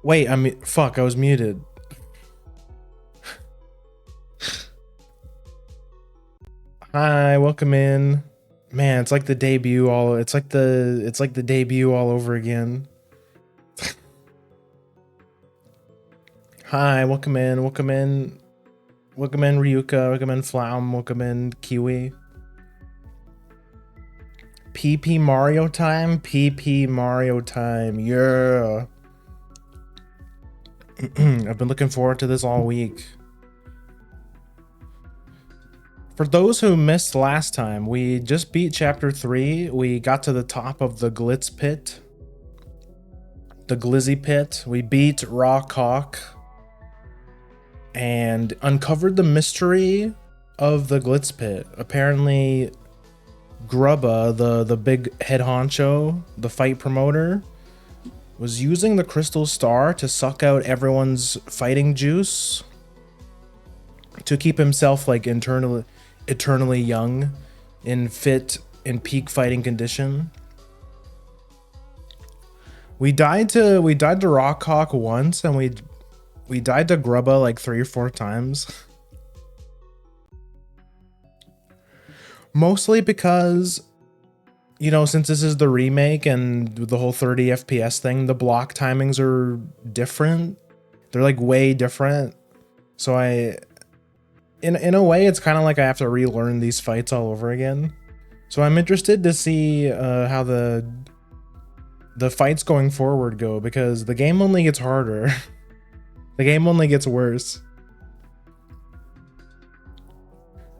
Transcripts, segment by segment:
Wait, fuck, I was muted. Hi, welcome in. Man, it's like the debut it's like the debut all over again. Hi, welcome in, welcome in. Welcome in Ryuka, welcome in Flaum, welcome in Kiwi. PP Mario time, PP Mario time, yeah. I've been looking forward to this all week. For those who missed last time, we just beat chapter 3. We got to the top of the Glitz pit. The Glizzy pit. We beat Raw Cock and uncovered the mystery of the Glitz pit. Apparently, Grubba, the big head honcho, the fight promoter, was using the crystal star to suck out everyone's fighting juice to keep himself like eternally young, in in peak fighting condition. We died to Rockhawk once, and we died to Grubba like 3 or 4 times. Mostly because, you know, since this is the remake and the whole 30 FPS thing, the block timings are different. They're like way different. So in a way, it's kind of like I have to relearn these fights all over again. So I'm interested to see how the fights going forward go, because the game only gets harder. The game only gets worse.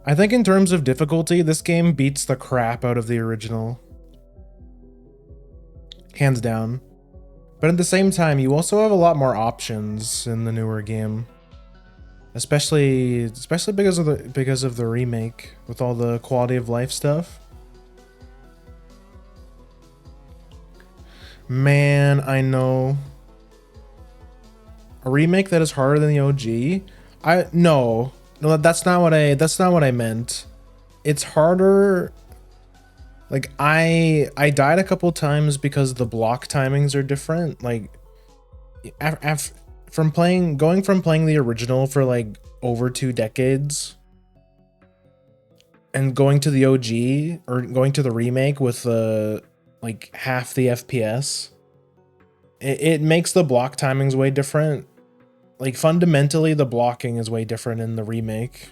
I think in terms of difficulty, this game beats the crap out of the original. Hands down. But at the same time, you also have a lot more options in the newer game. Especially because of the remake, with all the quality of life stuff. Man, I know. A remake that is harder than the OG? No, that's not what I meant. It's harder. Like I died a couple times because the block timings are different. Like going from playing the original for like over 2 decades and going to the OG, or going to the remake with like half the FPS, it makes the block timings way different. Like fundamentally, the blocking is way different in the remake.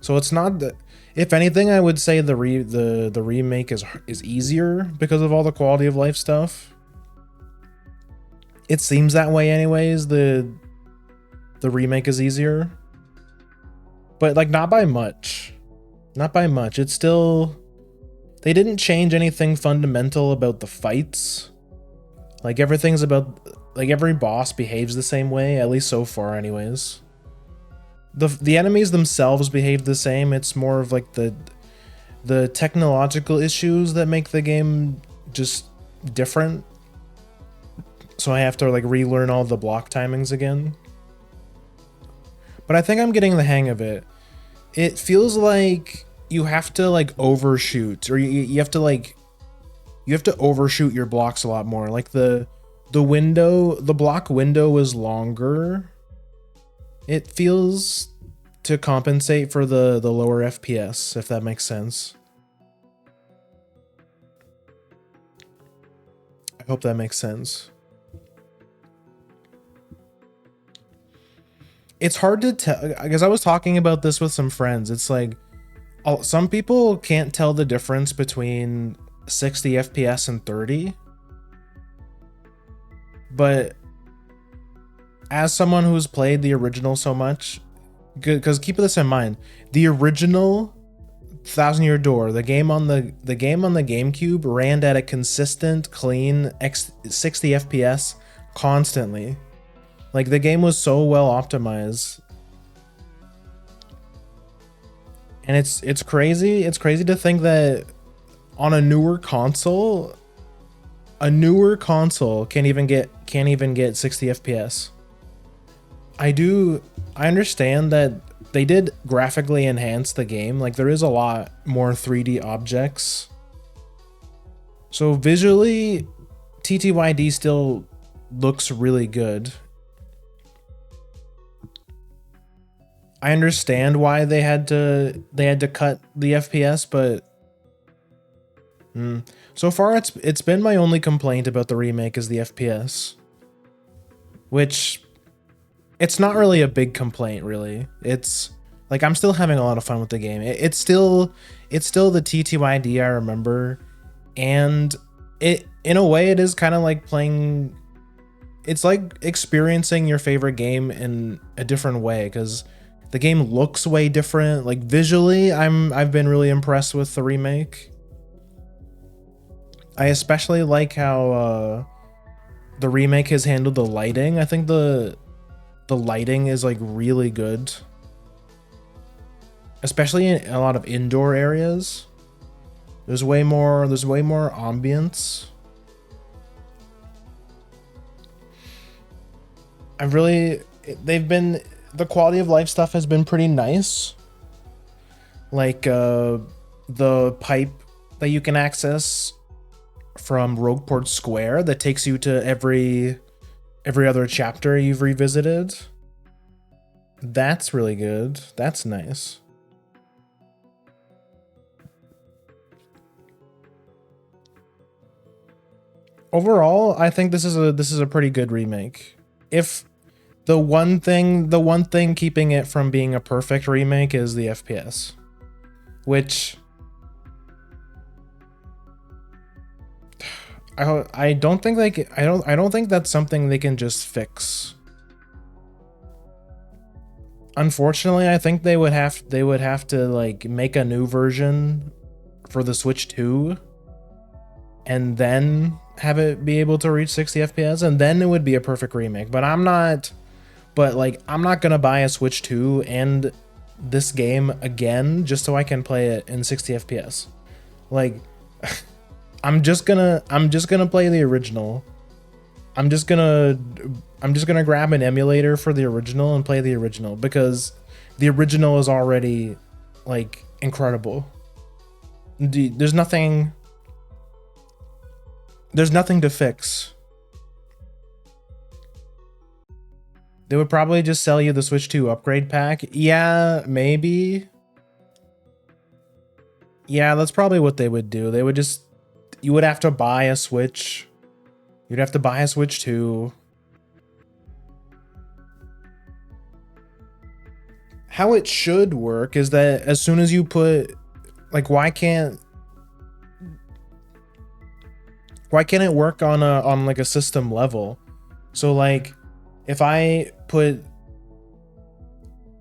So it's not that. If anything, I would say the remake is easier because of all the quality of life stuff. It seems that way anyways. The remake is easier, but like not by much. Not by much. It's still, they didn't change anything fundamental about the fights. Like everything's about, like every boss behaves the same way, at least so far anyways. The enemies themselves behave the same. It's more of like the technological issues that make the game just different. So I have to like relearn all the block timings again. But I think I'm getting the hang of it. It feels like you have to like overshoot, or you have to overshoot your blocks a lot more. Like the block window is longer, it feels, to compensate for the lower FPS, if that makes sense. I hope that makes sense. It's hard to tell, because I was talking about this with some friends. It's like some people can't tell the difference between 60 FPS and 30. But as someone who's played the original so much, because keep this in mind, the original Thousand Year Door, the game on the GameCube, ran at a consistent, clean 60 FPS constantly. Like the game was so well optimized. And it's crazy. It's crazy to think that on a newer console can't even get 60 FPS. I understand that they did graphically enhance the game. Like there is a lot more 3D objects. So visually, TTYD still looks really good. I understand why they had to cut the FPS, but so far it's been my only complaint about the remake is the FPS, which it's not really a big complaint, really. It's like I'm still having a lot of fun with the game. It's still the TTYD I remember, and it in a way it is kind of like playing. It's like experiencing your favorite game in a different way because the game looks way different. Like visually, I've been really impressed with the remake. I especially like how the remake has handled the lighting. I think the lighting is like really good, especially in a lot of indoor areas. There's way more ambience. The quality of life stuff has been pretty nice. Like the pipe that you can access from Rogueport Square that takes you to every other chapter you've revisited. That's really good. That's nice. Overall, I think this is a pretty good remake. If the one thing keeping it from being a perfect remake is the FPS, which I don't think I don't think that's something they can just fix. Unfortunately, I think they would have to like make a new version for the Switch 2 and then have it be able to reach 60 FPS, and then it would be a perfect remake. I'm not gonna buy a Switch 2 and this game again just so I can play it in 60 FPS. Like I'm just gonna play the original. I'm just gonna grab an emulator for the original and play the original because the original is already like incredible. There's nothing to fix. They would probably just sell you the Switch 2 upgrade pack. Yeah, maybe. Yeah, that's probably what they would do. You would have to buy a Switch. You'd have to buy a Switch 2. How it should work is that as soon as you put, like, why can't it work on like a system level? So like, if I put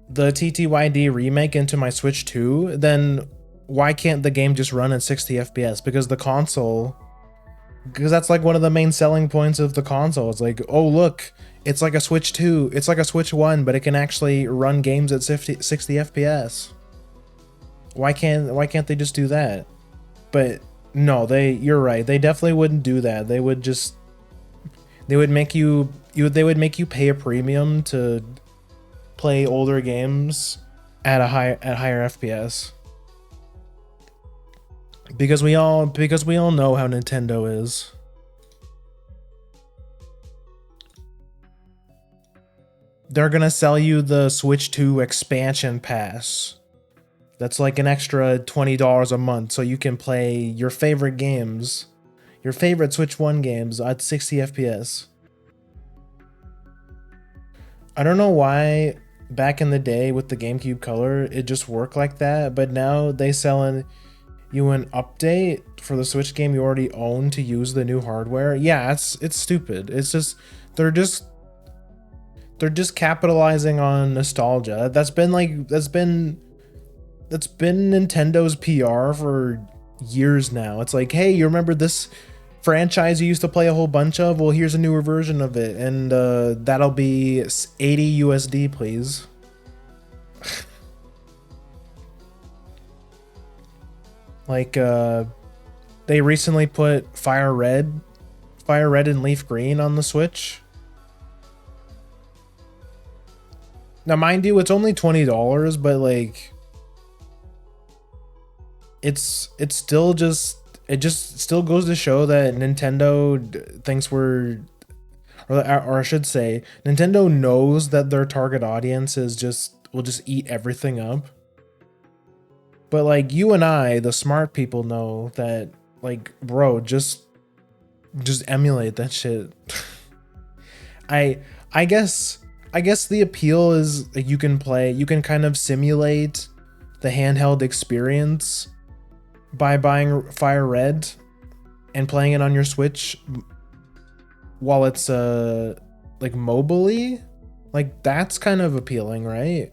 the TTYD remake into my Switch 2, then why can't the game just run at 60 FPS? Because that's like one of the main selling points of the console. It's like, oh look, it's like a Switch 2, it's like a Switch 1, but it can actually run games at 60 FPS. Why can't they just do that? But no, you're right. They definitely wouldn't do that. They would make you pay a premium to play older games at higher FPS. Because we all know how Nintendo is. They're gonna sell you the Switch 2 expansion pass. That's like an extra $20 a month so you can play your favorite games, your favorite Switch 1 games at 60 FPS. I don't know why back in the day with the GameCube Color it just worked like that, but now they selling you an update for the Switch game you already own to use the new hardware. Yeah, it's stupid. It's just they're just capitalizing on nostalgia. That's been Nintendo's PR for years now. It's like, hey, you remember this franchise you used to play a whole bunch of? Well, here's a newer version of it, and that'll be 80 USD, please. Like, they recently put Fire Red and Leaf Green on the Switch. Now, mind you, it's only $20, but like, it still goes to show that Nintendo thinks or I should say, Nintendo knows that their target audience is just will just eat everything up. But like you and I, the smart people, know that, like, bro, just emulate that shit. I I guess the appeal is that you can kind of simulate the handheld experience by buying Fire Red and playing it on your Switch while it's like mobily. Like, that's kind of appealing, right?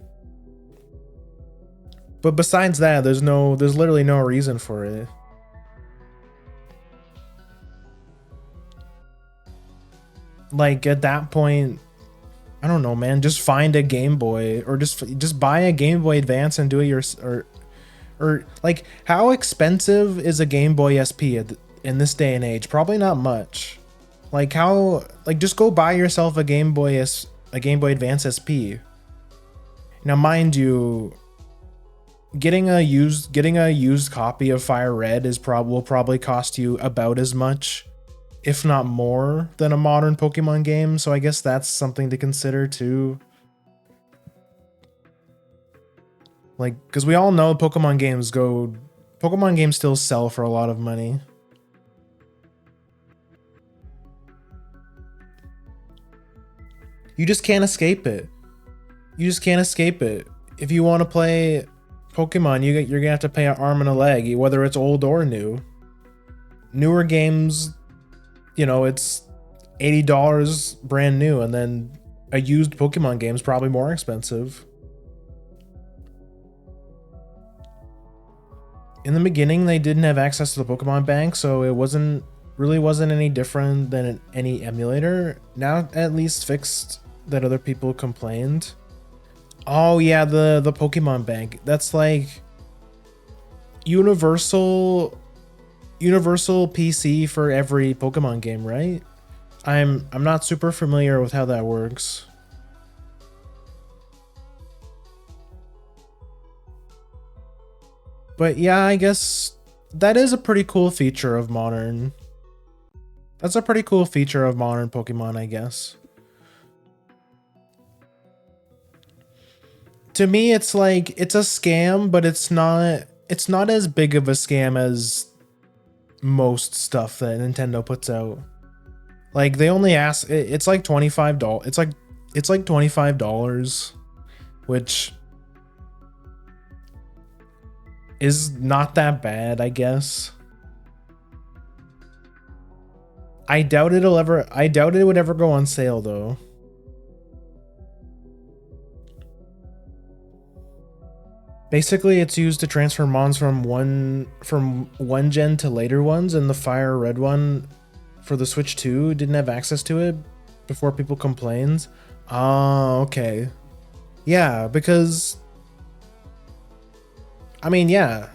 But besides that, there's literally no reason for it. Like, at that point, I don't know, man, just find a Game Boy, or just buy a Game Boy Advance and do it or like, how expensive is a Game Boy SP in this day and age? Probably not much. Like, just go buy yourself a Game Boy Advance SP. Now, mind you, getting a used copy of Fire Red will probably cost you about as much, if not more, than a modern Pokemon game. So I guess that's something to consider too. Like, because we all know Pokemon games still sell for a lot of money. You just can't escape it. If you want to play Pokemon, you're gonna have to pay an arm and a leg, whether it's old or new. Newer games, you know, it's $80 brand new, and then a used Pokemon game is probably more expensive. In the beginning, they didn't have access to the Pokemon Bank, so it wasn't any different than any emulator. Now, at least fixed that other people complained. Oh yeah, the Pokemon Bank. That's like universal PC for every Pokemon game, right? I'm not super familiar with how that works. But yeah, I guess that is a pretty cool feature of modern. That's a pretty cool feature of modern Pokemon, I guess. To me, it's like, it's a scam, but it's not as big of a scam as most stuff that Nintendo puts out. Like, they only ask, it's like $25. It's like $25, which is not that bad, I guess. I doubt it would ever go on sale though. Basically, it's used to transfer mons from one gen to later ones, and the Fire Red one for the Switch 2 didn't have access to it before people complained. Oh, okay. Yeah, because I mean, yeah,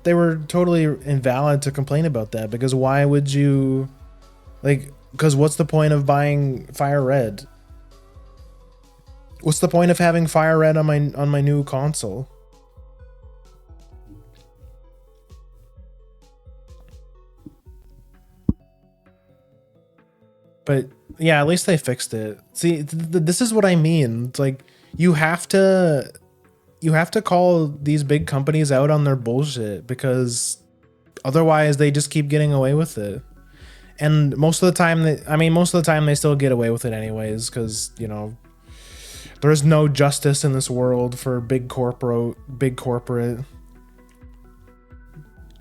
they were totally invalid to complain about that, because why would you, like, because what's the point of buying Fire Red? What's the point of having Fire Red on my new console? But yeah, at least they fixed it. See, this is what I mean. It's like, you have to call these big companies out on their bullshit, because otherwise they just keep getting away with it. And most of the time they still get away with it anyways, because, you know, there's no justice in this world for big corporate.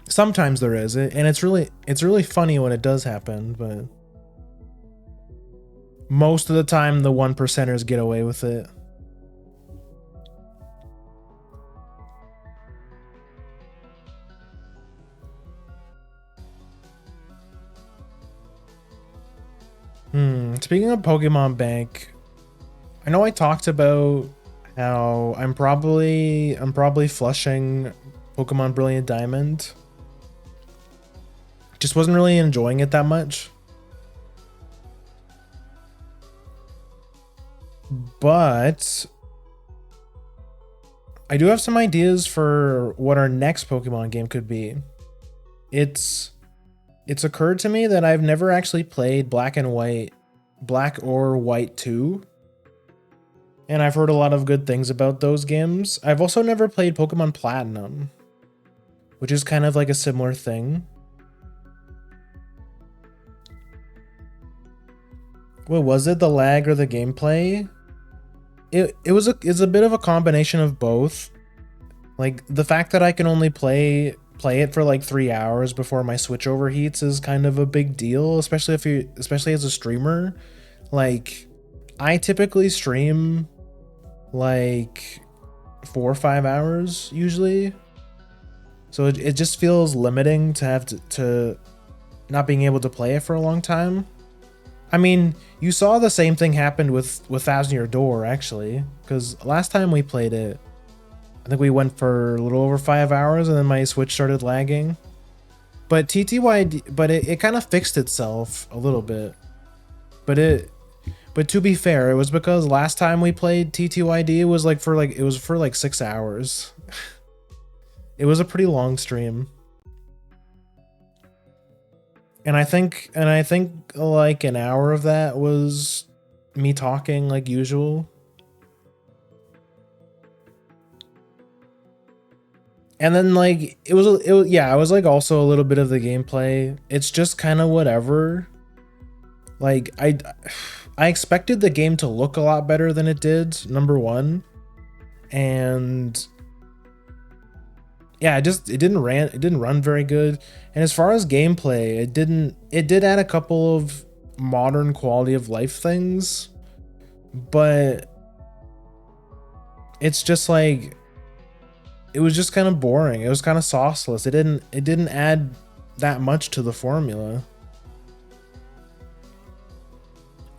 Sometimes there is, and it's really funny when it does happen, but most of the time the 1%ers get away with it. Speaking of Pokemon Bank, I know I talked about how I'm probably flushing Pokemon Brilliant Diamond. Just wasn't really enjoying it that much. But I do have some ideas for what our next Pokemon game could be. It's occurred to me that I've never actually played Black or White 2. And I've heard a lot of good things about those games. I've also never played Pokemon Platinum, which is kind of like a similar thing. What was it? The lag or the gameplay? It's a bit of a combination of both. Like the fact that I can only play it for like 3 hours before my Switch overheats is kind of a big deal, especially as a streamer. Like I typically stream like 4 or 5 hours usually. So it just feels limiting to have to not being able to play it for a long time. I mean, you saw the same thing happened with Thousand Year Door actually, because last time we played it, I think we went for a little over 5 hours and then my Switch started lagging. But TTYD, but it kind of fixed itself a little bit. But to be fair, it was because last time we played TTYD it was for like 6 hours. It was a pretty long stream. And I think like an hour of that was me talking like usual. And then like it was like also a little bit of the gameplay. It's just kind of whatever. Like I expected the game to look a lot better than it did, number one. And yeah, it didn't run very good. And as far as gameplay, it did add a couple of modern quality of life things, but it's just like it was just kind of boring. It was kind of sauceless. It didn't add that much to the formula.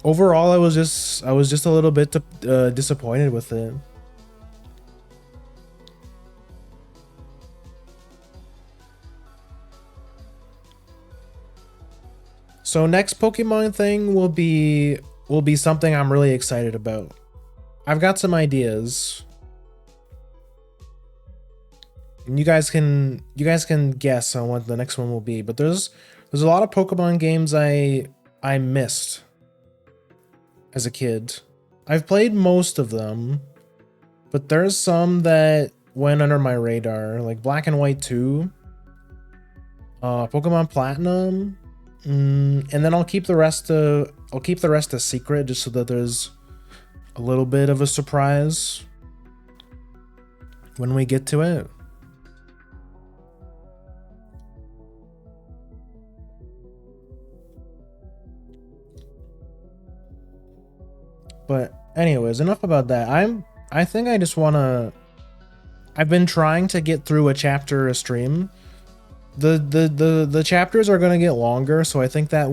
Overall, I was just a little bit disappointed with it. So next Pokemon thing will be something I'm really excited about. I've got some ideas. And you guys can guess on what the next one will be, but there's a lot of Pokemon games I missed as a kid. I've played most of them, but there's some that went under my radar, like Black and White 2, Pokemon Platinum, and then I'll keep the rest a secret just so that there's a little bit of a surprise when we get to it. But anyways, enough about that. I think I just wanna. I've been trying to get through a chapter a stream. The chapters are gonna get longer, so I think that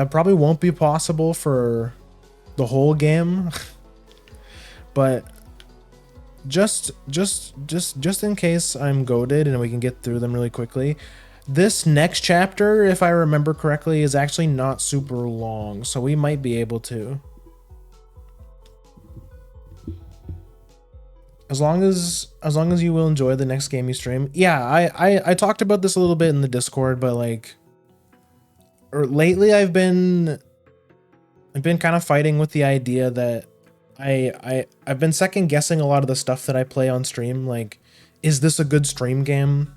probably won't be possible for the whole game. But just in case I'm goated and we can get through them really quickly. This next chapter, if I remember correctly, is actually not super long, so we might be able to. As long as you will enjoy the next game you stream. Yeah, I talked about this a little bit in the Discord, but like lately I've been kind of fighting with the idea that I've been second guessing a lot of the stuff that I play on stream. Like, is this a good stream game?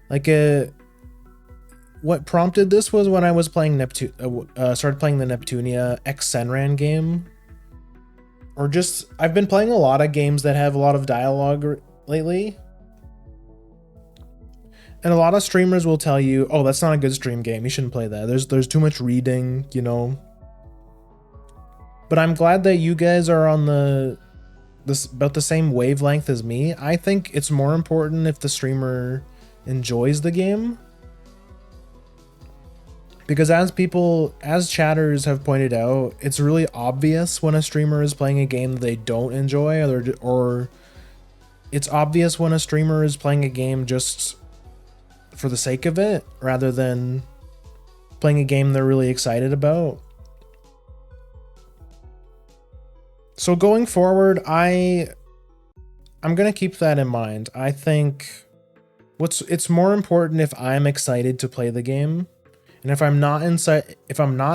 Like what prompted this was when I was playing started playing the Neptunia X Senran game. Or just, I've been playing a lot of games that have a lot of dialogue lately. And a lot of streamers will tell you, oh, that's not a good stream game. You shouldn't play that. There's too much reading, you know. But I'm glad that you guys are on about the same wavelength as me. I think it's more important if the streamer enjoys the game. Because as chatters have pointed out, it's really obvious when a streamer is playing a game that they don't enjoy, or it's obvious when a streamer is playing a game just for the sake of it, rather than playing a game they're really excited about. So going forward, I'm gonna keep that in mind. I think it's more important if I'm excited to play the game. And if I'm not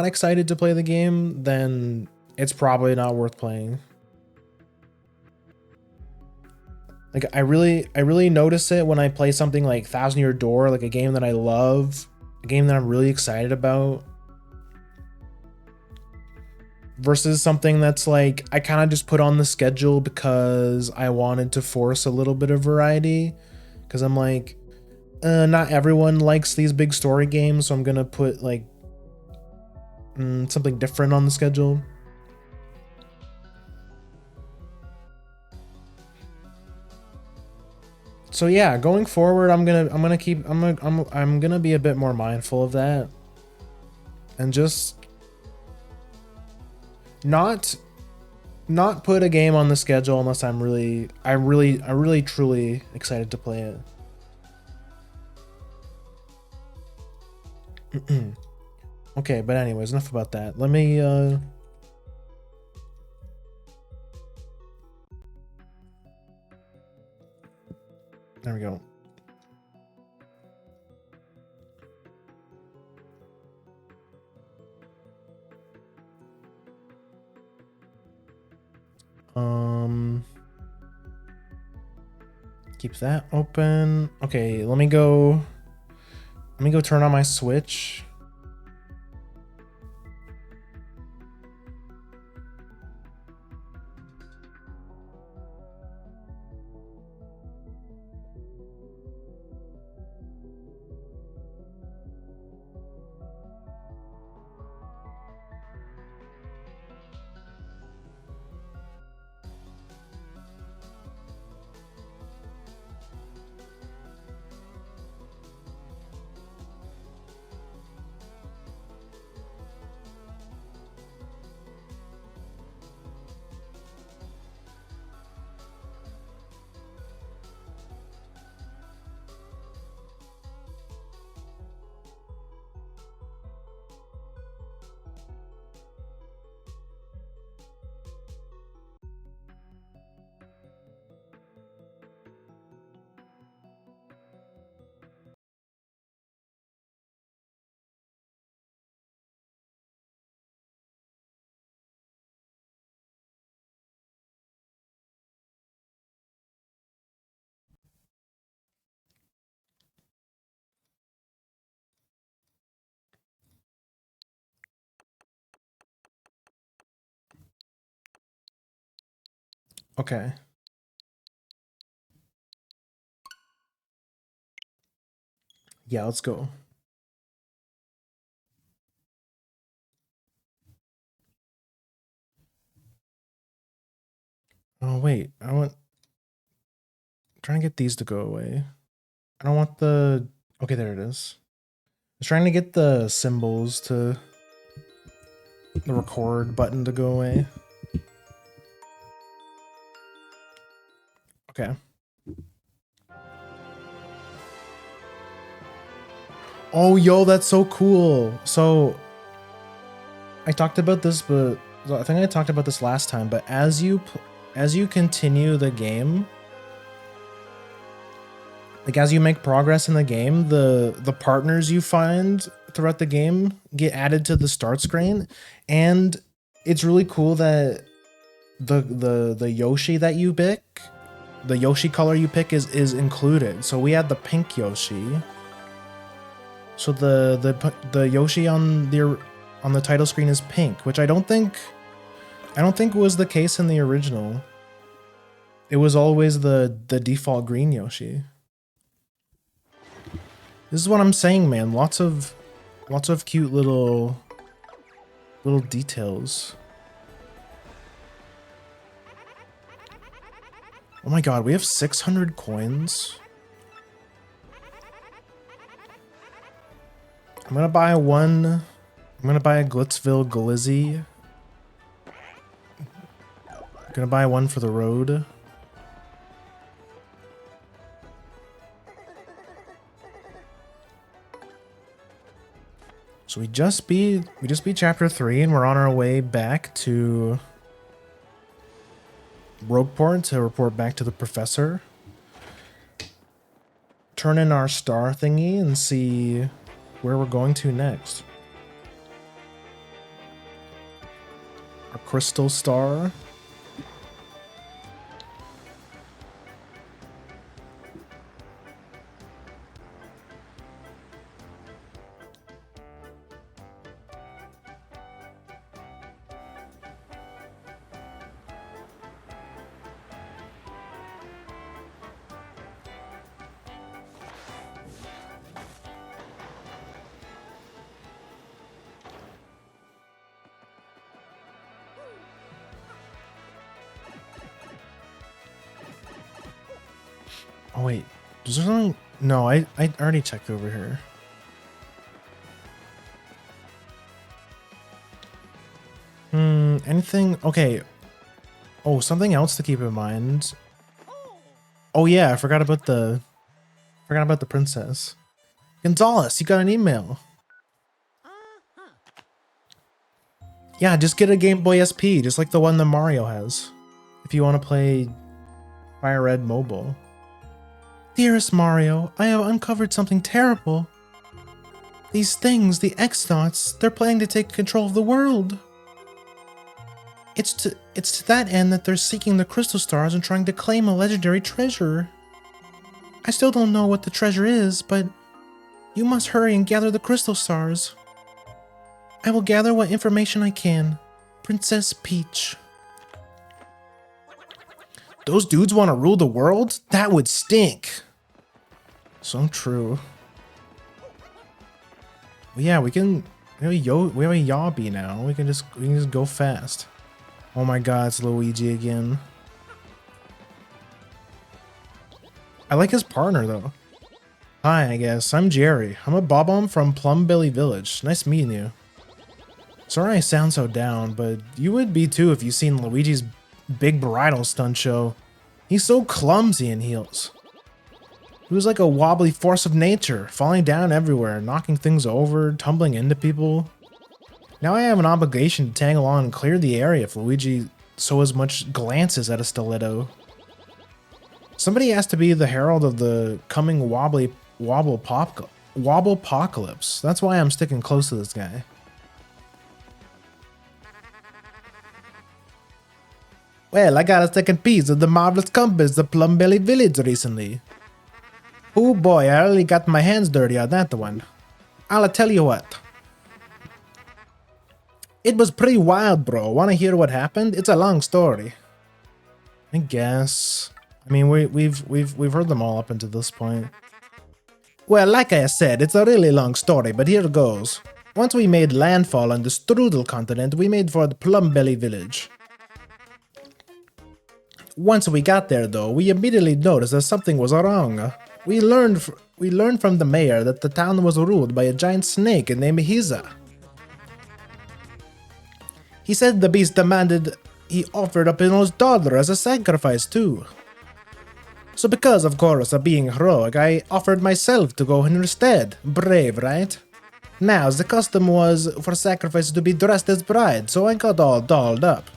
excited to play the game, then it's probably not worth playing. Like I really notice it when I play something like Thousand Year Door, like a game that I love, a game that I'm really excited about, versus something that's like I kind of just put on the schedule because I wanted to force a little bit of variety, because I'm like, not everyone likes these big story games, so I'm gonna put like something different on the schedule. So yeah, going forward, I'm gonna be a bit more mindful of that, and just not put a game on the schedule unless I'm really truly excited to play it. Okay, but anyways, enough about that. Let me there we go. Keep that open. Okay, let me go turn on my Switch. Okay. Yeah, let's go. Oh wait, I'm trying to get these to go away. I don't want the... Okay, there it is. I was trying to get the symbols to... the record button to go away. Okay. Oh, yo, that's so cool. So, I talked about this, but... I think I talked about this last time, but as you continue the game... Like, as you make progress in the game, the partners you find throughout the game get added to the start screen, and it's really cool that the Yoshi that you pick, the Yoshi color you pick is included. So we had the pink Yoshi. So the Yoshi on the title screen is pink, which I don't think was the case in the original. It was always the default green Yoshi. This is what I'm saying, man. Lots of cute little details. Oh my god, we have 600 coins. I'm gonna buy a Glitzville Glizzy. I'm gonna buy one for the road. So we just beat chapter 3 and we're on our way back to Rogueport to report back to the professor. Turn in our star thingy and see where we're going to next. Our crystal star. Oh wait, is there something? No, I already checked over here. Anything? Okay. Oh, something else to keep in mind. Oh yeah, I forgot about the princess. Gonzalez, you got an email. Yeah, just get a Game Boy SP, just like the one that Mario has. If you want to play Fire Red Mobile. Dearest Mario, I have uncovered something terrible. These things, the X-Nauts, they're planning to take control of the world. It's to that end that they're seeking the crystal stars and trying to claim a legendary treasure. I still don't know what the treasure is, but you must hurry and gather the crystal stars. I will gather what information I can. Princess Peach. Those dudes want to rule the world? That would stink. So true. Well, yeah, we have a Yobby now. We can just go fast. Oh my god, it's Luigi again. I like his partner though. Hi, I guess. I'm Jerry. I'm a Bob-omb from Plumbelly Village. Nice meeting you. Sorry I sound so down, but you would be too if you seen Luigi's big bridal stunt show. He's so clumsy in heels. He was like a wobbly force of nature, falling down everywhere, knocking things over, tumbling into people. Now I have an obligation to tag along and clear the area if Luigi so as much glances at a stiletto. Somebody has to be the herald of the coming wobble-pocalypse. That's why I'm sticking close to this guy. Well, I got a second piece of the marvelous compass of Plumbelly Village recently. Oh boy, I really got my hands dirty on that one. I'll tell you what. It was pretty wild, bro. Wanna hear what happened? It's a long story. I guess. I mean, we've heard them all up until this point. Well, like I said, it's a really long story, but here goes. Once we made landfall on the Strudel continent, we made for the Plumbelly Village. Once we got there, though, we immediately noticed that something was wrong. We learned from the mayor that the town was ruled by a giant snake named Hiza. He said the beast demanded he offered up his daughter as a sacrifice too. So because, of course, of being heroic, I offered myself to go in instead. Brave, right? Now, the custom was for sacrifices to be dressed as bride, so I got all dolled up.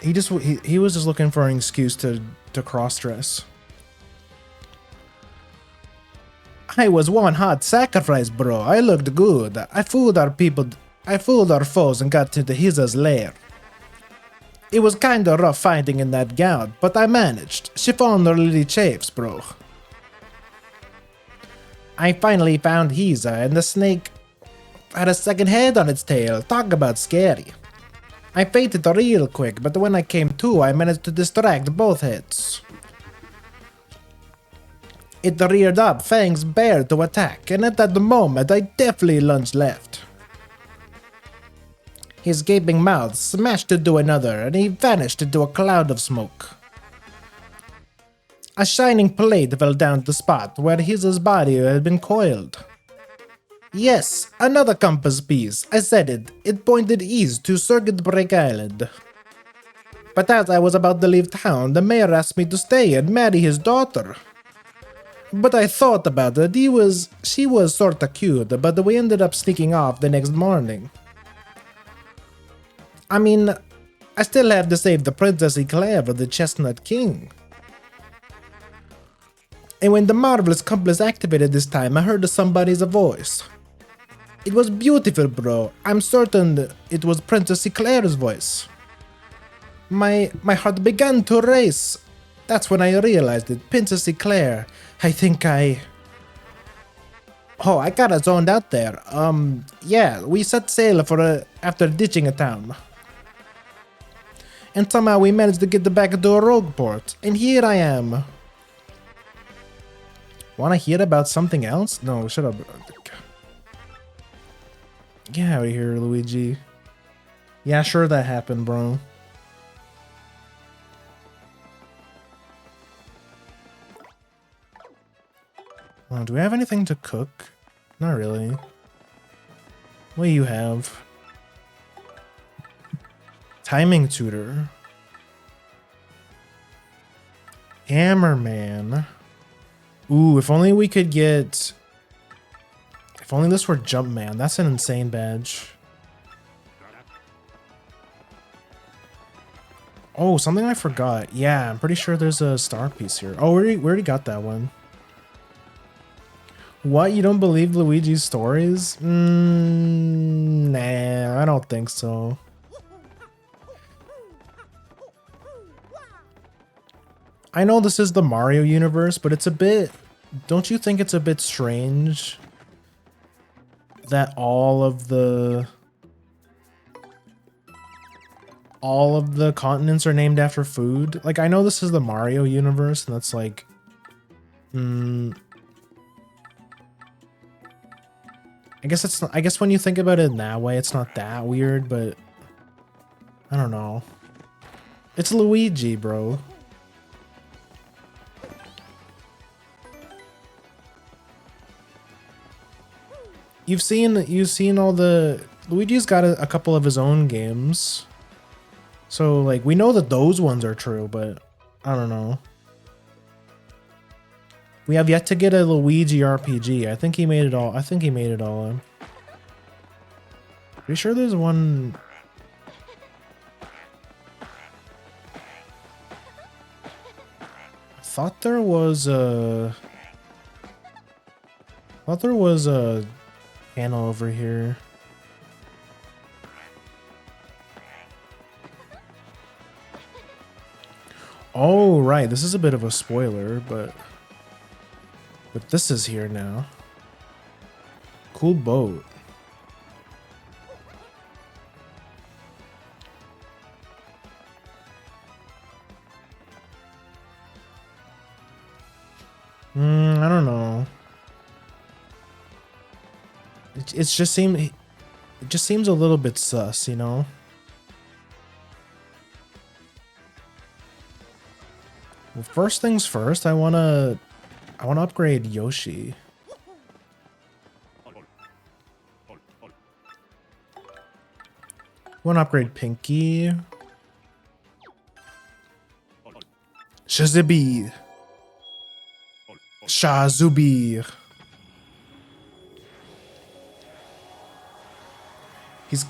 He was just looking for an excuse to cross-dress. I was one hot sacrifice, bro. I looked good. I fooled our foes and got into Hiza's lair. It was kinda rough fighting in that gown, but I managed. Chiffon really chafes, bro. I finally found Hiza, and the snake had a second head on its tail. Talk about scary. I fainted real quick, but when I came to, I managed to distract both heads. It reared up, fangs bared to attack, and at that moment I definitely lunged left. His gaping mouth smashed into another, and he vanished into a cloud of smoke. A shining plate fell down to the spot where his body had been coiled. Yes, another compass piece. I said it. It pointed east to Circuit Break Island. But as I was about to leave town, the mayor asked me to stay and marry his daughter. But I thought about it. She was sorta cute, but we ended up sneaking off the next morning. I mean, I still have to save the Princess Eclair of the Chestnut King. And when the marvelous compass activated this time, I heard somebody's voice. It was beautiful, bro. I'm certain it was Princess Eclair's voice. My heart began to race. That's when I realized it. Princess Eclair. I think I... Oh, I got us zoned out there. Yeah, we set sail for after ditching a town. And somehow we managed to get back to a rogue port. And here I am. Wanna hear about something else? No, shut up. Get out of here, Luigi. Yeah, sure that happened, bro. Oh, do we have anything to cook? Not really. What do you have? Timing tutor. Hammerman. Ooh, if only we could get... If only this were Jumpman. That's an insane badge. Oh, something I forgot. Yeah, I'm pretty sure there's a star piece here. Oh, we already got that one. What? You don't believe Luigi's stories? Nah, I don't think so. I know this is the Mario universe, but it's a bit... Don't you think it's a bit strange that all of the continents are named after food? Like, I know this is the Mario universe, and that's like... I guess it's not, I guess when you think about it in that way, it's not that weird, but I don't know. It's Luigi, bro. You've seen all the... Luigi's got a couple of his own games. So, like, we know that those ones are true, but I don't know. We have yet to get a Luigi RPG. I think he made it all. Pretty sure there's one... I thought there was a panel over here. Oh, right. This is a bit of a spoiler, but this is here now. Cool boat. I don't know. It just seems a little bit sus, you know? Well, first things first, I wanna upgrade Yoshi. Wanna upgrade Pinky. Shazibi. Shazubi. He's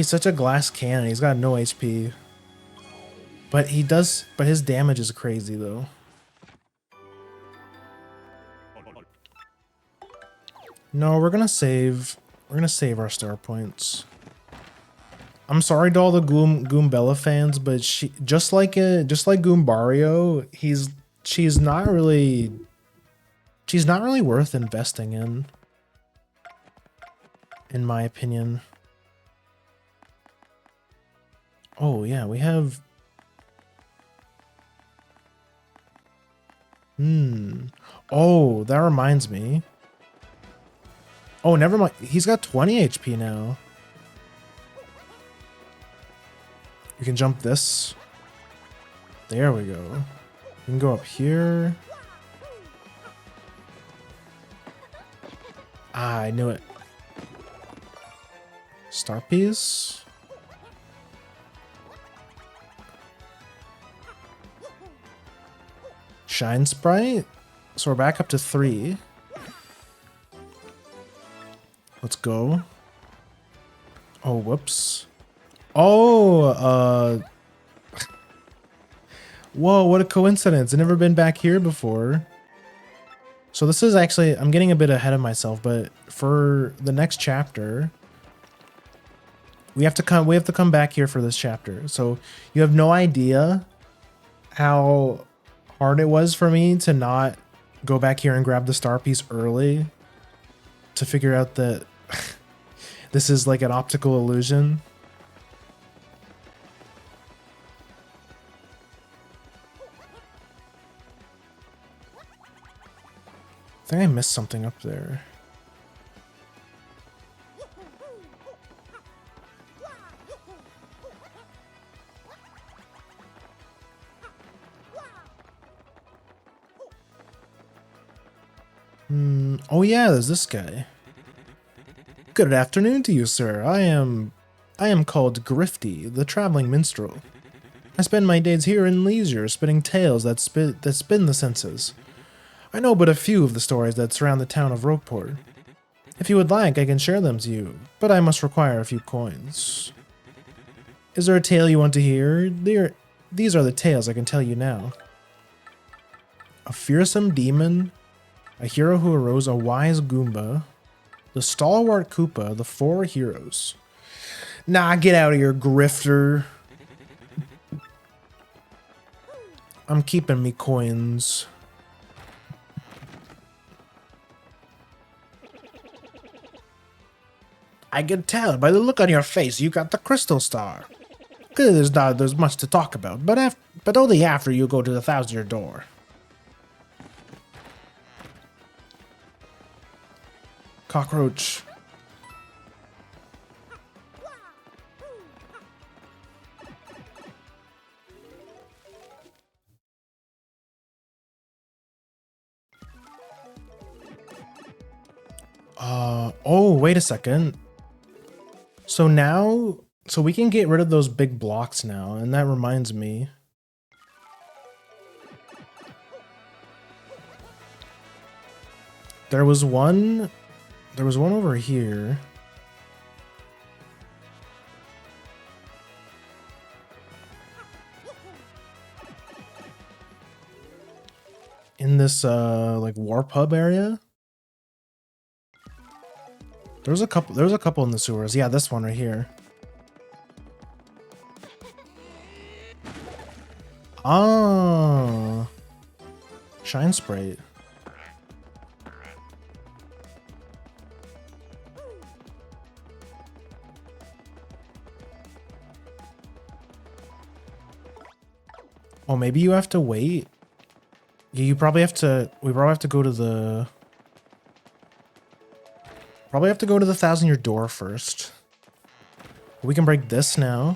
such a glass cannon. He's got no HP. But his damage is crazy though. No, we're gonna save our star points. I'm sorry to all the Goombella fans, but just like Goombario, she's not really worth investing in my opinion. Oh yeah, we have Oh, that reminds me. Oh, never mind. He's got 20 HP now. You can jump this. There we go. We can go up here. Ah, I knew it. Star piece. Shine Sprite. So we're back up to 3. Let's go. Oh, whoops. Oh, whoa, what a coincidence. I've never been back here before. So this is actually, I'm getting a bit ahead of myself, but for the next chapter, we have to come back here for this chapter. So you have no idea how hard it was for me to not go back here and grab the star piece early to figure out that this is like an optical illusion. I think I missed something up there. Oh yeah, there's this guy. Good afternoon to you, sir. I am called Grifty, the traveling minstrel. I spend my days here in leisure, spinning tales that spin the senses. I know but a few of the stories that surround the town of Roqueport. If you would like, I can share them to you, but I must require a few coins. Is there a tale you want to hear? These are the tales I can tell you now. A fearsome demon, a hero who arose, a wise Goomba, the stalwart Koopa, the four heroes. Nah, get out of here, grifter. I'm keeping me coins. I can tell by the look on your face you got the crystal star. There's much to talk about, but only after you go to the 1,000-year door. Cockroach. Oh, wait a second. So now, so we can get rid of those big blocks now, and that reminds me. There was one over here. In this like warp hub area. There's a couple in the sewers. Yeah, this one right here. Oh. Shine Sprite. Oh, maybe you have to wait. Yeah, we probably have to go to the 1,000-year door first. We can break this now.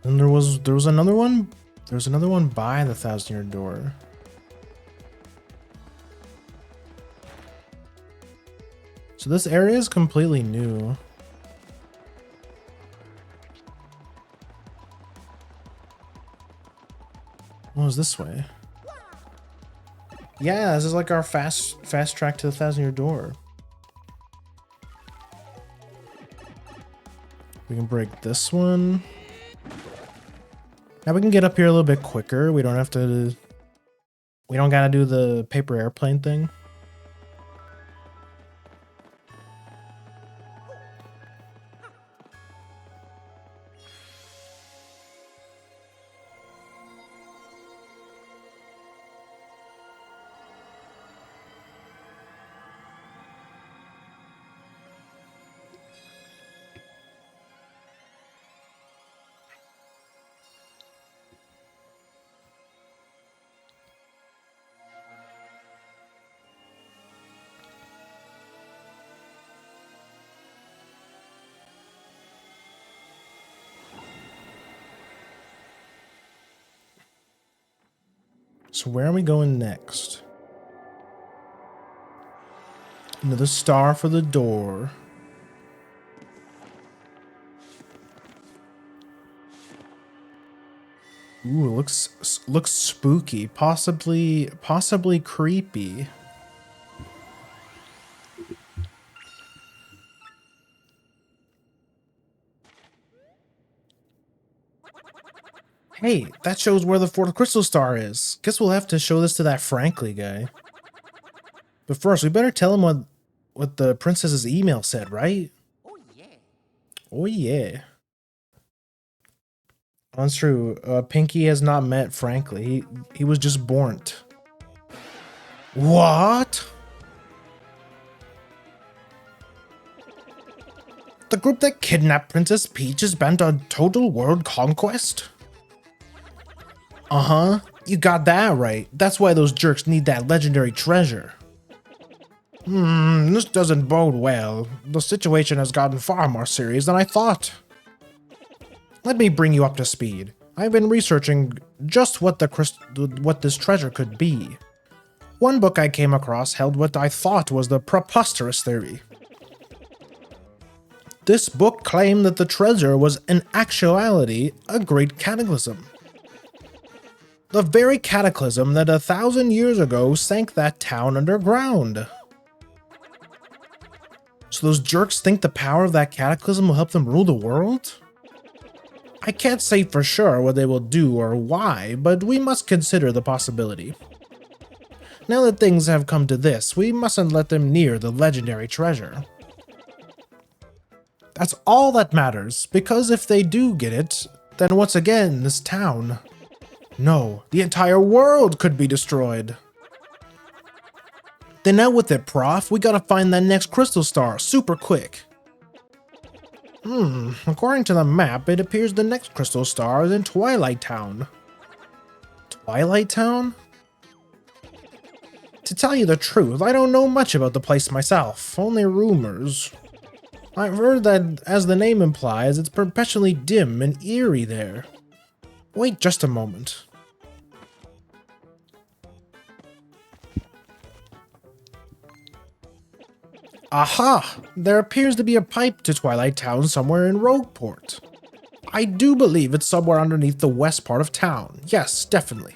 And there was another one. There's another one by the 1,000-year door. So this area is completely new. What was this way? Yeah, this is like our fast track to the 1,000-year door. We can break this one. Now we can get up here a little bit quicker. We don't gotta do the paper airplane thing. So where are we going next? Another star for the door. Ooh, looks spooky, possibly creepy. Hey, that shows where the fourth crystal star is. Guess we'll have to show this to that Frankly guy. But first, we better tell him what the princess's email said, right? Oh yeah. Oh yeah. That's true. Pinky has not met Frankly. He was just born. What? The group that kidnapped Princess Peach is bent on total world conquest? Uh-huh. You got that right. That's why those jerks need that legendary treasure. This doesn't bode well. The situation has gotten far more serious than I thought. Let me bring you up to speed. I've been researching just what this treasure could be. One book I came across held what I thought was the preposterous theory. This book claimed that the treasure was in actuality a great cataclysm. The very cataclysm that 1,000 years ago sank that town underground. So those jerks think the power of that cataclysm will help them rule the world? I can't say for sure what they will do or why, but we must consider the possibility. Now that things have come to this, we mustn't let them near the legendary treasure. That's all that matters, because if they do get it, then once again, this town, no, the entire world could be destroyed. Then out with it, Prof. We gotta find that next crystal star super quick. According to the map, it appears the next crystal star is in Twilight Town. Twilight Town? To tell you the truth, I don't know much about the place myself, only rumors. I've heard that, as the name implies, it's perpetually dim and eerie there. Wait just a moment. Aha! There appears to be a pipe to Twilight Town somewhere in Rogueport. I do believe it's somewhere underneath the west part of town. Yes, definitely.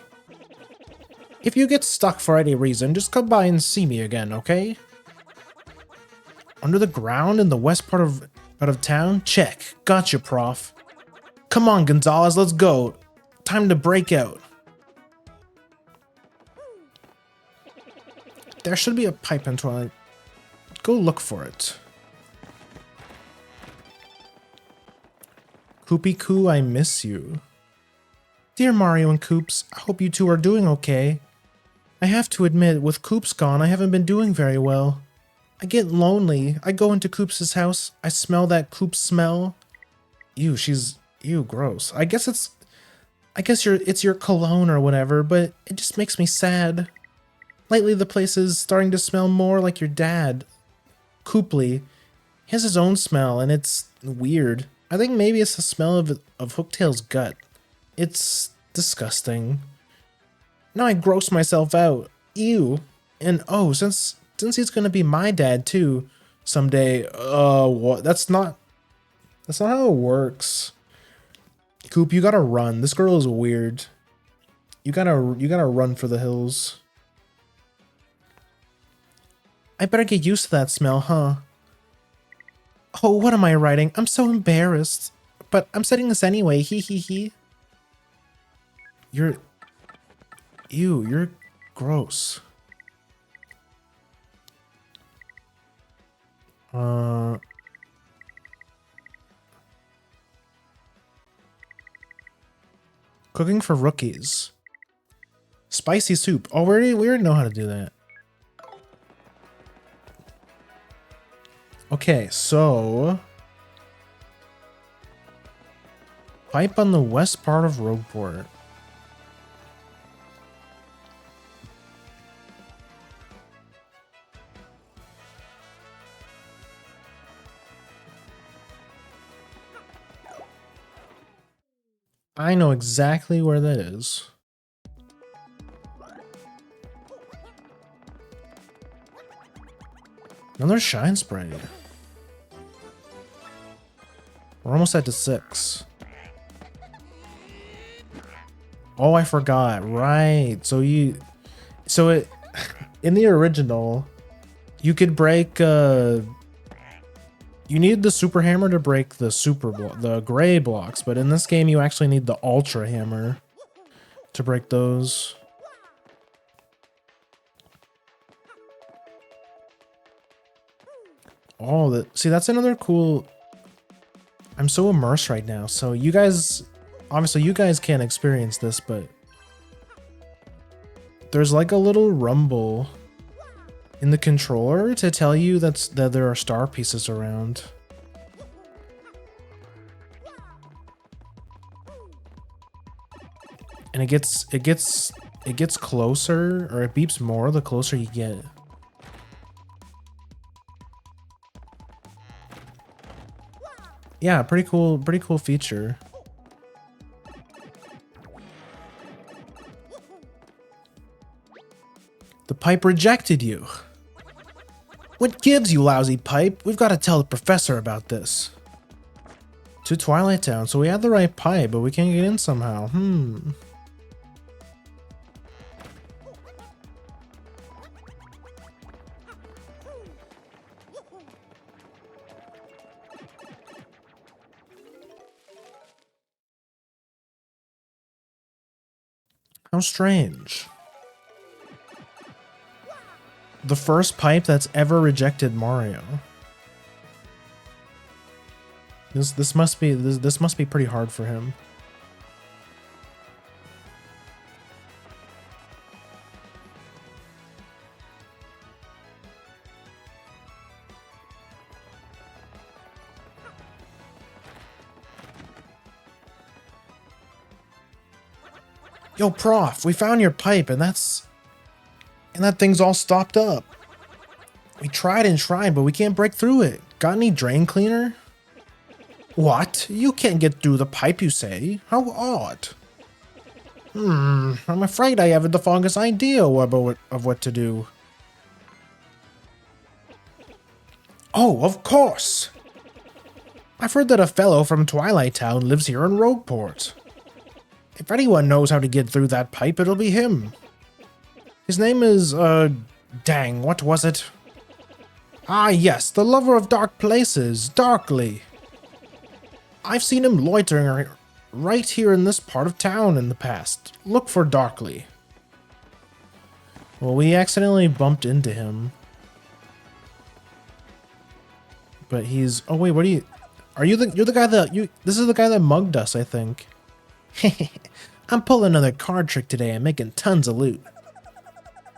If you get stuck for any reason, just come by and see me again, okay? Under the ground in the west part of town? Check. Gotcha, Prof. Come on, Gonzalez, let's go. Time to break out. There should be a pipe in Twilight. Go look for it. Koopy Koo, I miss you. Dear Mario and Koops, I hope you two are doing okay. I have to admit, with Koops gone, I haven't been doing very well. I get lonely. I go into Koops' house. I smell that Koops smell. Ew, gross. I guess it's your cologne or whatever, but it just makes me sad. Lately, the place is starting to smell more like your dad. Cooply. He has his own smell, and it's weird. I think maybe it's the smell of Hooktail's gut. It's disgusting. Now I gross myself out. Ew. And oh, since he's gonna be my dad too someday, what? That's not how it works. Coop, you gotta run. This girl is weird. You gotta run for the hills. I better get used to that smell, huh? Oh, what am I writing? I'm so embarrassed. But I'm setting this anyway, hee hee hee. You're gross. Cooking for rookies. Spicy soup. Oh, we already know how to do that. Okay, so pipe on the west part of Rogueport. I know exactly where that is. Another shine spray. We're almost at to 6. Oh, I forgot. Right. So in the original, you could break you need the super hammer to break the gray blocks, but in this game you actually need the ultra hammer to break those. Oh, see, that's another cool. I'm so immersed right now. So you guys, obviously you guys can't experience this, but there's like a little rumble in the controller to tell you that there are star pieces around. And it gets closer, or it beeps more the closer you get. Yeah, pretty cool feature. The pipe rejected you. What gives, you lousy pipe? We've got to tell the professor about this. To Twilight Town, so we had the right pipe, but we can't get in somehow. How strange. The first pipe that's ever rejected Mario. This must be pretty hard for him. Yo, Prof, we found your pipe, and that thing's all stopped up. We tried and tried, but we can't break through it. Got any drain cleaner? What? You can't get through the pipe, you say? How odd. I'm afraid I haven't the foggiest idea of what to do. Oh, of course! I've heard that a fellow from Twilight Town lives here in Rogueport. If anyone knows how to get through that pipe, it'll be him. His name is, dang, what was it? Ah, yes, the lover of dark places, Darkly. I've seen him loitering right here in this part of town in the past. Look for Darkly. Well, we accidentally bumped into him. But he's, oh wait, what are you? You're the guy this is the guy that mugged us, I think. I'm pulling another card trick today and making tons of loot.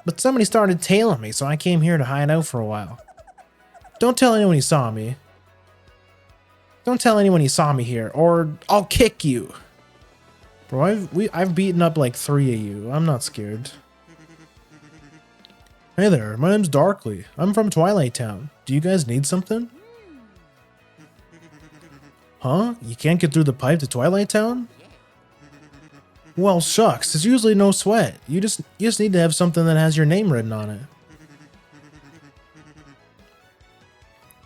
But somebody started tailing me, so I came here to hide out for a while. Don't tell anyone you saw me. Don't tell anyone you saw me here, or I'll kick you. Bro, I've beaten up like 3 of you. I'm not scared. Hey there, my name's Darkly. I'm from Twilight Town. Do you guys need something? Huh? You can't get through the pipe to Twilight Town? Well, shucks, it's usually no sweat. You just need to have something that has your name written on it.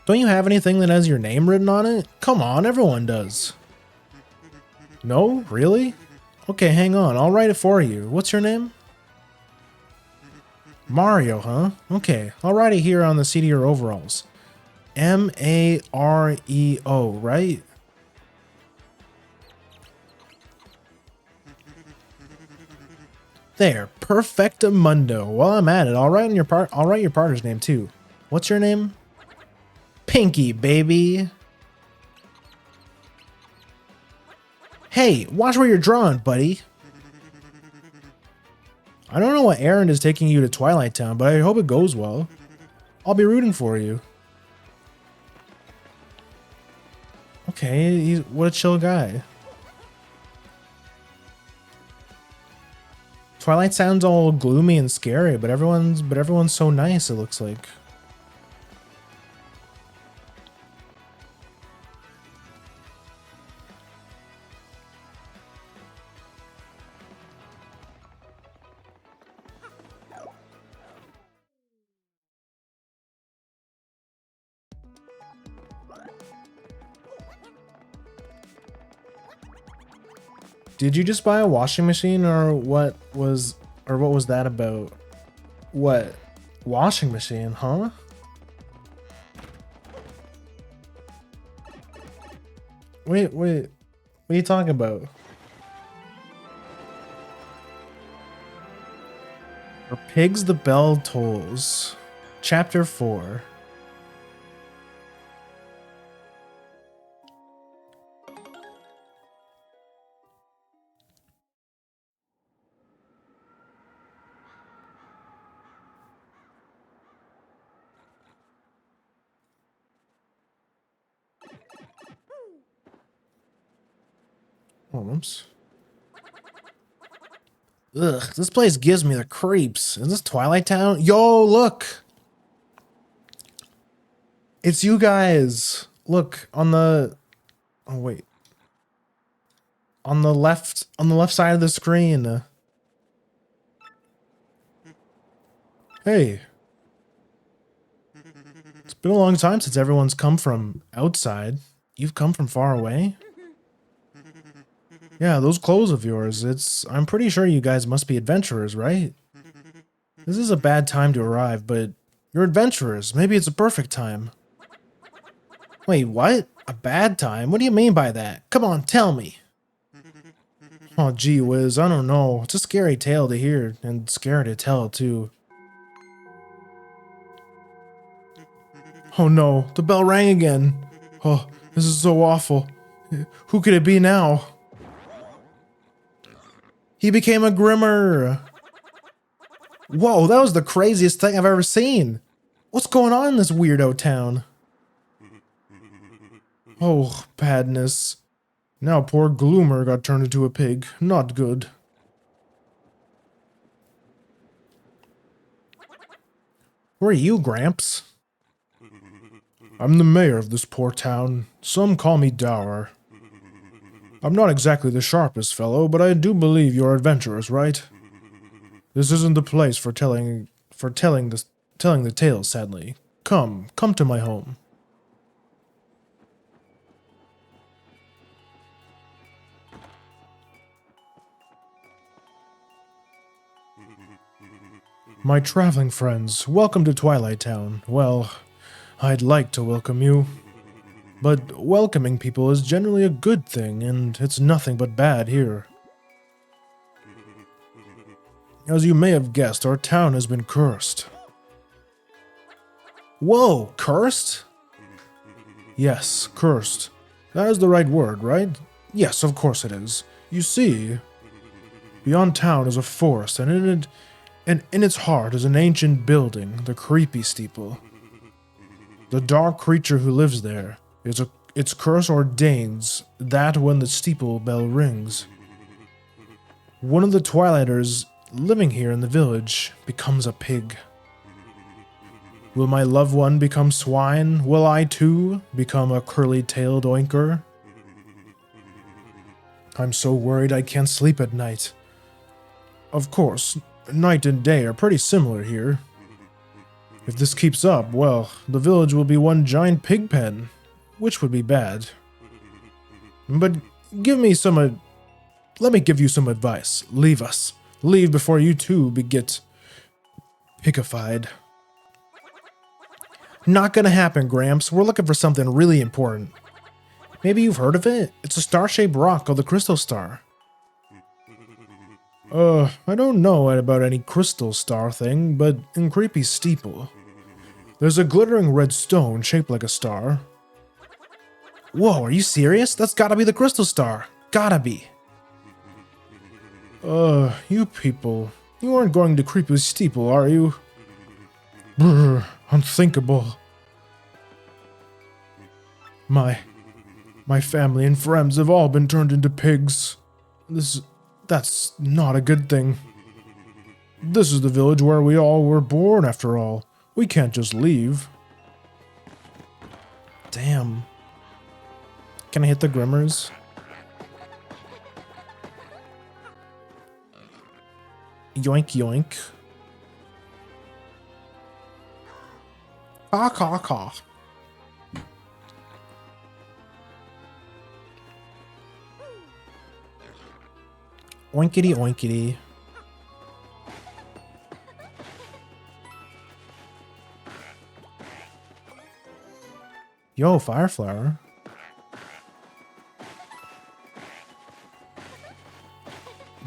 Don't you have anything that has your name written on it? Come on, everyone does. No? Really? Okay, hang on, I'll write it for you. What's your name? Mario, huh? Okay, I'll write it here on the seat of your overalls. M-A-R-E-O, right? There, perfectamundo. While I'm at it, I'll write your partner's name too. What's your name? Pinky, baby. Hey, watch where you're drawing, buddy. I don't know what errand is taking you to Twilight Town, but I hope it goes well. I'll be rooting for you. Okay, what a chill guy. Twilight sounds all gloomy and scary, but everyone's so nice, it looks like. Did you just buy a washing machine, or what was that about? What? Washing machine, huh? Wait. What are you talking about? For pigs, the bell tolls. Chapter 4. Oh, oops. Ugh, this place gives me the creeps. Is this Twilight Town? Yo, look! It's you guys! Look, on the... Oh, wait. On the left side of the screen. Hey. It's been a long time since everyone's come from outside. You've come from far away? Yeah, those clothes of yours, I'm pretty sure you guys must be adventurers, right? This is a bad time to arrive, but you're adventurers. Maybe it's a perfect time. Wait, what? A bad time? What do you mean by that? Come on, tell me. Oh, gee whiz, I don't know. It's a scary tale to hear, and scary to tell, too. Oh no, the bell rang again. Oh, this is so awful. Who could it be now? He became a Grimmer! Whoa, that was the craziest thing I've ever seen! What's going on in this weirdo town? Oh, badness. Now poor Gloomer got turned into a pig. Not good. Who are you, Gramps? I'm the mayor of this poor town. Some call me Dower. I'm not exactly the sharpest fellow, but I do believe you're adventurers, right? This isn't the place for telling the tales, sadly. Come to my home. My traveling friends, welcome to Twilight Town. Well, I'd like to welcome you. But welcoming people is generally a good thing, and it's nothing but bad here. As you may have guessed, our town has been cursed. Whoa, cursed? Yes, cursed. That is the right word, right? Yes, of course it is. You see, beyond town is a forest, and in its heart is an ancient building, the creepy steeple. The dark creature who lives there, its curse ordains that when the steeple bell rings, one of the Twilighters living here in the village becomes a pig. Will my loved one become swine? Will I too become a curly-tailed oinker? I'm so worried I can't sleep at night. Of course, night and day are pretty similar here. If this keeps up, well, the village will be one giant pig pen, which would be bad. But let me give you some advice. Leave us. Leave before you too get pigified. Not gonna happen, Gramps. We're looking for something really important. Maybe you've heard of it? It's a star-shaped rock called the Crystal Star. I don't know about any crystal star thing, but in Creepy Steeple, there's a glittering red stone shaped like a star. Whoa, are you serious? That's gotta be the Crystal Star. Gotta be. You people. You aren't going to Creepy Steeple, are you? Brr, unthinkable. My family and friends have all been turned into pigs. That's not a good thing. This is the village where we all were born, after all. We can't just leave. Damn. Can I hit the Grimmers? Yoink yoink. Caw caw caw. Oinkity oinkity. Yo, Fireflower.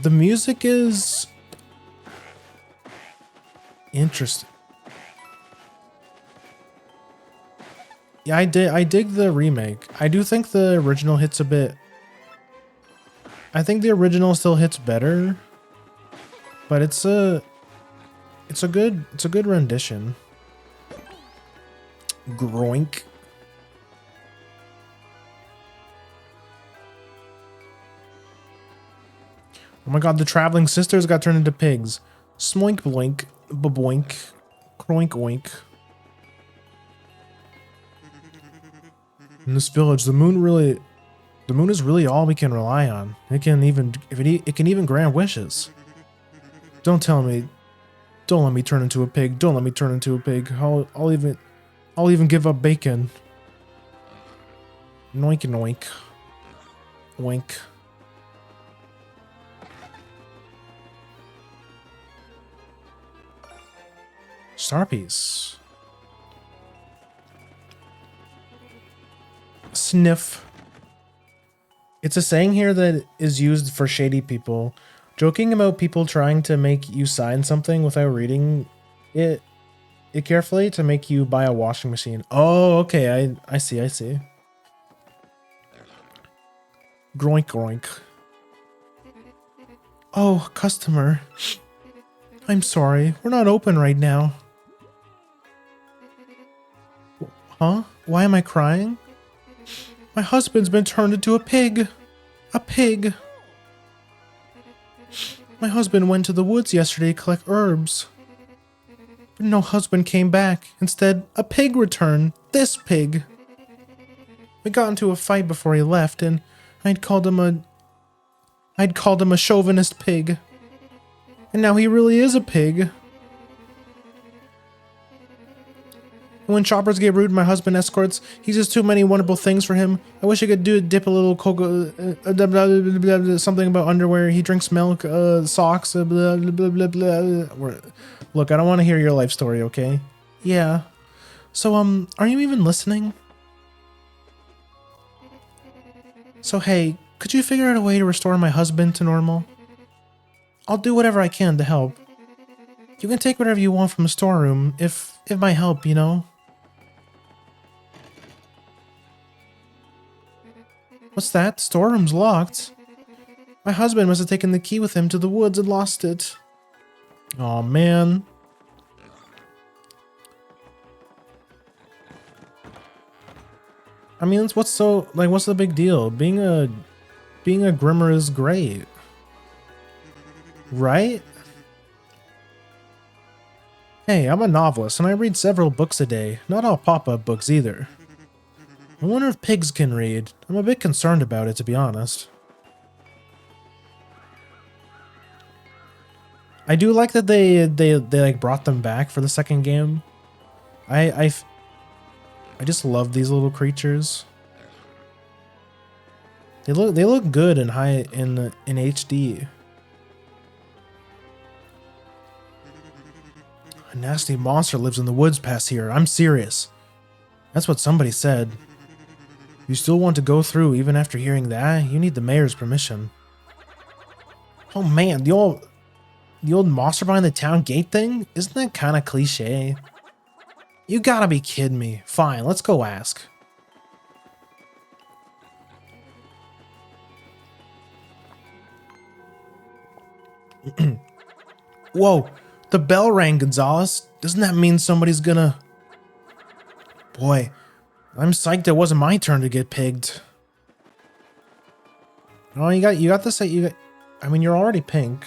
The music is interesting. Yeah, I dig the remake. I do think the original hits a bit. I think the original still hits better, but it's a good rendition. Groink. Oh my god, the traveling sisters got turned into pigs. Smoink bloink, baboink, croink oink. In this village, the moon is really all we can rely on. It can even it can even grant wishes. Don't let me turn into a pig. Don't let me turn into a pig. I'll even give up bacon. Noink noink. Oink. Star piece. Sniff. It's a saying here that is used for shady people, joking about people trying to make you sign something without reading it carefully to make you buy a washing machine. Oh, okay, I see. Groink groink. Oh, customer. I'm sorry, we're not open right now. Huh? Why am I crying? My husband's been turned into a pig. A pig. My husband went to the woods yesterday to collect herbs. But no husband came back. Instead, a pig returned. This pig. We got into a fight before he left, and I'd called him a chauvinist pig. And now he really is a pig. When shoppers get rude, my husband escorts. He does too many wonderful things for him. I wish I could dip a little cocoa, something about underwear. He drinks milk, socks, blah, blah, blah, blah. Look, I don't want to hear your life story, okay? Yeah. So, are you even listening? So, hey, could you figure out a way to restore my husband to normal? I'll do whatever I can to help. You can take whatever you want from the storeroom, if it might help, you know? What's that? The storeroom's locked. My husband must have taken the key with him to the woods and lost it. Aw, man. I mean, what's the big deal? Being a Grimmer is great. Right? Hey, I'm a novelist and I read several books a day. Not all pop-up books either. I wonder if pigs can read. I'm a bit concerned about it, to be honest. I do like that they like brought them back for the second game. I just love these little creatures. They look good in HD. A nasty monster lives in the woods past here. I'm serious. That's what somebody said. You still want to go through even after hearing that? You need the mayor's permission. Oh man, the old monster behind the town gate thing? Isn't that kind of cliche? You gotta be kidding me. Fine, let's go ask. Whoa, the bell rang, Gonzalez. Doesn't that mean somebody's gonna... Boy, I'm psyched it wasn't my turn to get pigged. Oh, you got this. I mean, you're already pink.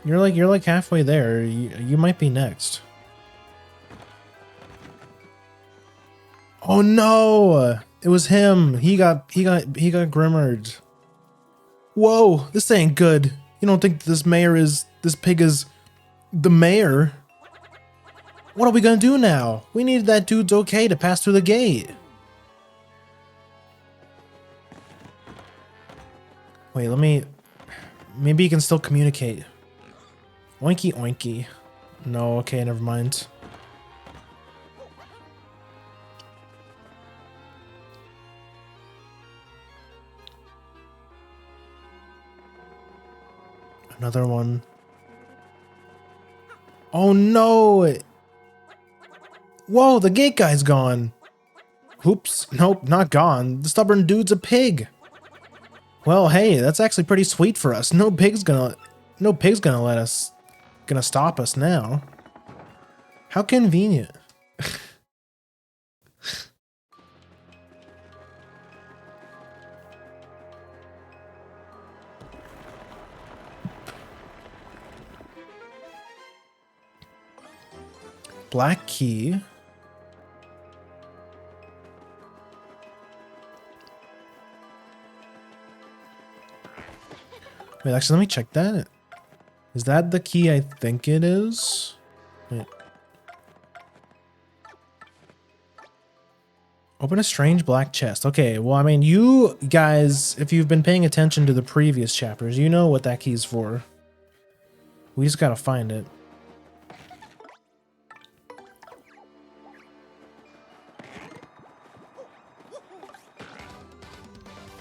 You're like halfway there. You might be next. Oh no! It was him. He got grimmered. Whoa, this ain't good. You don't think this pig is the mayor? What are we gonna do now? We need that dude's okay to pass through the gate. Wait, maybe you can still communicate. Oinky oinky. No, okay, never mind. Another one. Oh no! Whoa, the gate guy's gone. Oops, nope, not gone. The stubborn dude's a pig. Well, hey, that's actually pretty sweet for us. No pig's gonna stop us now. How convenient. Black key. Wait, actually, let me check that. Is that the key I think it is? Wait. Open a strange black chest. Okay, well, I mean, you guys, if you've been paying attention to the previous chapters, you know what that key is for. We just gotta find it.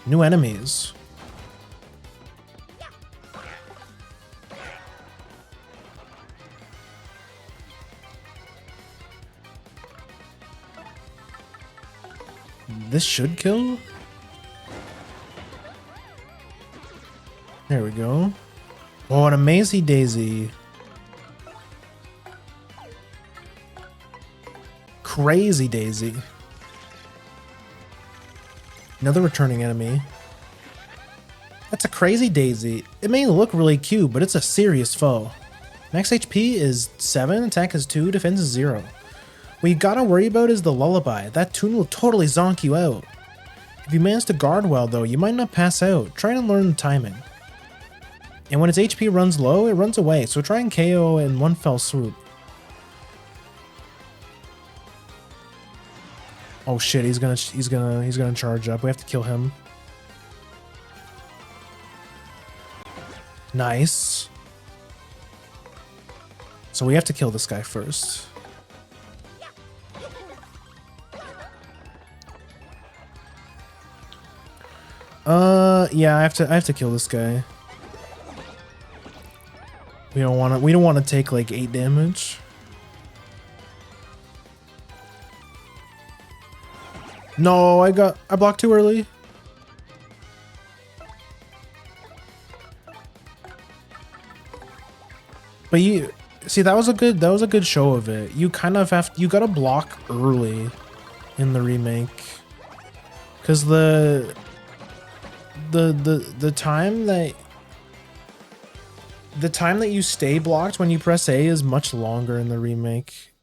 New enemies. This should kill? There we go. Oh, an Amazy Daisy. Crazy Daisy. Another returning enemy. That's a Crazy Daisy. It may look really cute, but it's a serious foe. Max HP is 7, attack is 2, defense is 0. What you gotta worry about is the lullaby. That tune will totally zonk you out. If you manage to guard well though, you might not pass out. Try to learn the timing. And when its HP runs low, it runs away, so try and KO in one fell swoop. Oh shit, he's gonna charge up. We have to kill him. Nice. So we have to kill this guy first. Yeah, I have to kill this guy. We don't want to take like 8 damage. No, I blocked too early. But you see, that was a good show of it. You kind of you gotta block early in the remake, because the time that you stay blocked when you press A is much longer in the remake.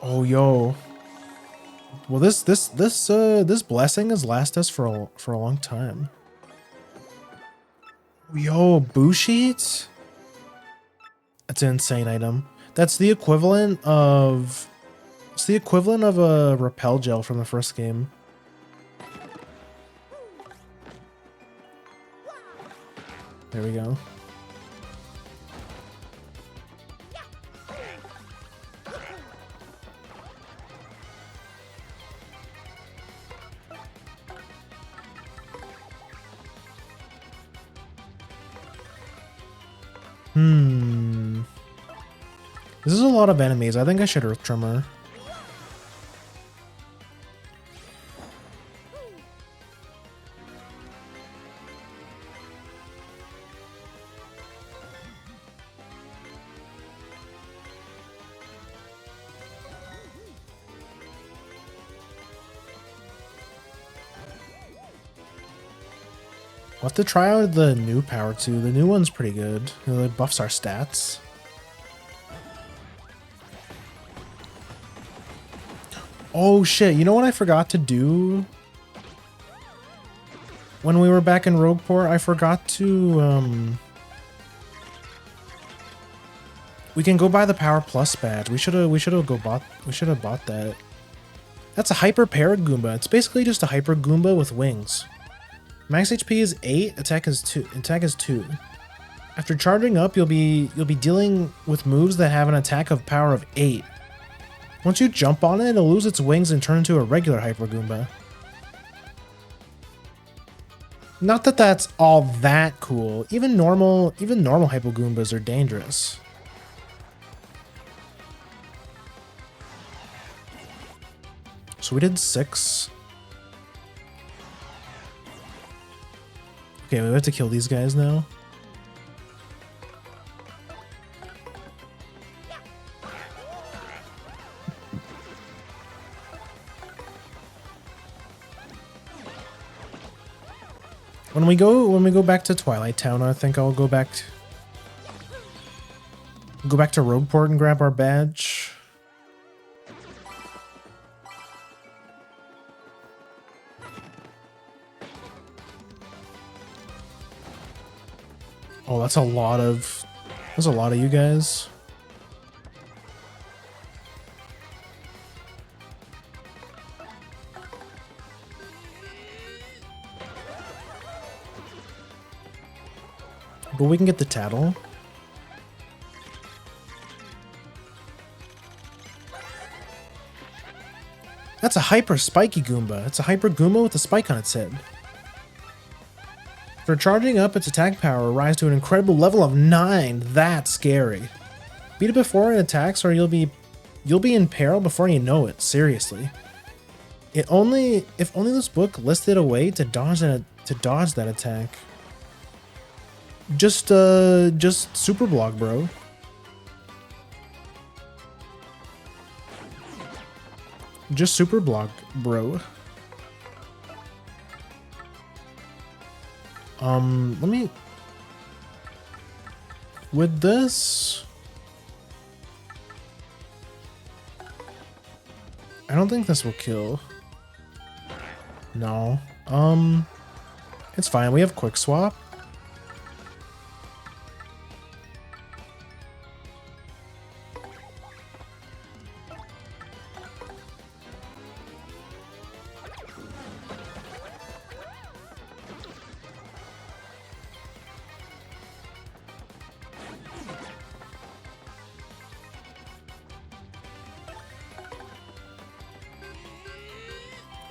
Oh yo. Well, this blessing has lasted us for a long time. Yo, boo sheets? That's an insane item. That's the equivalent of a repel gel from the first game. There we go. This is a lot of enemies. I think I should Earth Tremor. We'll have to try out the new power too. The new one's pretty good. It buffs our stats. Oh shit, you know what I forgot to do? When we were back in Rogueport, I forgot to, we can go buy the Power Plus badge. We should have bought that. That's a Hyper Paragoomba. It's basically just a Hyper Goomba with wings. Max HP is 8, attack is 2. After charging up, you'll be dealing with moves that have an attack of power of 8. Once you jump on it, it'll lose its wings and turn into a regular Hyper Goomba. Not that that's all that cool. Even normal Hypo Goombas are dangerous. So we did 6. Okay, we have to kill these guys now. When we go back to Twilight Town, I think I'll go back to Rogueport and grab our badge. Oh, that's a lot of you guys. But we can get the tattle. That's a hyper spiky Goomba. It's a hyper Goomba with a spike on its head. For charging up, its attack power rise to an incredible level of 9. That's scary. Beat it before it attacks, or you'll be in peril before you know it. Seriously. If only this book listed a way to dodge that attack. Just super block, bro. Just super block, bro. Let me... With this... I don't think this will kill. No. It's fine. We have quick swap.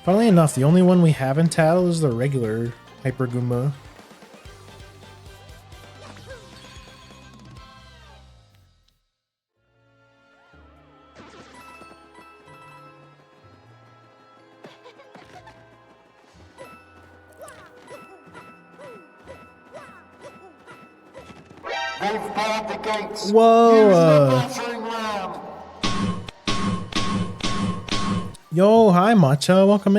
Funnily enough, the only one we have in Tattle is the regular Hyper Goomba. They've barred the gates. Whoa! Yo, hi Matcha, welcome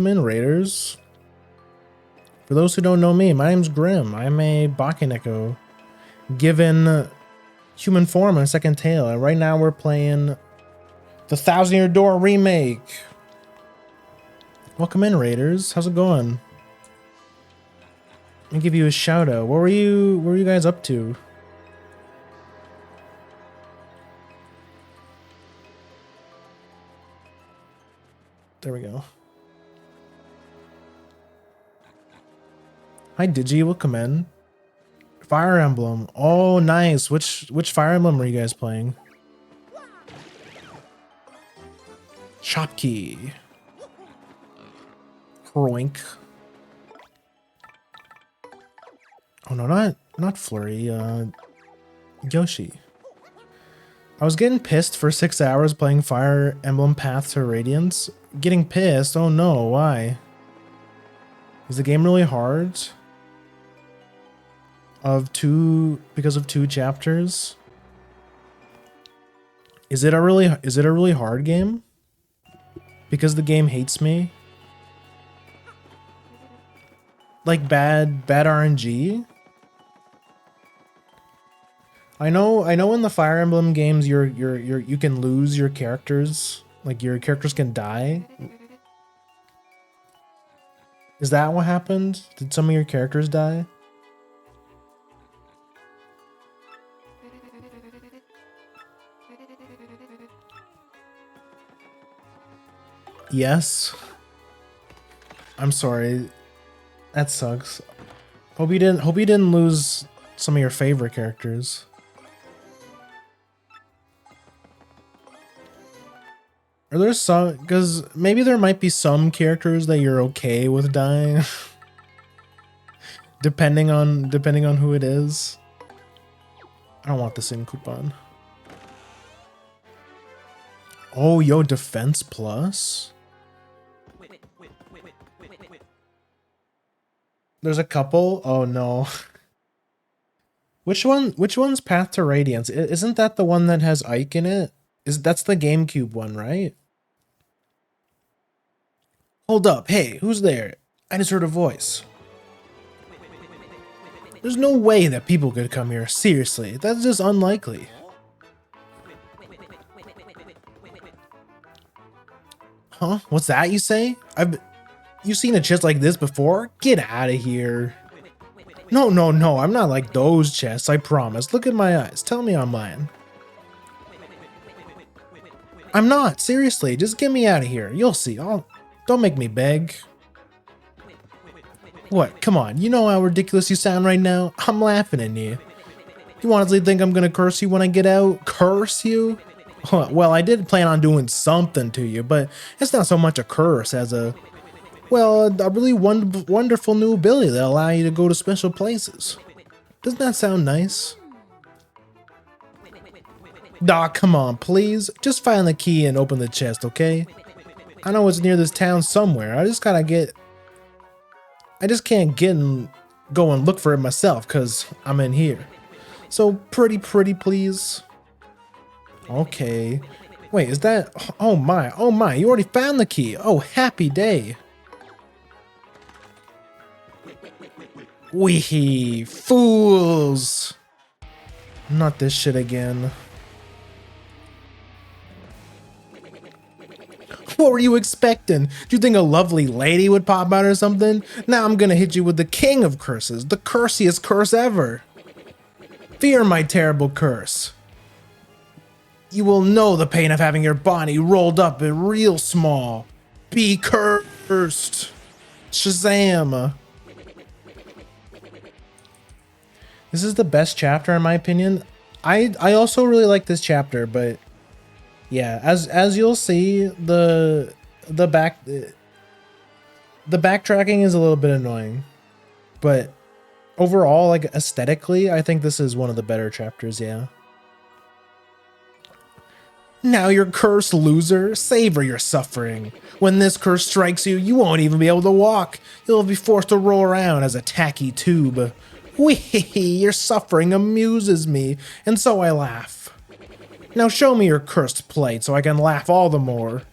in Raiders. For those who don't know me, my name's Grim. I'm a Bakeneko, given human form and a second tail, and right now we're playing the 1000-Year Door Remake. Welcome in Raiders, how's it going? Let me give you a shout out. What were you guys up to? There we go. Hi Digi, welcome in. Fire Emblem. Oh nice. Which Fire Emblem are you guys playing? Shopkey. Kroink. Oh no, not Flurry, Yoshi. I was getting pissed for 6 hours playing Fire Emblem Path to Radiance. Getting pissed? Oh no, why? Is the game really hard? Because of 2 chapters? Is it a really hard game? Because the game hates me? Like bad RNG? I know in the Fire Emblem games you can lose your characters. Like your characters can die. Is that what happened? Did some of your characters die? Yes. I'm sorry. That sucks. Hope you didn't lose some of your favorite characters. Are there some, because maybe there might be some characters that you're okay with dying. depending on who it is. I don't want this in coupon. Oh, yo, defense plus. There's a couple. Oh no. Which one's Path to Radiance? Isn't that the one that has Ike in it? That's the GameCube one, right? Hold up. Hey, who's there? I just heard a voice. There's no way that people could come here. Seriously, that's just unlikely. Huh? What's that you say? You seen a chest like this before? Get out of here. No, I'm not like those chests, I promise. Look at my eyes. Tell me I'm lying. I'm not, seriously. Just get me out of here. You'll see. Don't make me beg. What? Come on. You know how ridiculous you sound right now? I'm laughing at you. You honestly think I'm gonna curse you when I get out? Curse you? Well, I did plan on doing something to you, but it's not so much a curse as a really wonderful new ability that'll allow you to go to special places. Doesn't that sound nice? Aw, come on, please. Just find the key and open the chest, okay? I know it's near this town somewhere. I just can't get and go and look for it myself, because I'm in here. So pretty, please. Okay. Wait, is that... Oh my, you already found the key. Oh, happy day. Wee fools! Not this shit again. What were you expecting? Do you think a lovely lady would pop out or something? Now I'm gonna hit you with the king of curses, the cursiest curse ever. Fear my terrible curse. You will know the pain of having your body rolled up and real small. Be cursed. Shazam. This is the best chapter in my opinion. I also really like this chapter, but yeah, as you'll see, the backtracking is a little bit annoying, but overall, like aesthetically, I think this is one of the better chapters, yeah. Now you're cursed, loser. Savor your suffering. When this curse strikes you, you won't even be able to walk. You'll be forced to roll around as a tacky tube. Wee, your suffering amuses me, and so I laugh. Now show me your cursed plight so I can laugh all the more.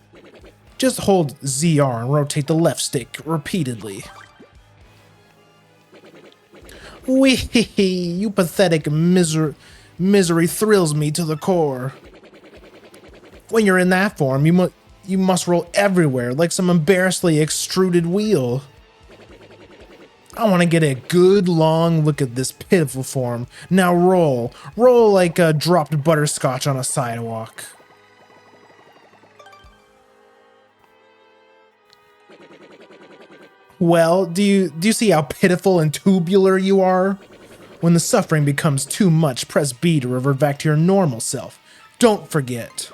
Just hold ZR and rotate the left stick repeatedly. Wee, you pathetic misery thrills me to the core. When you're in that form, you must roll everywhere like some embarrassingly extruded wheel. I want to get a good long look at this pitiful form. Now roll. Roll like a dropped butterscotch on a sidewalk. Well, do you see how pitiful and tubular you are? When the suffering becomes too much, press B to revert back to your normal self. Don't forget.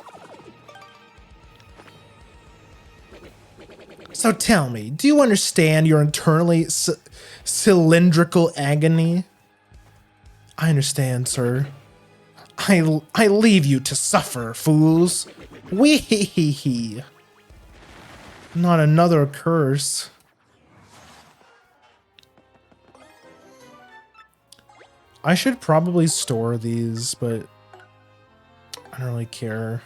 So tell me, do you understand your internally cylindrical agony? I understand, sir. I leave you to suffer, fools. Wee. Not another curse. I should probably store these, but I don't really care.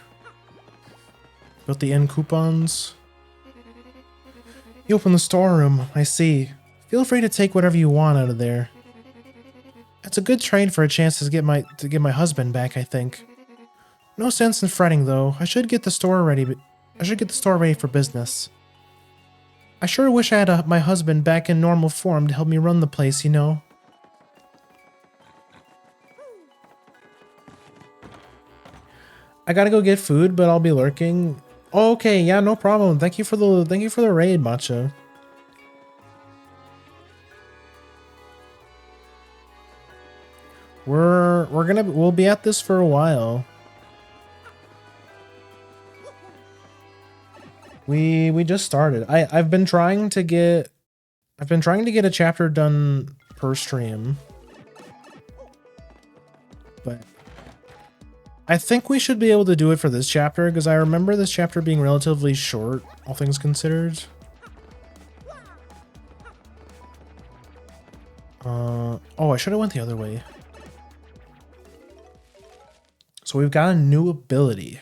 About the end coupons. You open the storeroom, I see. Feel free to take whatever you want out of there. It's a good trade for a chance to get my husband back, I think. No sense in fretting though. I should get the store ready for business. I sure wish I had my husband back in normal form to help me run the place, you know. I gotta go get food, but I'll be lurking. Okay, yeah, no problem. Thank you for the raid, Matcha. We'll be at this for a while. We just started. I've been trying to get a chapter done per stream. But I think we should be able to do it for this chapter, because I remember this chapter being relatively short, all things considered. Oh, I should have went the other way. So we've got a new ability.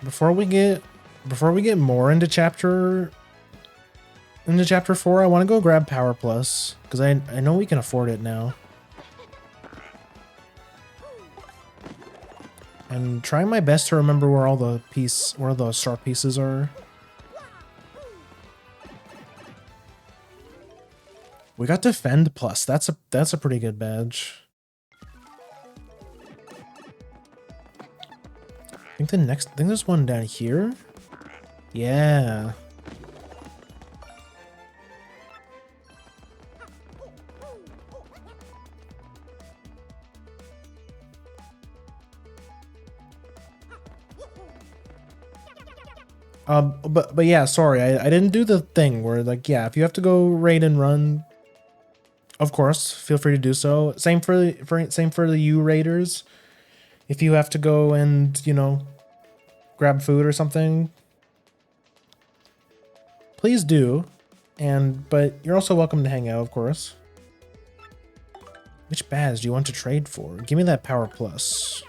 Before we get more into chapter 4, I want to go grab Power Plus, because I know we can afford it now. And trying my best to remember where all the star pieces are. We got Defend Plus. That's a pretty good badge. I think there's one down here. Yeah. But yeah, sorry, I didn't do the thing where, like, yeah, if you have to go raid and run, of course, feel free to do so. Same for the U raiders. If you have to go and, you know, grab food or something, please do. But you're also welcome to hang out, of course. Which badge do you want to trade for? Give me that Power Plus.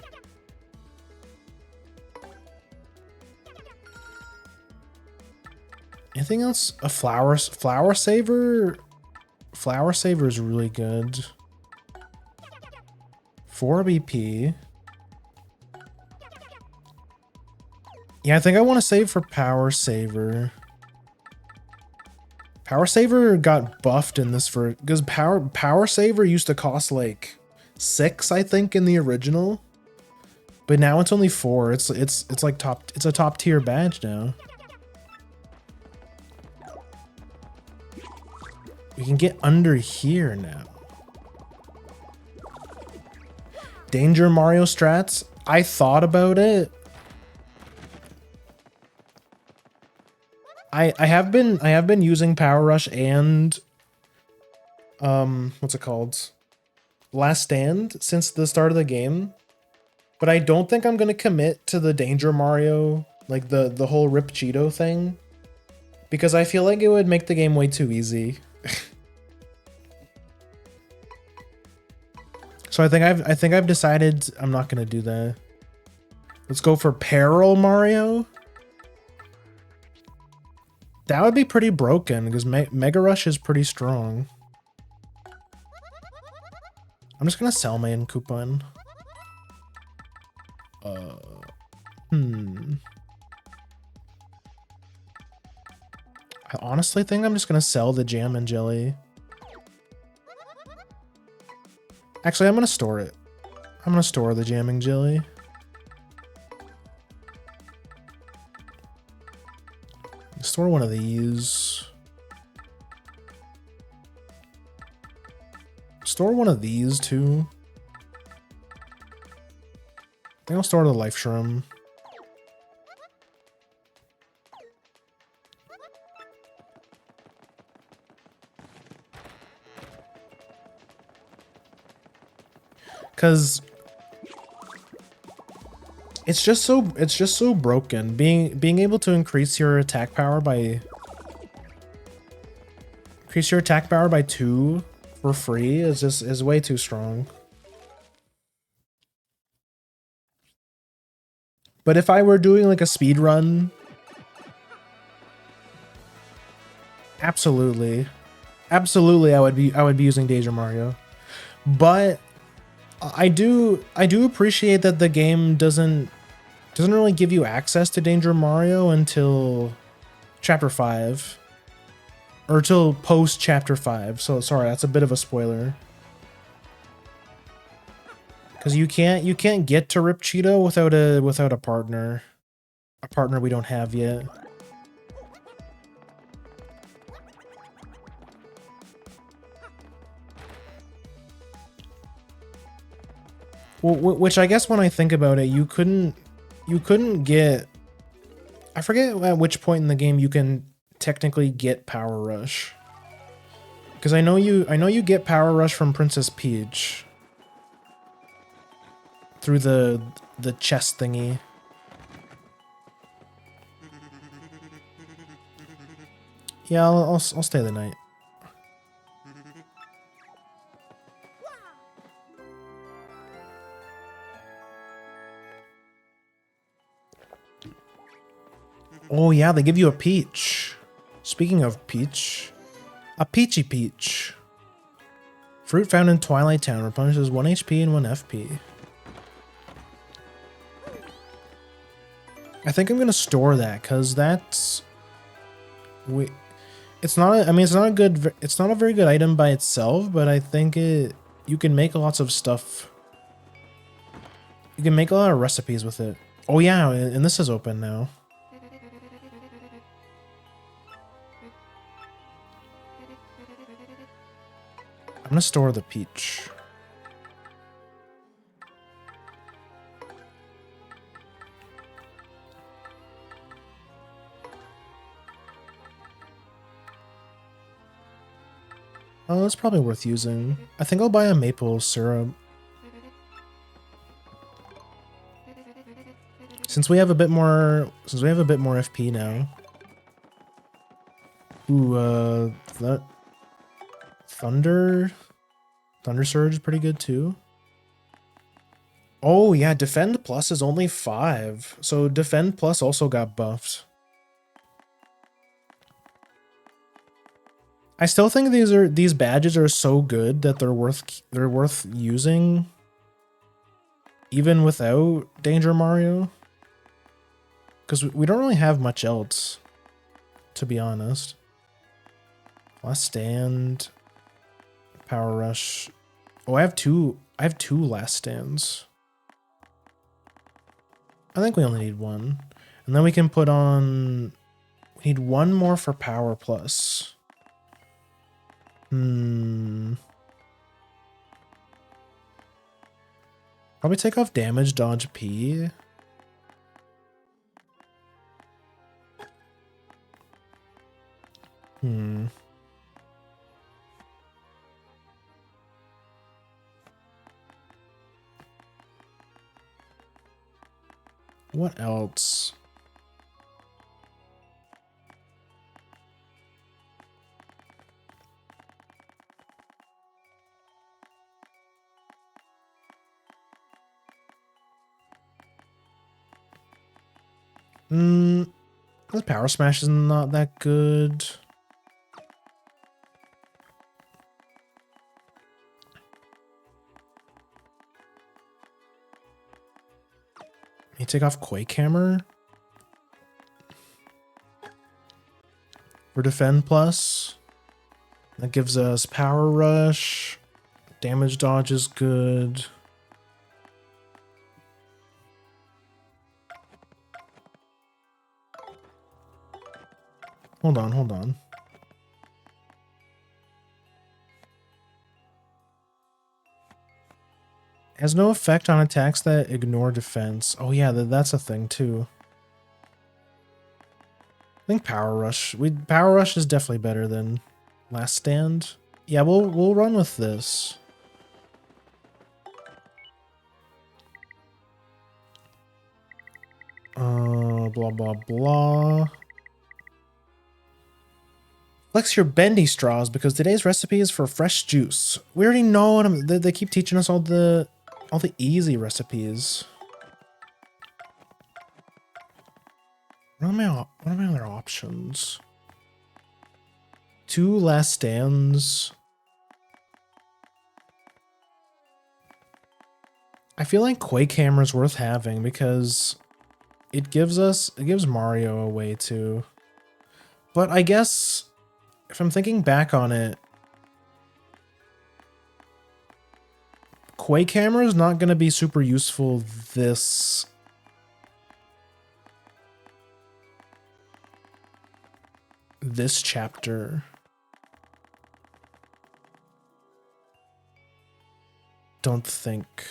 Anything else? A flower saver? Flower saver is really good. 4 BP. Yeah, I think I want to save for Power Saver. Power Saver got buffed in this because Power Saver used to cost like 6, I think, in the original. But now it's only 4. It's like it's a top tier badge now. We can get under here now. Danger Mario strats. I thought about it. I have been using Power Rush and what's it called? Last Stand since the start of the game. But I don't think I'm gonna commit to the Danger Mario, like the whole Rip Cheeto thing. Because I feel like it would make the game way too easy. So I think I've decided I'm not gonna do that. Let's go for Peril Mario. That would be pretty broken because Mega Rush is pretty strong. I'm just gonna sell my in coupon. I honestly think I'm just gonna sell the Jam and Jelly. Actually, I'm gonna store it. I'm gonna store the Jam and Jelly. Store one of these. Store one of these too. I think I'll store the Life Shroom. Cause it's just so broken. Being able to increase your attack power by 2 for free is way too strong. But if I were doing like a speed run, absolutely I would be using Danger Mario. But I do appreciate that the game doesn't really give you access to Danger Mario until Chapter 5. Or till post Chapter 5. So sorry, that's a bit of a spoiler. Cause you can't get to Rip Cheeto without a partner. A partner we don't have yet. Well, which I guess when I think about it, you couldn't get. I forget at which point in the game you can technically get Power Rush. Because I know you get Power Rush from Princess Peach through the chest thingy. Yeah, I'll stay the night. Oh yeah, they give you a peach. Speaking of peach, a peachy peach. Fruit found in Twilight Town replenishes 1 HP and 1 FP. I think I'm gonna store that because that's it's not a, I mean it's not a very good item by itself, but I think you can make lots of stuff. You can make a lot of recipes with it. Oh yeah, and this is open now. I'm gonna store the peach. Oh, that's probably worth using. I think I'll buy a maple syrup. Since we have a bit more FP now. Ooh, that Thunder Surge is pretty good too. Oh yeah, Defend Plus is only 5. So Defend Plus also got buffed. I still think these badges are so good that they're worth using even without Danger Mario. Because we don't really have much else, to be honest. Last Stand, Power Rush. Oh, I have two Last Stands. I think we only need one. And then we can put on... We need one more for Power Plus. Probably take off Damage, Dodge, P. What else? The Power Smash is not that good. You take off Quake Hammer for Defend Plus. That gives us Power Rush. Damage Dodge is good. Hold on. Has no effect on attacks that ignore defense. Oh yeah, that's a thing too. I think Power Rush. Power Rush is definitely better than Last Stand. Yeah, we'll run with this. Blah blah blah. Flex your bendy straws because today's recipe is for fresh juice. We already know what they keep teaching us all the easy recipes. What are my other options? 2 Last Stands. I feel like Quake Hammer is worth having because it gives Mario a way to. But I guess if I'm thinking back on it, Quake Hammer is not going to be super useful this chapter. Don't think.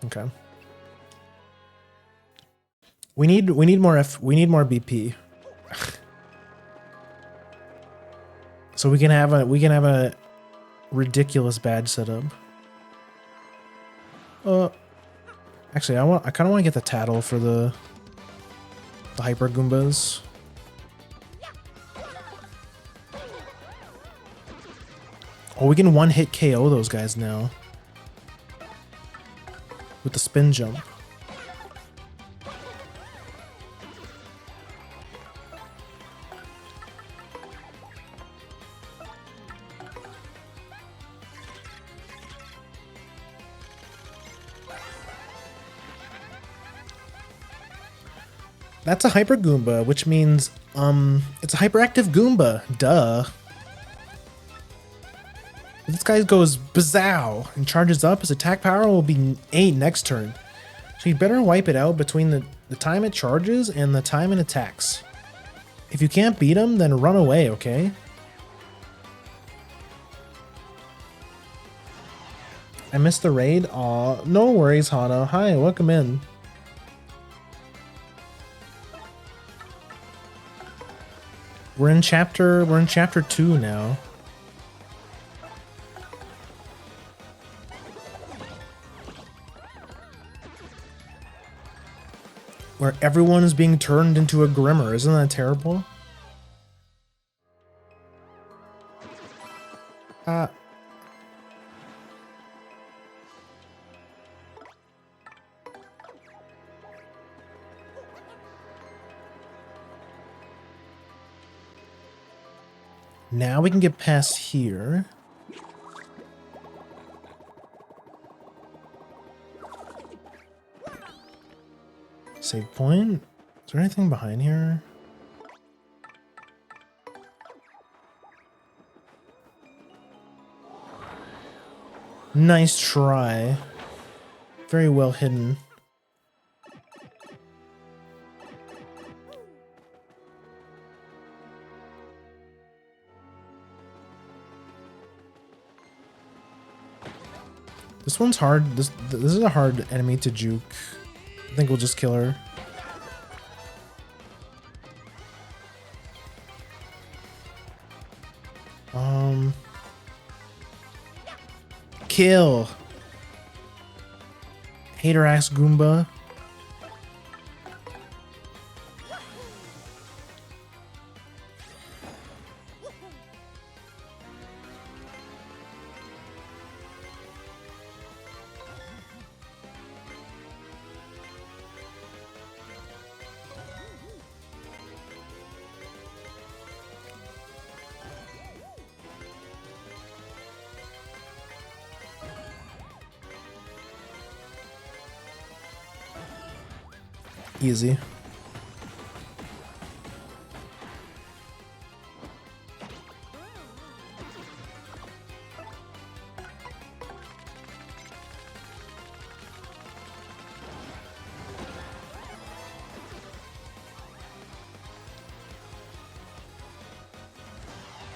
Okay. We need more BP. So we can have a ridiculous badge setup. Actually, I kind of want to get the tattle for the hyper Goombas. Oh, we can one-hit KO those guys now with the spin jump. That's a hyper Goomba, which means it's a hyperactive Goomba. Duh. If this guy goes Bazow and charges up, his attack power will be 8 next turn. So you better wipe it out between the time it charges and the time it attacks. If you can't beat him, then run away, okay? I missed the raid? Aw, no worries, Hana. Hi, welcome in. We're in chapter 2 now. Where everyone is being turned into a Grimmer. Isn't that terrible? Now we can get past here. Save point? Is there anything behind here? Nice try. Very well hidden. This one's hard. This is a hard enemy to juke. I think we'll just kill her. Kill. Hater ass Goomba. Easy.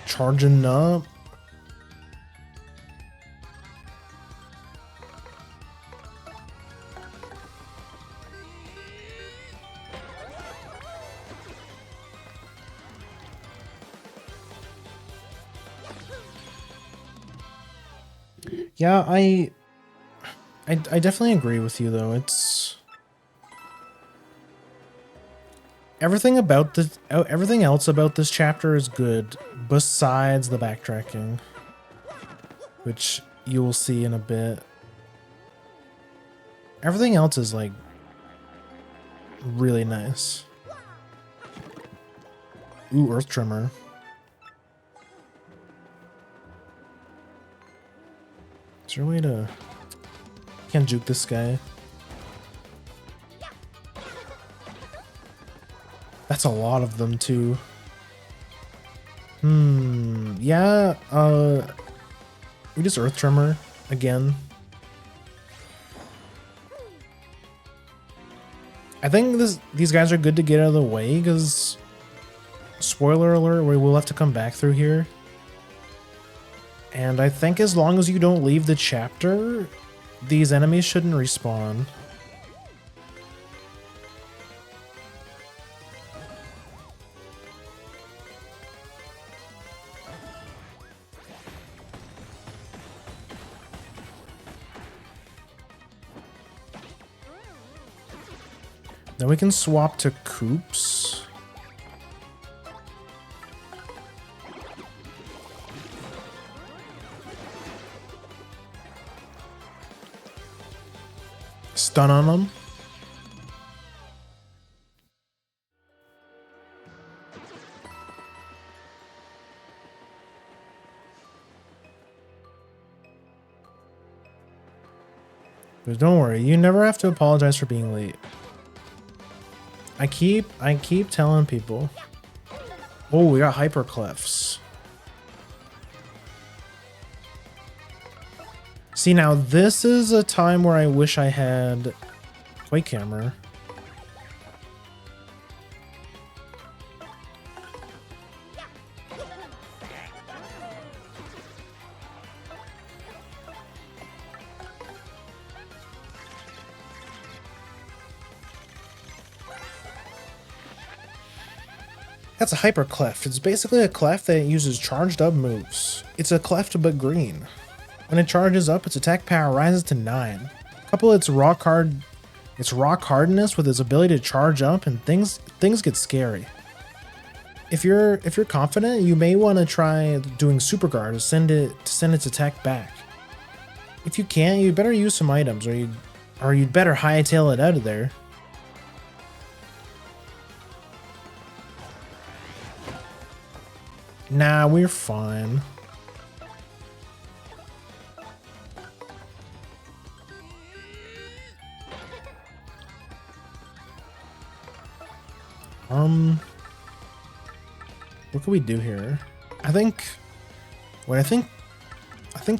Charging up. Yeah, I definitely agree with you though. It's everything else about this chapter is good besides the backtracking, which you will see in a bit. Everything else is like really nice. Ooh, Earth Tremor. Is there a way to... Can't juke this guy. That's a lot of them too. Yeah, we just Earth Tremor again. I think these guys are good to get out of the way because, spoiler alert, we will have to come back through here. And I think as long as you don't leave the chapter, These enemies shouldn't respawn. Then we can swap to Coops. Stun on them. But don't worry, you never have to apologize for being late. I keep telling people. Oh, we got hyper clefs. See, now this is a time where I wish I had Quake Hammer. That's a hyper cleft. It's basically a cleft that uses charged up moves. It's a cleft but green. When it charges up, its attack power rises to 9. Couple its rock hardness with its ability to charge up, and things get scary. If you're confident, you may want to try doing Super Guard to send its attack back. If you can't, you better use some items, or you'd better hightail it out of there. Nah, we're fine. What can we do here? I think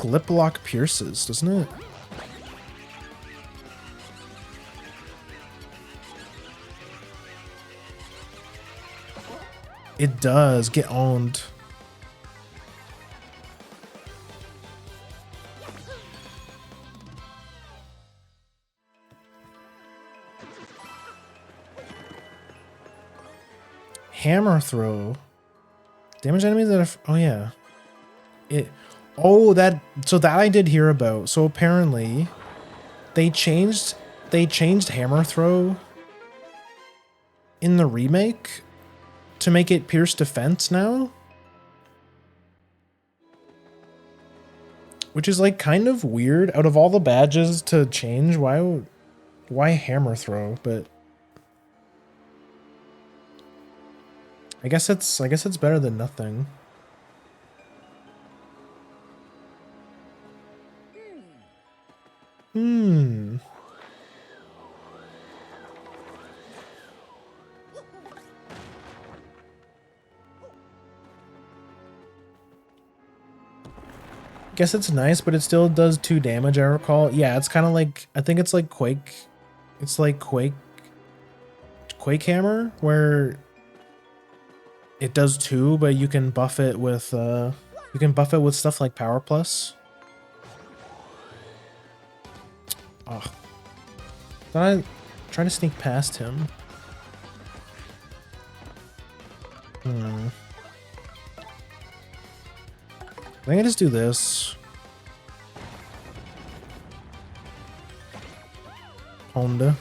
lip lock pierces, doesn't it? It does. Get owned. Hammer throw. Damage enemies that are... Oh, yeah. So that I did hear about. So apparently they changed hammer throw in the remake to make it pierce defense now. Which is like kind of weird. Out of all the badges to change, why hammer throw? But I guess it's better than nothing. Guess it's nice, but it still does 2 damage, I recall. Yeah, it's kind of like, I think it's like Quake. It's like Quake Hammer, where it does 2, but you can buff it with stuff like Power Plus. Oh. Thought I trying to sneak past him. I think I just do this. Owned.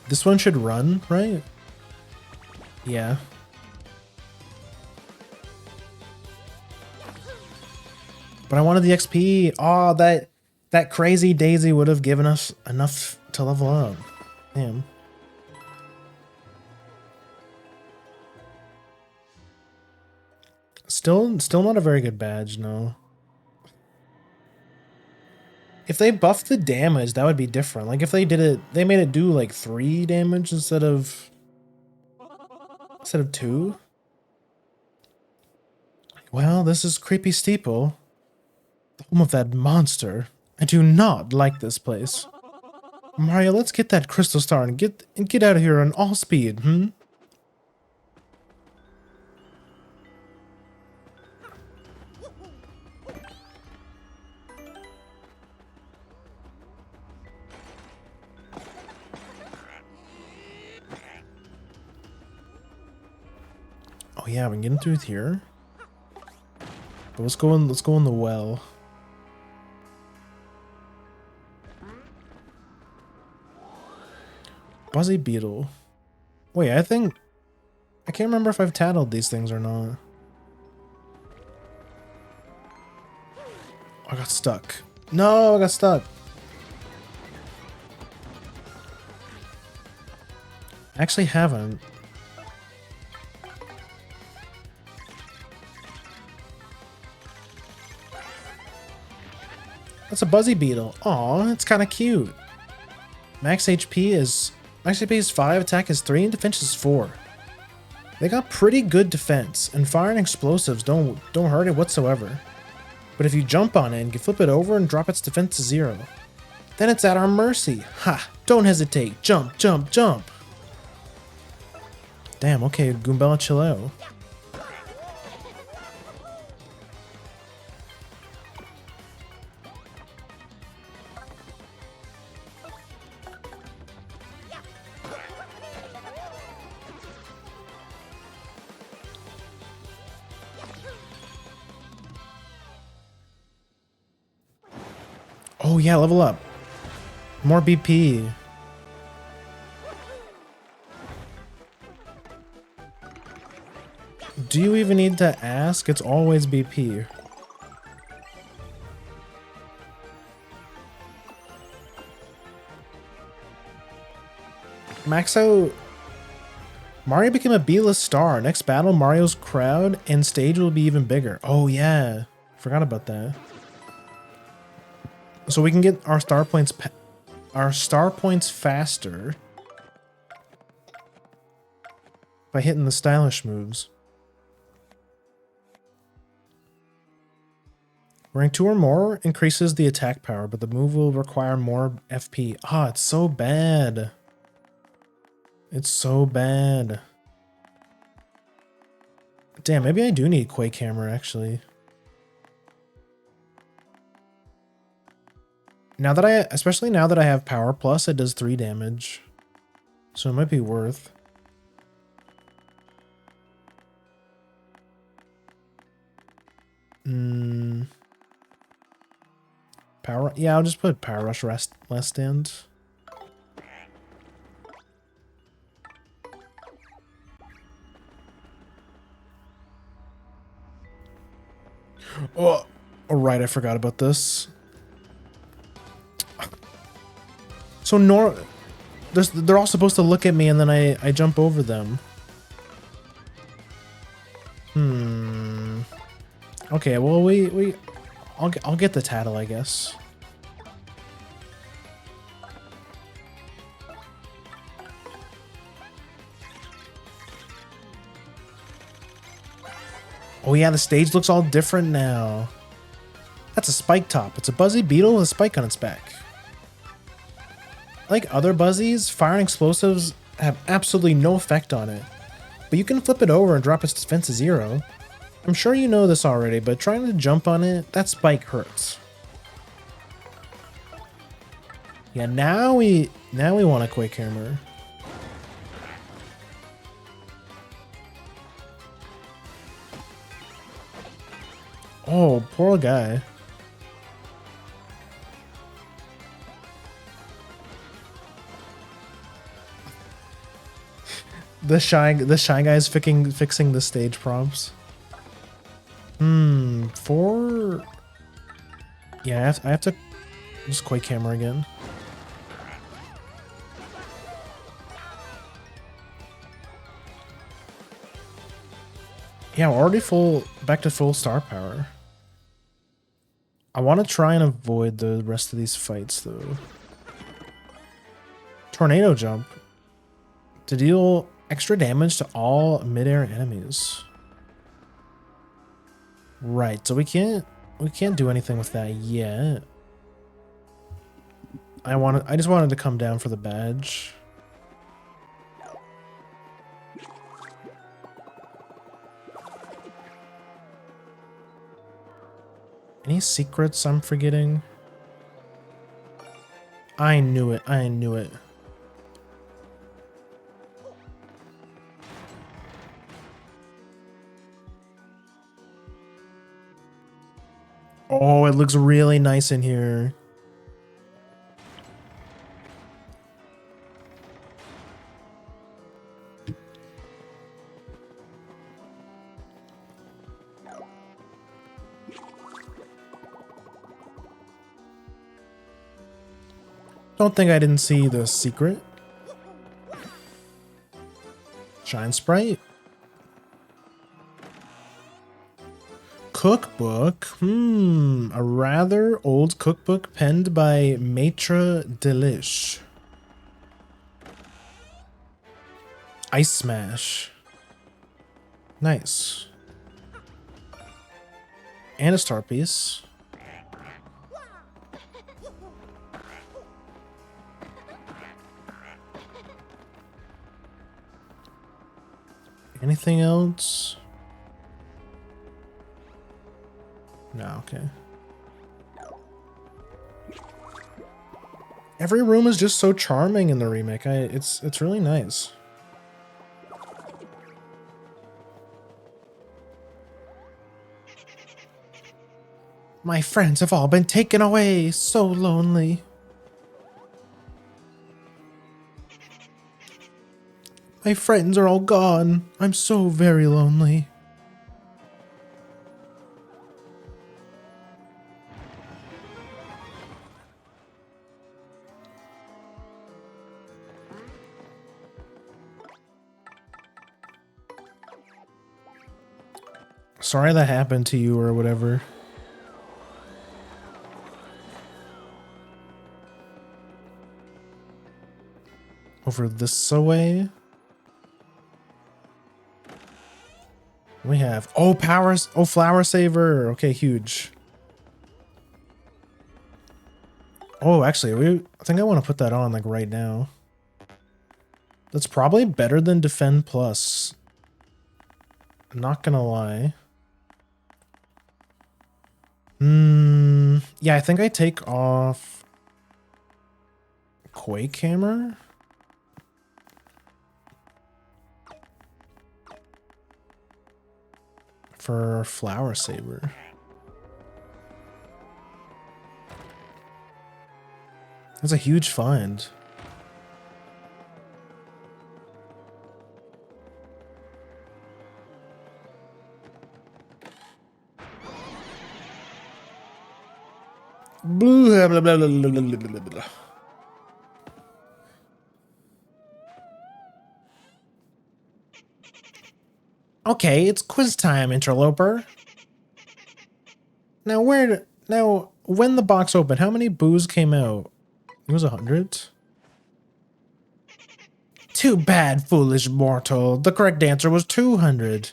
This one should run, right? Yeah. But I wanted the XP. Oh, that crazy Daisy would have given us enough to level up. Damn. Still not a very good badge, no. If they buffed the damage, that would be different. Like if they made it do like 3 damage instead of 2. Well, this is creepy steeple. The home of that monster. I do not like this place. Mario, let's get that crystal star and get out of here on all speed, hmm? Oh yeah, we can get in through here. But let's go in the well. Buzzy beetle. Wait, I can't remember if I've tattled these things or not. I got stuck. No, I got stuck. I actually haven't. That's a buzzy beetle. Aw, it's kind of cute. Max HP is 5, attack is 3, and defense is 4. They got pretty good defense, and firing explosives don't hurt it whatsoever. But if you jump on it and you flip it over and drop its defense to 0, then it's at our mercy. Ha! Don't hesitate. Jump, jump, jump. Damn, okay, Goombella, chill out. Oh yeah, level up. More BP. Do you even need to ask? It's always BP. Max out. Mario became a B-list star. Next battle, Mario's crowd and stage will be even bigger. Oh yeah, forgot about that. So we can get our star points faster by hitting the stylish moves. Rank 2 or more increases the attack power, but the move will require more FP. Ah, it's so bad. It's so bad. Damn, maybe I do need Quake Hammer, actually. Especially now that I have Power Plus, it does 3 damage. So it might be worth. Power, yeah, I'll just put Power Rush last stand. Oh, right, I forgot about this. So they're all supposed to look at me and then I jump over them. Okay, well I'll get the tattle, I guess. Oh yeah, the stage looks all different now. That's a spike top. It's a buzzy beetle with a spike on its back. Like other buzzies, firing explosives have absolutely no effect on it. But you can flip it over and drop its defense to 0. I'm sure you know this already, but trying to jump on it, that spike hurts. Yeah, now we want a Quake Hammer. Oh, poor guy. The shy guy's fixing the stage prompts. Yeah, I have to just Quake Hammer again. Yeah, we're already back to full star power. I want to try and avoid the rest of these fights though. Tornado jump to deal extra damage to all midair enemies. Right, so we can't do anything with that yet. I just wanted to come down for the badge. Any secrets I'm forgetting? I knew it. I knew it. Oh, it looks really nice in here. Don't think I didn't see the secret. Shine Sprite. Cookbook. A rather old cookbook penned by Maitre Delish. Ice Smash. Nice. And a star piece. Anything else? No, okay. Every room is just so charming in the remake. It's really nice. My friends have all been taken away. So lonely. My friends are all gone. I'm so very lonely. Sorry that happened to you or whatever. Over this way. We have flower saver. Okay, huge. Oh, actually, I think I want to put that on like right now. That's probably better than Defend Plus. I'm not gonna lie. Yeah, I think I take off Quake Hammer. For Flower Saber. That's a huge find. Blah, blah, blah, blah, blah, blah, blah, blah. Okay, it's quiz time, interloper. Now when the box opened, how many boos came out? It was 100. Too bad, foolish mortal. The correct answer was 200.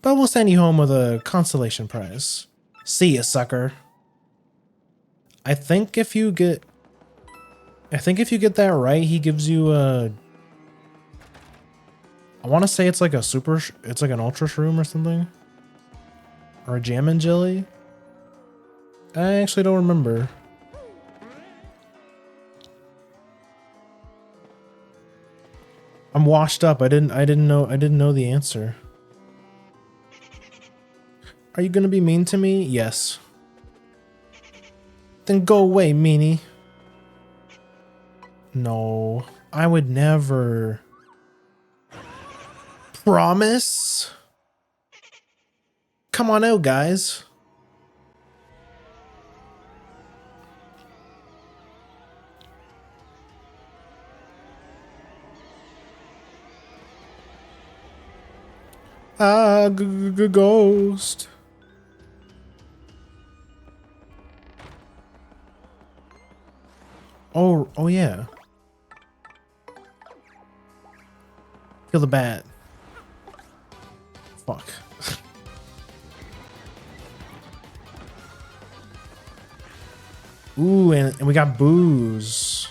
But we'll send you home with a consolation prize. See ya, sucker. I think if you get that right, he gives you a... I want to say it's like it's like an ultra shroom or something. Or a jam and jelly. I actually don't remember. I'm washed up. I didn't know the answer. Are you gonna be mean to me? Yes. Then go away, meanie. No, I would never. Promise? Come on out, guys. Ghost. Oh yeah. Feel the bat. Fuck. Ooh, and we got booze.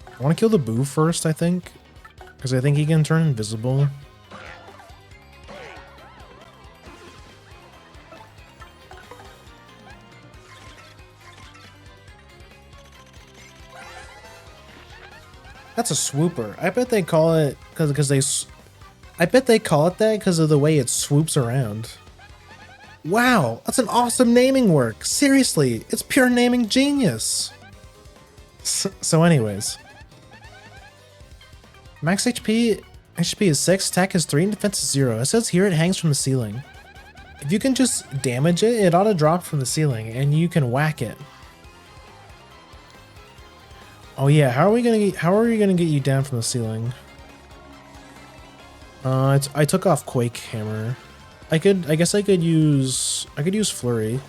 I want to kill the boo first, I think. Because I think he can turn invisible. That's a swooper. I bet they call it I bet they call it that because of the way it swoops around. Wow, that's an awesome naming work. Seriously, it's pure naming genius. So anyways. Max HP is 6, attack is 3, and defense is 0. It says here it hangs from the ceiling. If you can just damage it, it ought to drop from the ceiling, and you can whack it. Oh yeah, how are we gonna get you down from the ceiling? I took off Quake Hammer. I guess I could use Flurry.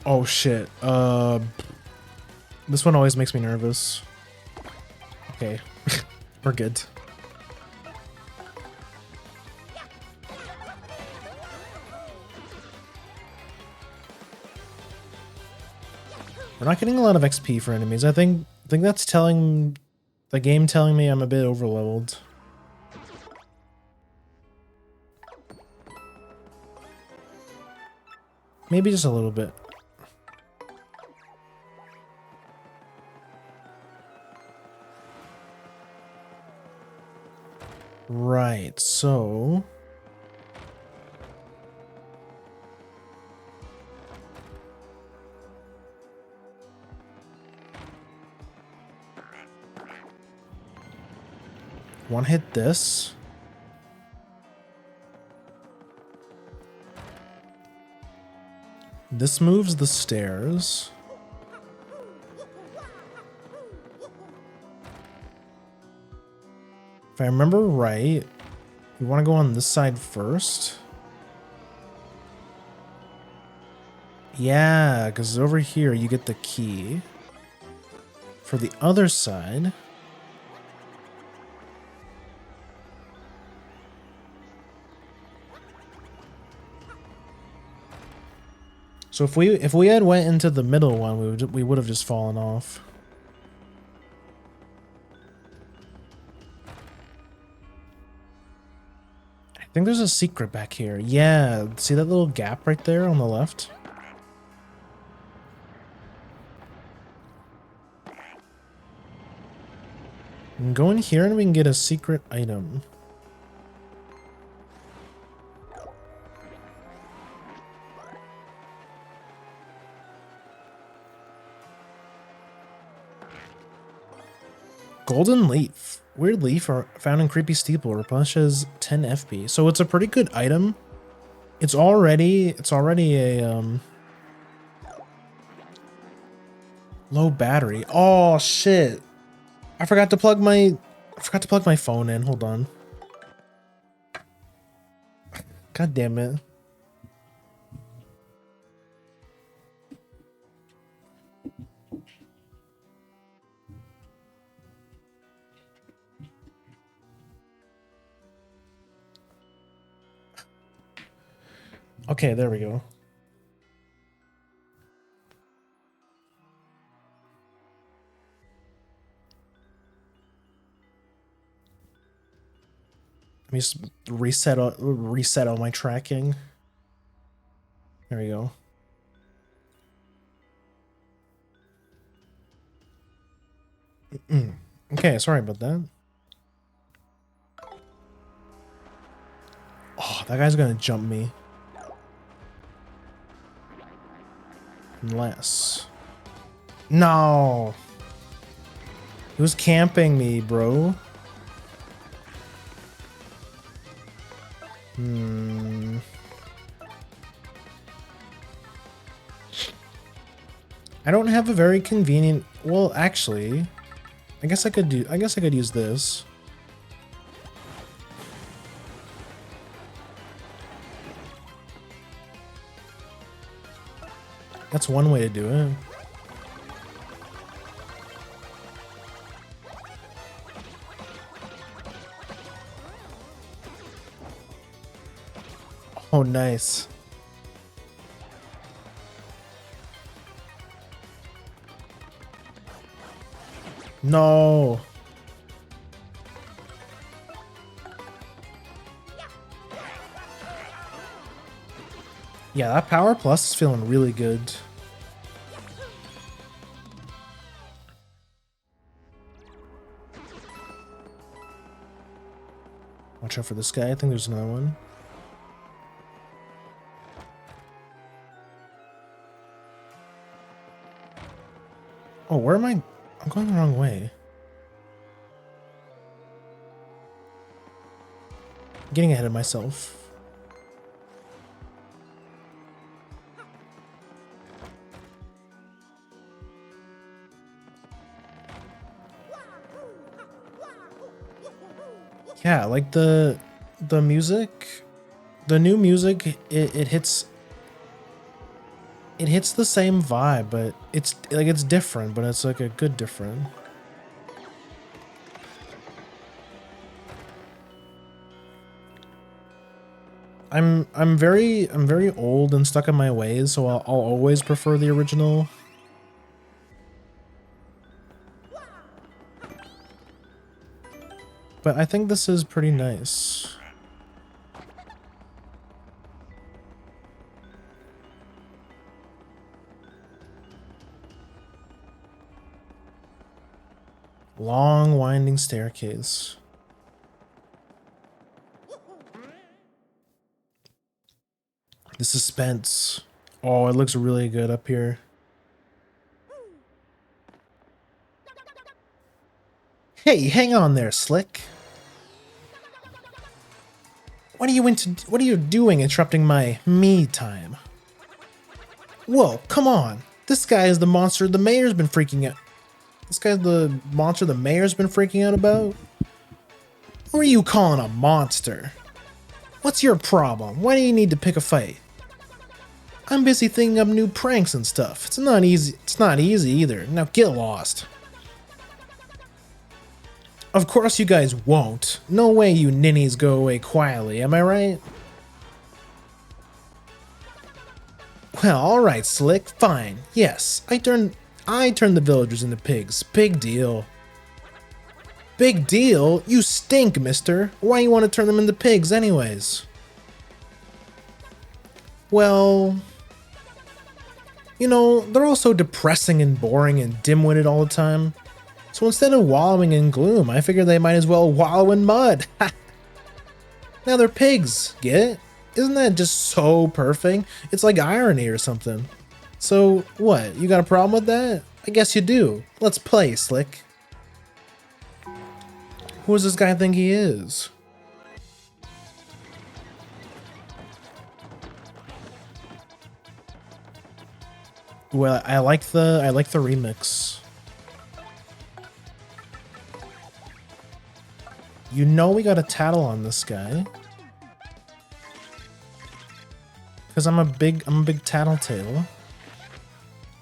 Oh shit. This one always makes me nervous. Okay. We're good. We're not getting a lot of XP for enemies. I think that's telling the game telling me I'm a bit overleveled. Maybe just a little bit. Right, so one hit this. This moves the stairs. If I remember right, we want to go on this side first. Yeah, because over here you get the key. For the other side, so if we had went into the middle one, we would have just fallen off. I think there's a secret back here. Yeah, see that little gap right there on the left? We can go in here and we can get a secret item. Golden leaf. Weird leaf are found in creepy steeple. Replenishes 10 FP. So it's a pretty good item. It's already a low battery. Oh shit. I forgot to plug my phone in. Hold on. God damn it. Okay, there we go. Let me just reset all my tracking. There we go. Okay, sorry about that. Oh, that guy's gonna jump me. Unless... No! He was camping me, bro. I don't have a very convenient... Well, actually... I guess I could use this. That's one way to do it. Oh, nice. No. Yeah, that power plus is feeling really good. Watch out for this guy. I think there's another one. Oh, where am I? I'm going the wrong way. I'm getting ahead of myself. Yeah, like the music, the new music, it hits the same vibe, but it's like it's different, but it's like a good different. I'm very old and stuck in my ways, so I'll always prefer the original. But I think this is pretty nice. Long winding staircase. The suspense. Oh, it looks really good up here. Hey, hang on there, Slick. What are you doing interrupting my me time? Whoa, come on. This guy is the monster the mayor's been freaking out. This guy's the monster the mayor's been freaking out about? Who are you calling a monster? What's your problem? Why do you need to pick a fight? I'm busy thinking up new pranks and stuff. It's not easy either. Now get lost. Of course you guys won't. No way you ninnies go away quietly, am I right? Well, alright, Slick, fine. Yes, I turned the villagers into pigs. Big deal. Big deal? You stink, mister. Why you want to turn them into pigs anyways? Well, you know, they're all so depressing and boring and dim-witted all the time. So instead of wallowing in gloom, I figured they might as well wallow in mud. Now they're pigs, get it? Isn't that just so perfect? It's like irony or something. So what, you got a problem with that? I guess you do. Let's play, Slick. Who does this guy think he is? Well, I like the remix. You know we got a tattle on this guy. Cause I'm a big tattletale.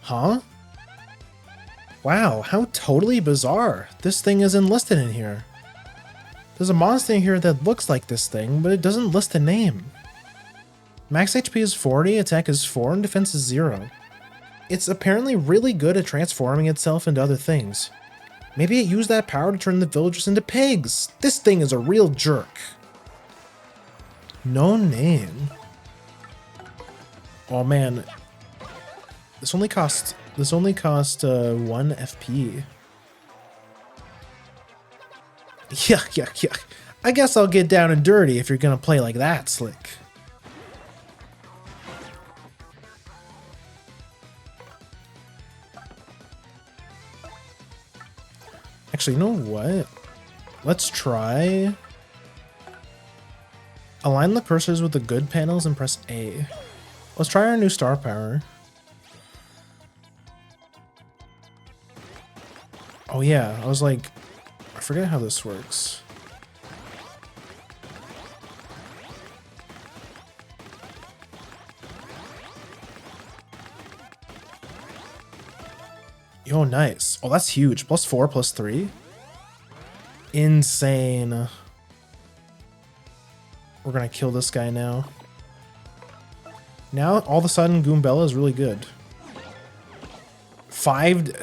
Huh? Wow, how totally bizarre. This thing isn't listed in here. There's a monster in here that looks like this thing, but it doesn't list a name. Max HP is 40, attack is 4, and defense is 0. It's apparently really good at transforming itself into other things. Maybe it used that power to turn the villagers into pigs. This thing is a real jerk. No name. Oh man. This only cost 1 FP. Yuck. I guess I'll get down and dirty if you're gonna play like that, Slick. Actually, you know what? Let's try... Align the cursors with the good panels and press A. Let's try our new star power. Oh yeah, I was like... I forget how this works. Oh, nice. Oh, that's huge. +4, +3. Insane. We're gonna kill this guy now. Now, all of a sudden, Goombella is really good. Five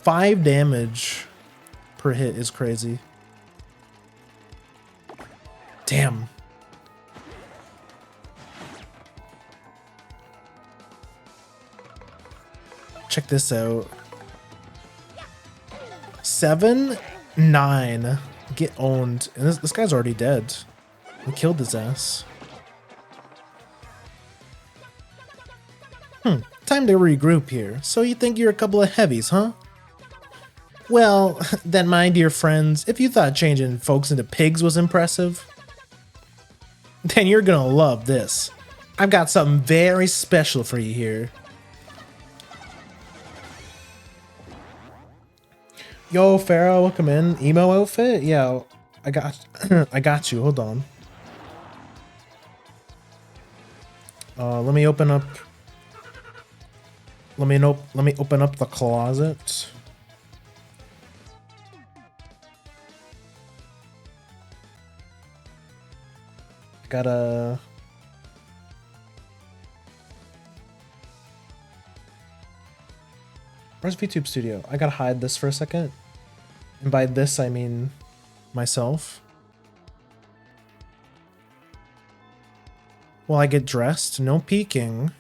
damage per hit is crazy. Damn. Check this out. 7, 9. Get owned. And this guy's already dead. We killed his ass. Time to regroup here. So you think you're a couple of heavies, huh? Well, then my dear friends, if you thought changing folks into pigs was impressive, then you're gonna love this. I've got something very special for you here. Yo, Pharaoh, welcome in. Emo outfit? Yeah, I got I got you. Hold on. Let me open up. Let me open up the closet. Gotta. Where's VTube Studio? I gotta hide this for a second. And by this, I mean myself. While I get dressed, no peeking.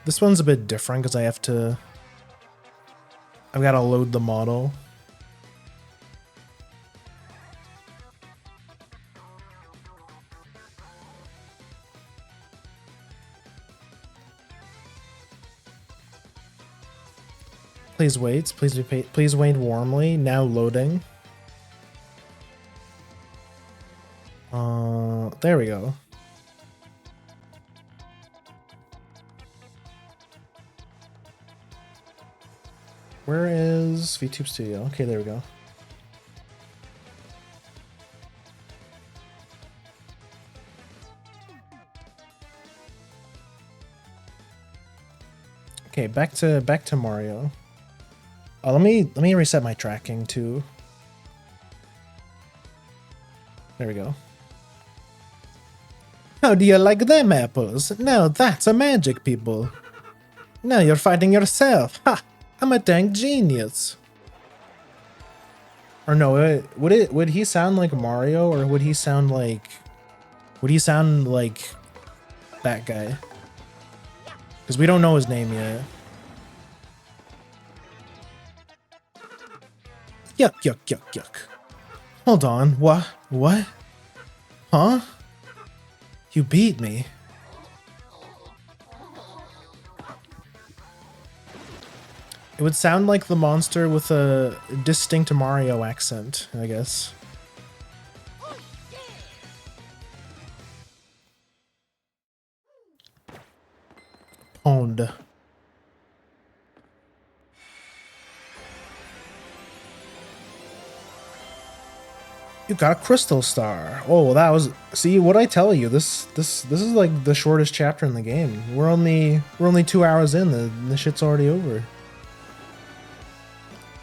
This one's a bit different because I've got to load the model. Please wait. Please wait warmly. Now loading. There we go. Where is VTube Studio? Okay, there we go. Okay, back to Mario. Let me reset my tracking too. There we go. How do you like them apples? Now that's a magic, people. Now you're fighting yourself. Ha! I'm a dang genius. Or no, would he sound like Mario, or would he sound like that guy? Because we don't know his name yet. Yuck, yuck, yuck, yuck. Hold on, what? Huh? You beat me. It would sound like the monster with a distinct Mario accent, I guess. Pwned. You got a crystal star. Oh, that was, see what I tell you. This is like the shortest chapter in the game. We're only 2 hours in. The shit's already over.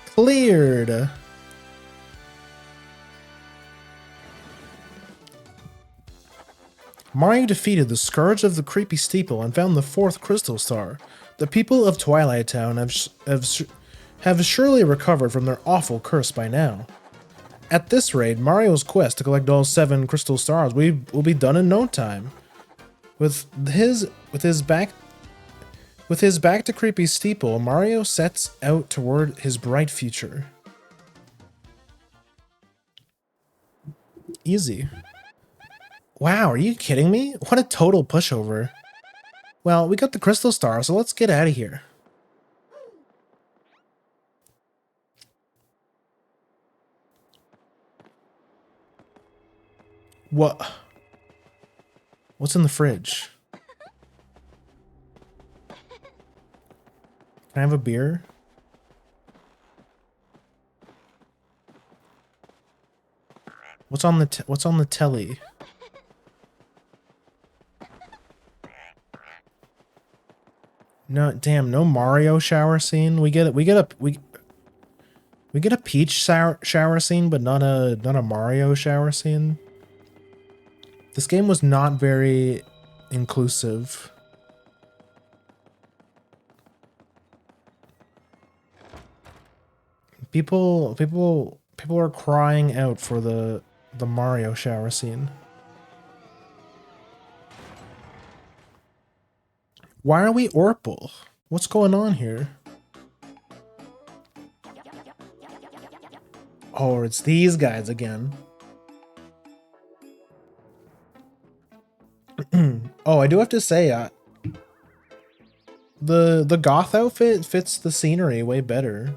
Cleared. Mario defeated the Scourge of the Creepy Steeple and found the 4th crystal star. The people of Twilight Town have surely recovered from their awful curse by now. At this rate, Mario's quest to collect all 7 crystal stars will be done in no time. With his back to Creepy Steeple, Mario sets out toward his bright future. Easy. Wow, are you kidding me? What a total pushover. Well, we got the crystal star, so let's get out of here. What? What's in the fridge? Can I have a beer? what's on the telly? No, damn, no Mario shower scene. We get a Peach shower scene, but not a Mario shower scene. This game was not very inclusive. People are crying out for the Mario shower scene. Why are we Orpal? What's going on here? Oh, it's these guys again. Oh, I do have to say, the goth outfit fits the scenery way better.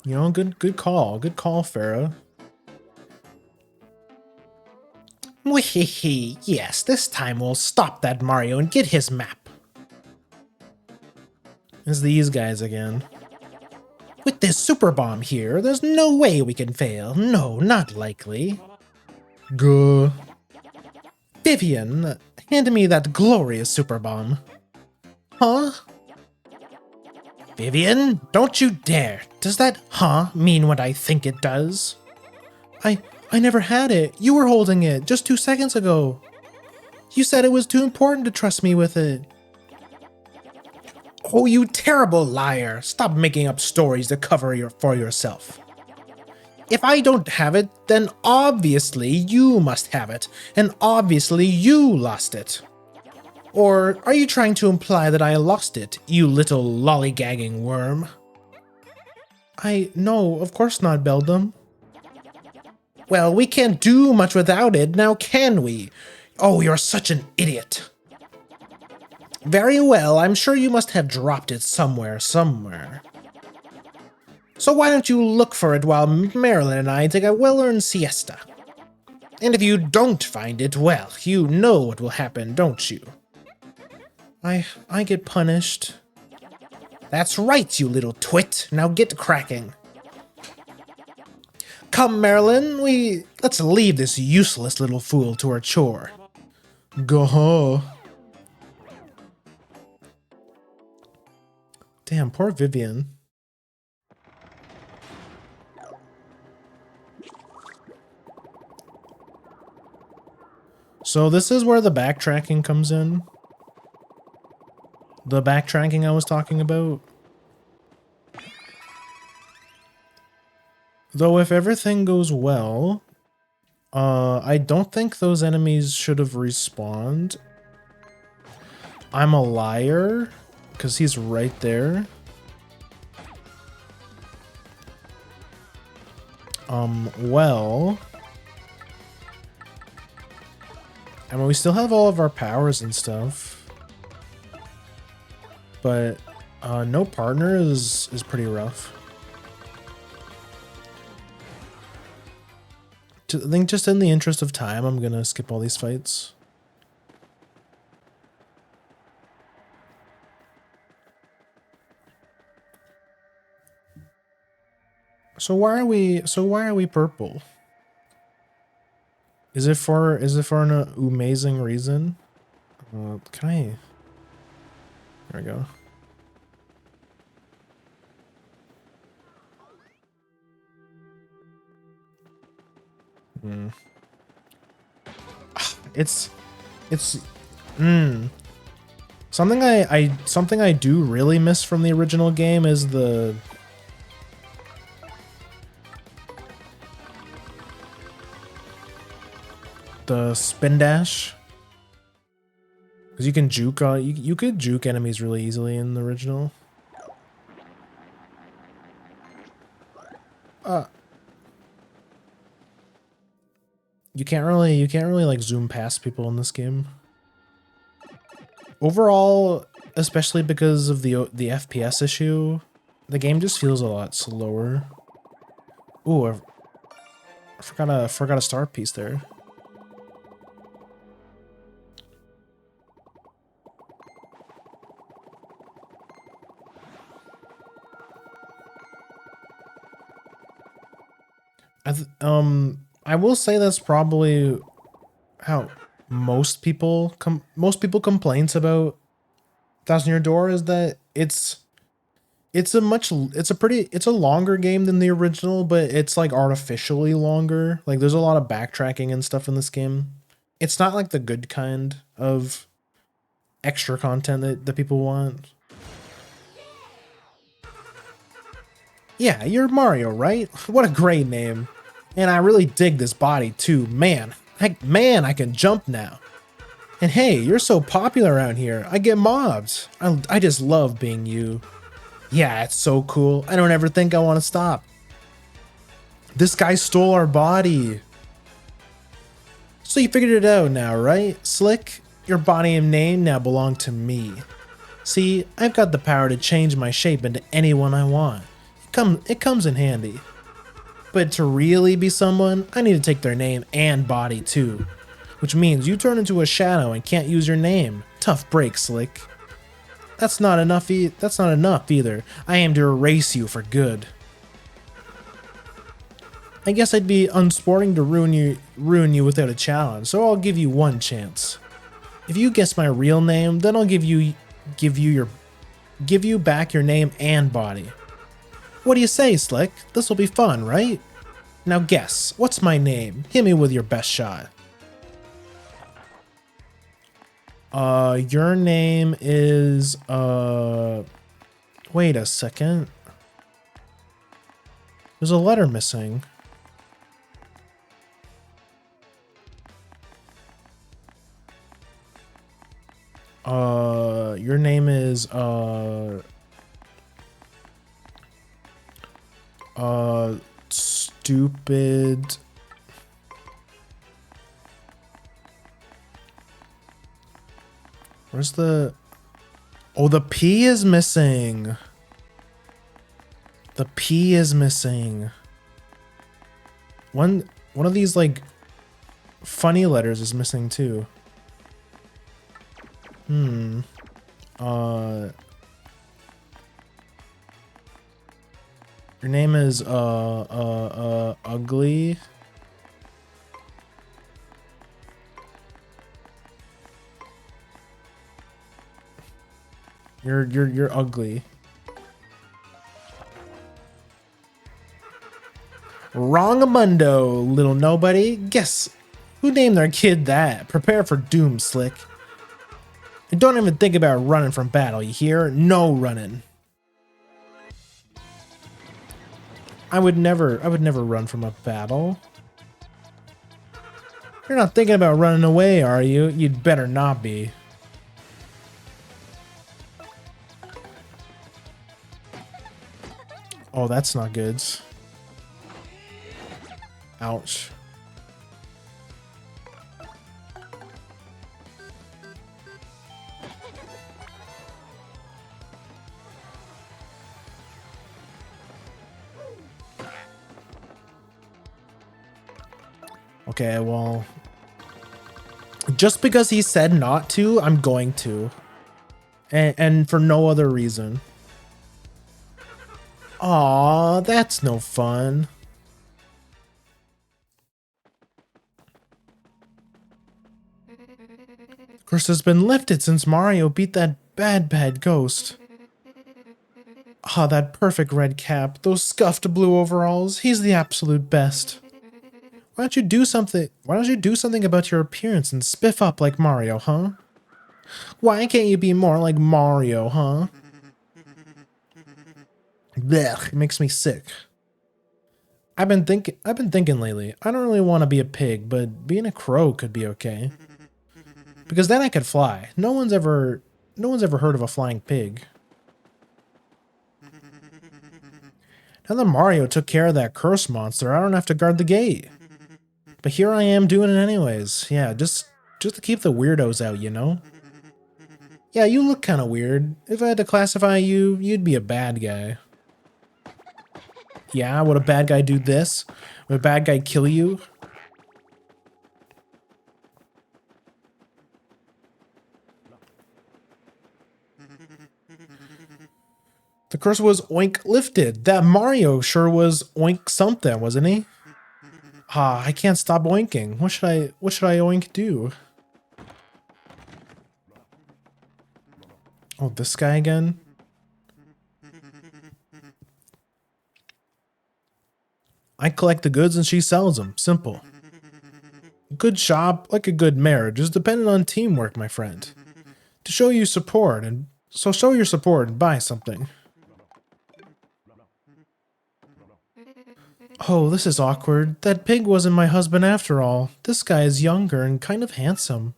You know, good call, Farah. Wehehe, yes, this time we'll stop that Mario and get his map. It's these guys again. With this super bomb here, there's no way we can fail. No, not likely. Gah. Vivian, hand me that glorious super bomb. Huh? Vivian, don't you dare. Does that huh mean what I think it does? I never had it. You were holding it just 2 seconds ago. You said it was too important to trust me with it. Oh, you terrible liar. Stop making up stories to cover for yourself. If I don't have it, then obviously you must have it, and obviously you lost it. Or are you trying to imply that I lost it, you little lollygagging worm? No, of course not, Beldum. Well, we can't do much without it, now can we? Oh, you're such an idiot. Very well, I'm sure you must have dropped it somewhere. So why don't you look for it while Marilyn and I take a well-earned siesta? And if you don't find it, well, you know what will happen, don't you? I get punished. That's right, you little twit. Now get cracking. Come, Marilyn, let's leave this useless little fool to her chore. Go. Damn, poor Vivian. So this is where the backtracking comes in. The backtracking I was talking about. Though if everything goes well, I don't think those enemies should have respawned. I'm a liar, because he's right there. Well... I mean, we still have all of our powers and stuff. But, no partner is pretty rough. I think just in the interest of time, I'm gonna skip all these fights. So why are we purple? Is it for an amazing reason? Can I? There we go. It's something I do really miss from the original game is the spin dash, because you can juke you could juke enemies really easily in the original. You can't really like zoom past people in this game. Overall, especially because of the FPS issue, the game just feels a lot slower. Ooh, I forgot a star piece there. I will say that's probably how most people complaints about Thousand Year Door is that it's a longer game than the original, but it's like artificially longer. Like there's a lot of backtracking and stuff in this game. It's not like the good kind of extra content that people want. Yeah, you're Mario, right? What a great name. And I really dig this body too. Man, I can jump now. And hey, you're so popular around here. I get mobs. I just love being you. Yeah, it's so cool. I don't ever think I want to stop. This guy stole our body. So you figured it out now, right? Slick, your body and name now belong to me. See, I've got the power to change my shape into anyone I want. It comes in handy. But to really be someone, I need to take their name and body too. Which means you turn into a shadow and can't use your name. Tough break, Slick. That's not enough either. I aim to erase you for good. I guess I'd be unsporting to ruin you without a challenge, so I'll give you one chance. If you guess my real name, then I'll give you back your name and body. What do you say, Slick? This'll be fun, right? Now guess, what's my name? Hit me with your best shot. Your name is, wait a second. There's a letter missing. Your name is, stupid. Where's the... Oh, the P is missing. The P is missing. One of these, like, funny letters is missing, too. Your name is, ugly. You're ugly. Wrong-a-mundo, little nobody. Guess who named their kid that? Prepare for doom, Slick. And don't even think about running from battle, you hear? No running. I would never run from a battle. You're not thinking about running away, are you? You'd better not be. Oh, that's not good. Ouch. Okay, well, just because he said not to, I'm going to. And for no other reason. Aw, that's no fun. Curse has been lifted since Mario beat that bad ghost. Ah, that perfect red cap, those scuffed blue overalls, he's the absolute best. Why don't you do something about your appearance and spiff up like Mario, huh? Why can't you be more like Mario, huh? Blech, it makes me sick. I've been thinking lately. I don't really want to be a pig, but being a crow could be okay. Because then I could fly. No one's ever heard of a flying pig. Now that Mario took care of that curse monster, I don't have to guard the gate. But here I am doing it anyways. Yeah, just to keep the weirdos out, you know? Yeah, you look kind of weird. If I had to classify you, you'd be a bad guy. Yeah, would a bad guy do this? Would a bad guy kill you? The curse was oink lifted. That Mario sure was oink something, wasn't he? Ah, I can't stop oinking. What should I oink do? Oh, this guy again? I collect the goods and she sells them. Simple. A good shop, like a good marriage, is dependent on teamwork, my friend. To show you support, and so show your support and buy something. Oh, this is awkward. That pig wasn't my husband after all. This guy is younger and kind of handsome.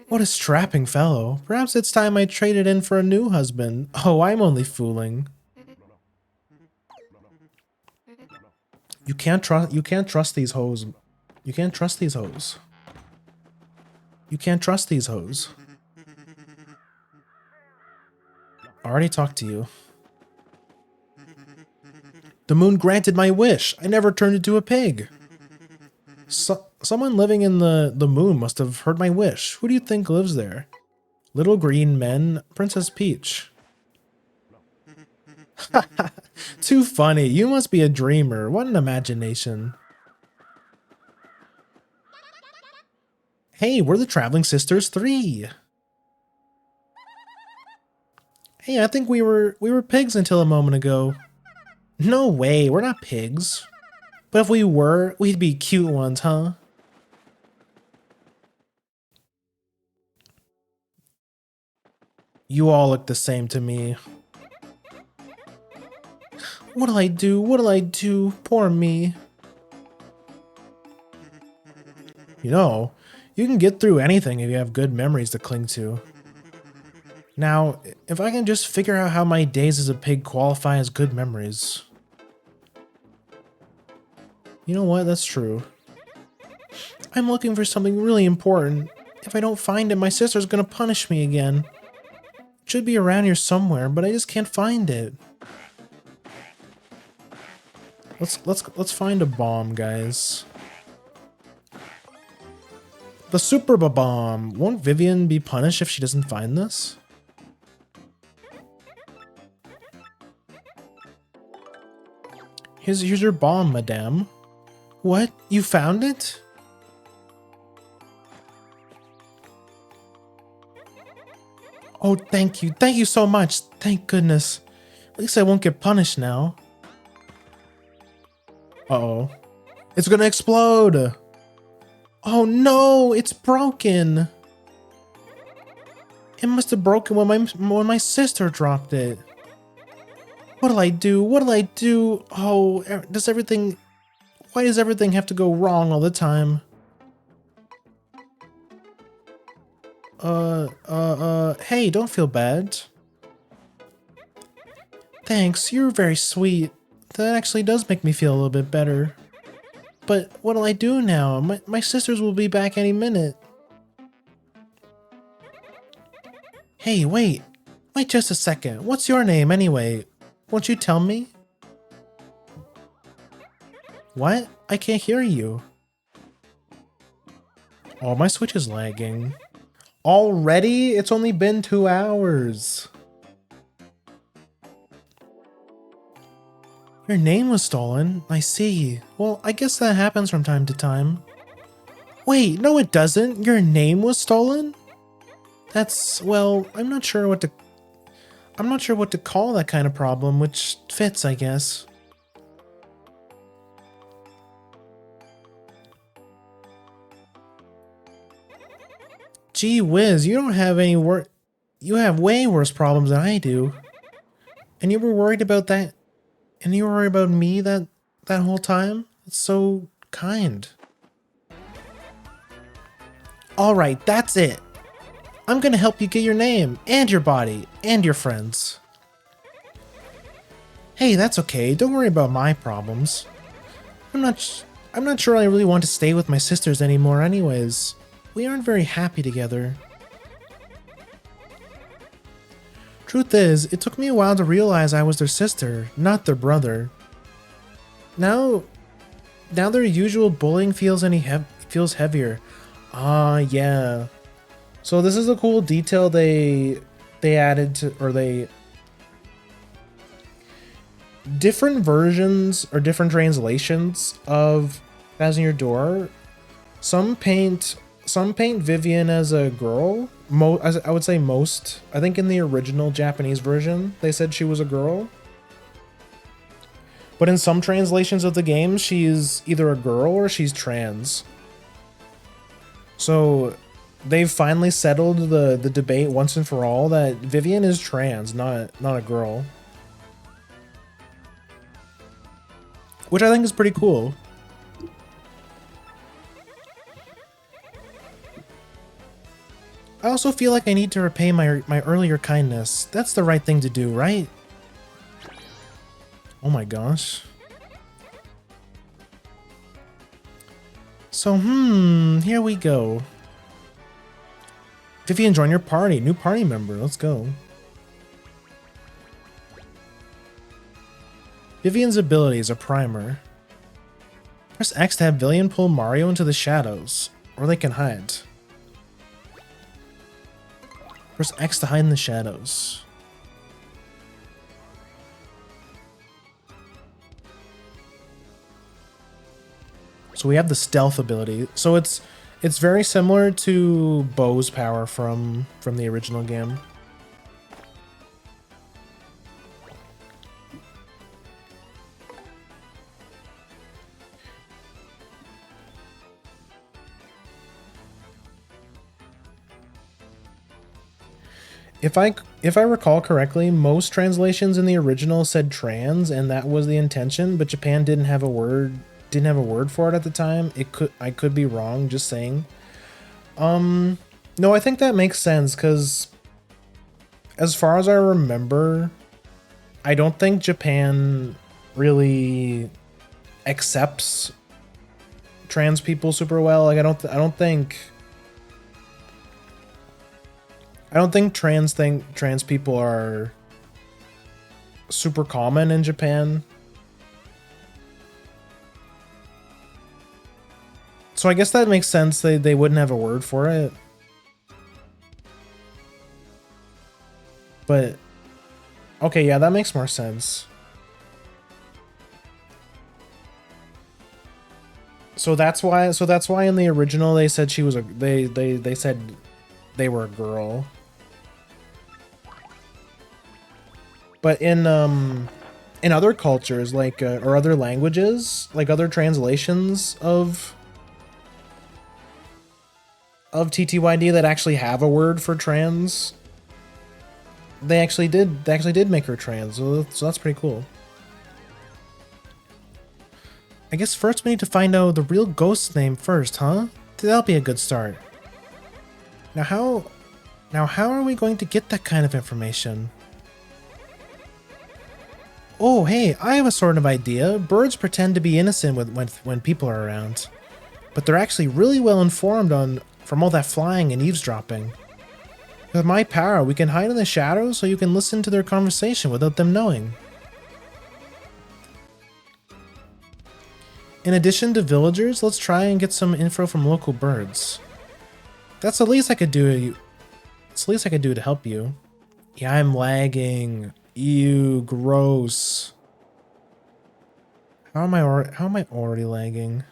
What a strapping fellow. Perhaps it's time I traded in for a new husband. Oh, I'm only fooling. You can't trust these hoes. You can't trust these hoes. You can't trust these hoes. I already talked to you. The moon granted my wish. I never turned into a pig. Someone living in the moon must have heard my wish. Who do you think lives there? Little green men, Princess Peach. Too funny. You must be a dreamer. What an imagination. Hey, we're the Traveling Sisters 3. Hey, I think we were pigs until a moment ago. No way, we're not pigs. But if we were, we'd be cute ones, huh? You all look the same to me. What'll I do? What'll I do? Poor me. You know, you can get through anything if you have good memories to cling to. Now, if I can just figure out how my days as a pig qualify as good memories. You know what? That's true. I'm looking for something really important. If I don't find it, my sister's gonna punish me again. It should be around here somewhere, but I just can't find it. Let's find a bomb, guys. The super bomb. Won't Vivian be punished if she doesn't find this? Here's your bomb, madame. What? You found it? Oh, thank you. Thank you so much. Thank goodness. At least I won't get punished now. Uh-oh. It's gonna explode! Oh no! It's broken! It must have broken when my sister dropped it. What'll I do? What'll I do? Oh, why does everything have to go wrong all the time? Hey, don't feel bad. Thanks, you're very sweet. That actually does make me feel a little bit better. But what'll I do now? My sisters will be back any minute. Hey, wait. Wait just a second. What's your name anyway? Won't you tell me? What? I can't hear you. Oh, my Switch is lagging. Already? It's only been 2 hours. Your name was stolen. I see. Well, I guess that happens from time to time. Wait, no it doesn't. Your name was stolen? That's, well, I'm not sure what to call that kind of problem, which fits, I guess. Gee whiz, you don't have any you have way worse problems than I do. And you were worried about that? And you were worried about me that whole time? It's so kind. Alright, that's it. I'm gonna help you get your name, and your body, and your friends. Hey, that's okay. Don't worry about my problems. I'm not sure I really want to stay with my sisters anymore anyways. We aren't very happy together. Truth is, it took me a while to realize I was their sister, not their brother. Now their usual bullying feels heavier. Ah, yeah. So this is a cool detail they added to, or different versions or different translations of As in your door. Some paint Vivian as a girl. I would say most. I think in the original Japanese version, they said she was a girl. But in some translations of the game, she's either a girl or she's trans. So they've finally settled the debate once and for all that Vivian is trans, not a girl. Which I think is pretty cool. I also feel like I need to repay my earlier kindness. That's the right thing to do, right? Oh my gosh. So, here we go. Vivian, join your party. New party member. Let's go. Vivian's abilities, a primer. Press X to have Vivian pull Mario into the shadows, or they can hide. Press X to hide in the shadows. So we have the stealth ability. So it's very similar to Bow's power from the original game. If I recall correctly, most translations in the original said trans, and that was the intention, but Japan didn't have a word for it at the time. I could be wrong, just saying. No, I think that makes sense, because as far as I remember, I don't think Japan really accepts trans people super well. Like I don't think trans people are super common in Japan. So I guess that makes sense. They wouldn't have a word for it. But okay, yeah, that makes more sense. So that's why in the original they said she was they said they were a girl. But in other cultures, like or other languages, like other translations of TTYD that actually have a word for trans, they actually did make her trans. So that's pretty cool. I guess first we need to find out the real ghost's name first, huh? That'll be a good start. Now how are we going to get that kind of information? Oh, hey, I have a sort of idea. Birds pretend to be innocent when people are around, but they're actually really well informed from all that flying and eavesdropping. With my power, we can hide in the shadows so you can listen to their conversation without them knowing. In addition to villagers, let's try and get some info from local birds. That's the least I could do. It's the least I could do to help you. Yeah, I'm lagging. Ew, gross. How am I already lagging?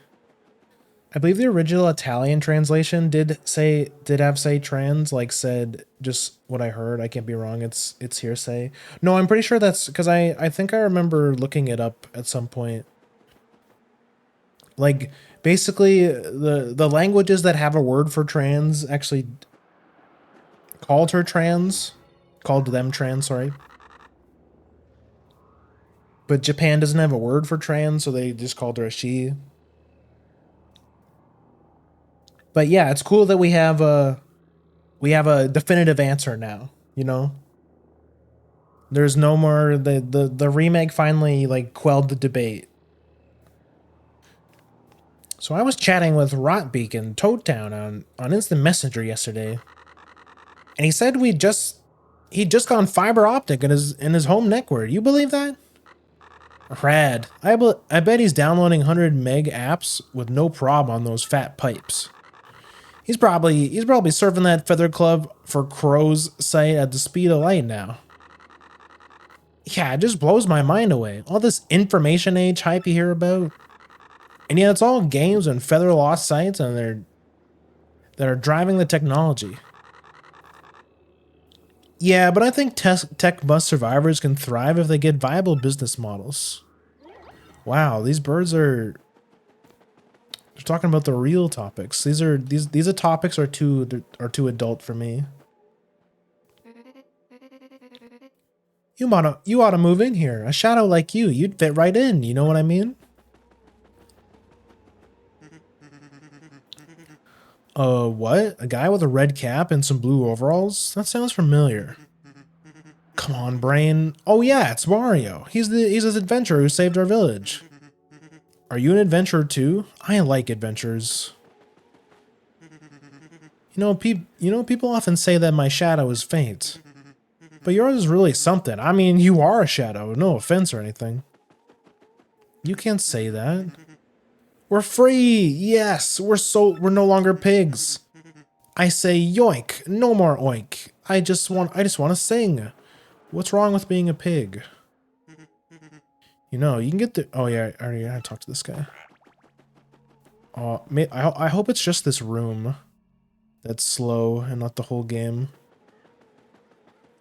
I believe the original Italian translation did have say trans, like said just what I heard. I can't be wrong. It's hearsay. No, I'm pretty sure that's because I think I remember looking it up at some point. Like basically the languages that have a word for trans actually called them trans, sorry. But Japan doesn't have a word for trans, so they just called her a she. But yeah, it's cool that we have a definitive answer now, you know? There's no more the remake finally like quelled the debate. So I was chatting with Rotbeak in Toad Town on Instant Messenger yesterday. And he said he'd just gone fiber optic in his home network. You believe that? Rad. I bet he's downloading 100 meg apps with no problem on those fat pipes. He's probably surfing that Feather Club for Crows site at the speed of light now. Yeah, it just blows my mind away. All this information age hype you hear about. And yeah, it's all games and feather lost sites, and that are driving the technology. Yeah, but I think tech bust survivors can thrive if they get viable business models. Wow, these birds are they're talking about the real topics. These are topics are too adult for me. You ought to move in here. A shadow like you'd fit right in. You know what I mean? What? A guy with a red cap and some blue overalls? That sounds familiar. Come on, brain. Oh yeah, it's Mario. He's this adventurer who saved our village. Are you an adventurer too? I like adventures. People often say that my shadow is faint. But yours is really something. I mean, you are a shadow. No offense or anything. You can't say that. We're free. Yes, we're no longer pigs. I say yoink, no more oink. I just want to sing. What's wrong with being a pig? You know, you can get the. Oh yeah, I already had to talk to this guy. I hope it's just this room that's slow and not the whole game.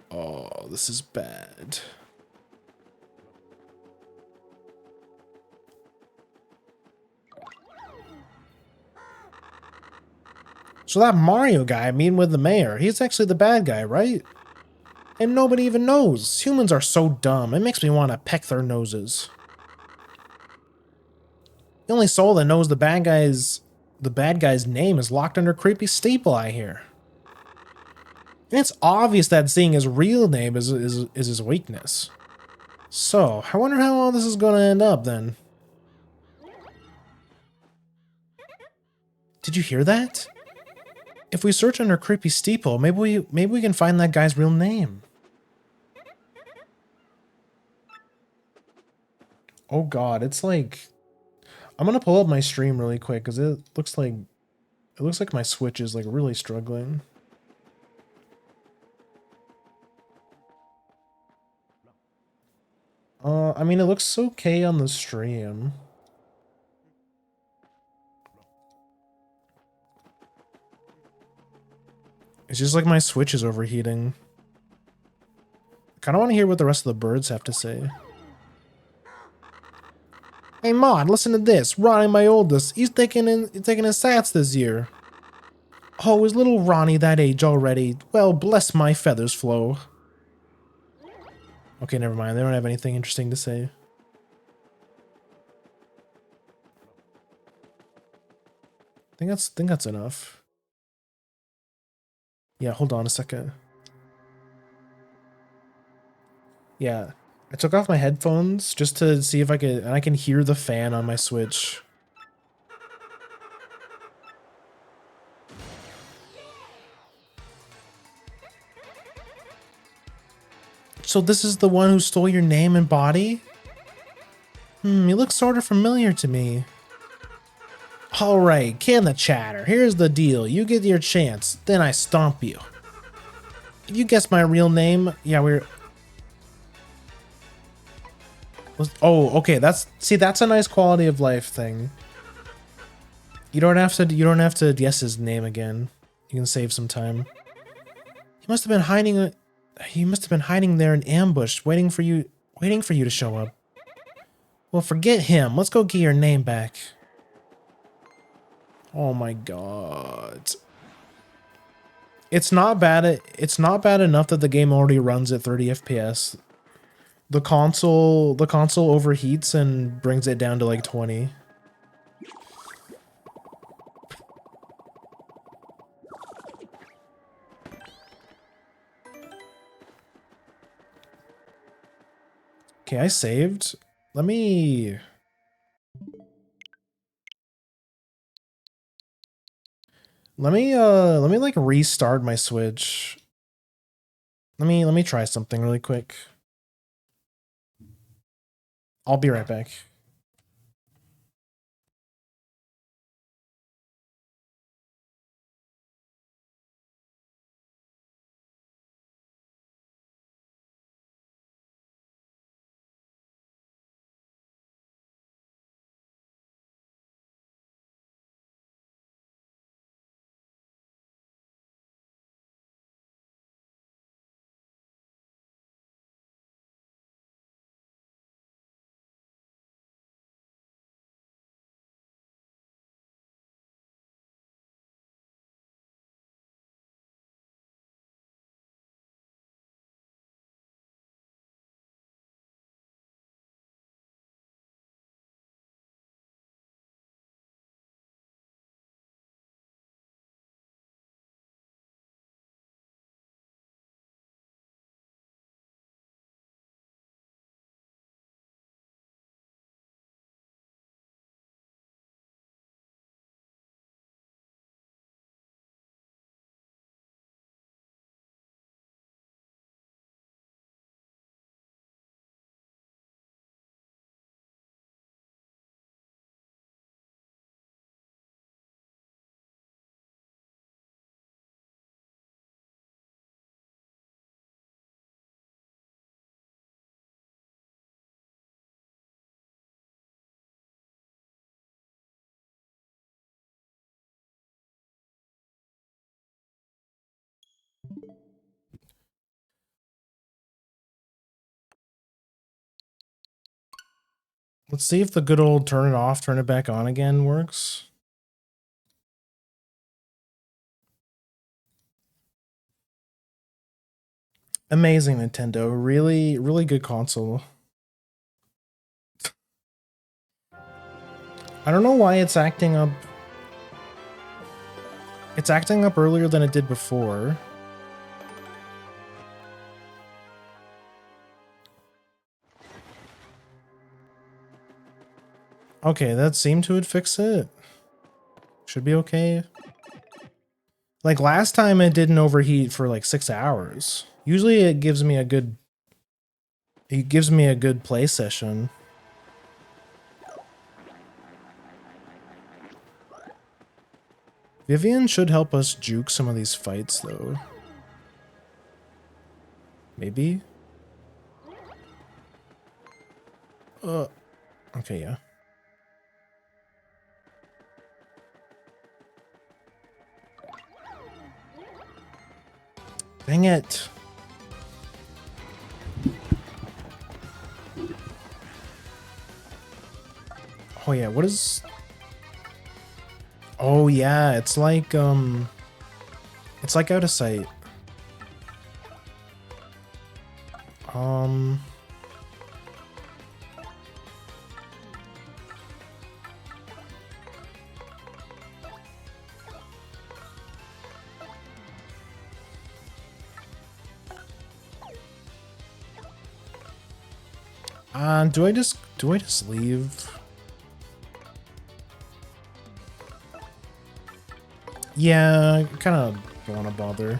Oh, this is bad. So that Mario guy meeting with the mayor, he's actually the bad guy, right? And nobody even knows. Humans are so dumb. It makes me want to peck their noses. The only soul that knows the bad guy's name is locked under creepy steeple, I hear. And it's obvious that seeing his real name is his weakness. So, I wonder how all this is going to end up then. Did you hear that? If we search under creepy steeple, maybe we can find that guy's real name. Oh god, it's like I'm gonna pull up my stream really quick because it looks like my Switch is like really struggling. I mean, it looks okay on the stream. It's just like my Switch is overheating. I kind of want to hear what the rest of the birds have to say. Hey Mod, listen to this. Ronnie, my oldest, he's taking his sats this year. Oh, is little Ronnie that age already? Well, bless my feathers flow. Okay, never mind. They don't have anything interesting to say. I think that's enough. Yeah, hold on a second. Yeah, I took off my headphones just to see if I can hear the fan on my Switch. So this is the one who stole your name and body? He looks sort of familiar to me. Alright, can the chatter. Here's the deal. You get your chance, then I stomp you. If you guess my real name, yeah, oh, okay, that's a nice quality of life thing. You don't have to guess his name again. You can save some time. He must have been hiding there in ambush, waiting for you to show up. Well, forget him. Let's go get your name back. Oh my god. It's not bad enough that the game already runs at 30 FPS. The console overheats and brings it down to like 20. Okay, I saved. Let me like restart my Switch. Let me try something really quick. I'll be right back. Let's see if the good old turn it off, turn it back on again works. Amazing Nintendo. Really, really good console. I don't know why it's acting up. It's acting up earlier than it did before. Okay, that seemed to fix it. Should be okay. Like last time it didn't overheat for like 6 hours. Usually it gives me a good play session. Vivian should help us juke some of these fights though. Maybe? Okay, yeah. Dang it. Oh yeah, what is... Oh yeah, it's like out of sight. Do I just leave? Yeah, I kind of don't want to bother.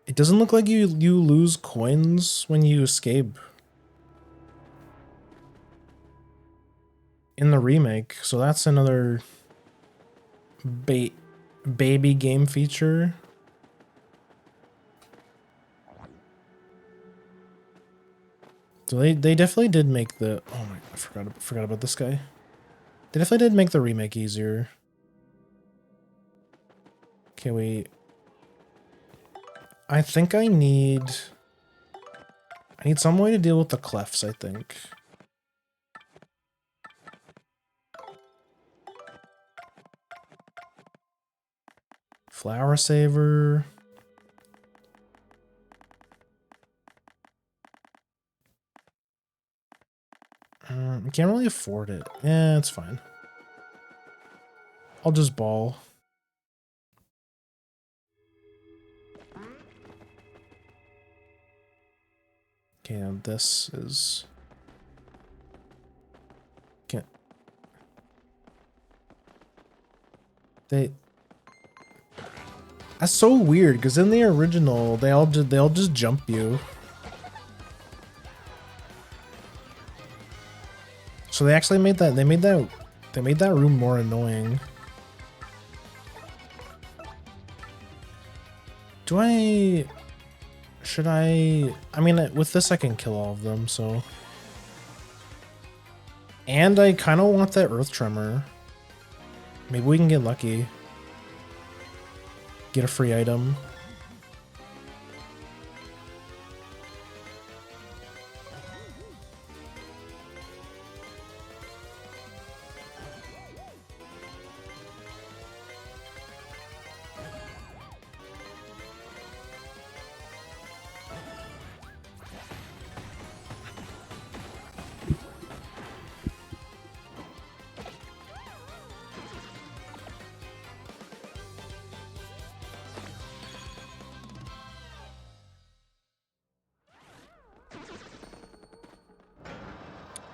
It doesn't look like you lose coins when you escape in the remake, so that's another baby game feature. So they definitely did make the... Oh my, I forgot about this guy. They definitely did make the remake easier. Okay, wait. I think I need some way to deal with the clefts, I think. Flower saver. I can't really afford it. Yeah, it's fine. I'll just ball. Okay, now this is... Can't... That's so weird, because in the original, they all just jump you. So they actually made that... They made that room more annoying. Should I... I mean, with this I can kill all of them, so... And I kind of want that earth tremor. Maybe we can get lucky. Get a free item.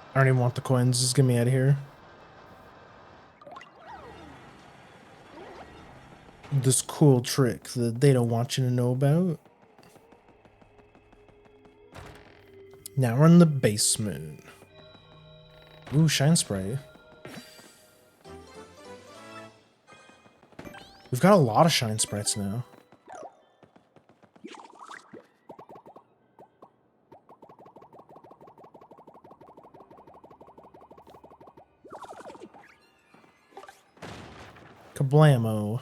I don't even want the coins. Just get me out of here. This cool trick that they don't want you to know about. Now we're in the basement. Ooh, shine spray. We've got a lot of shine sprites now. Kablamo.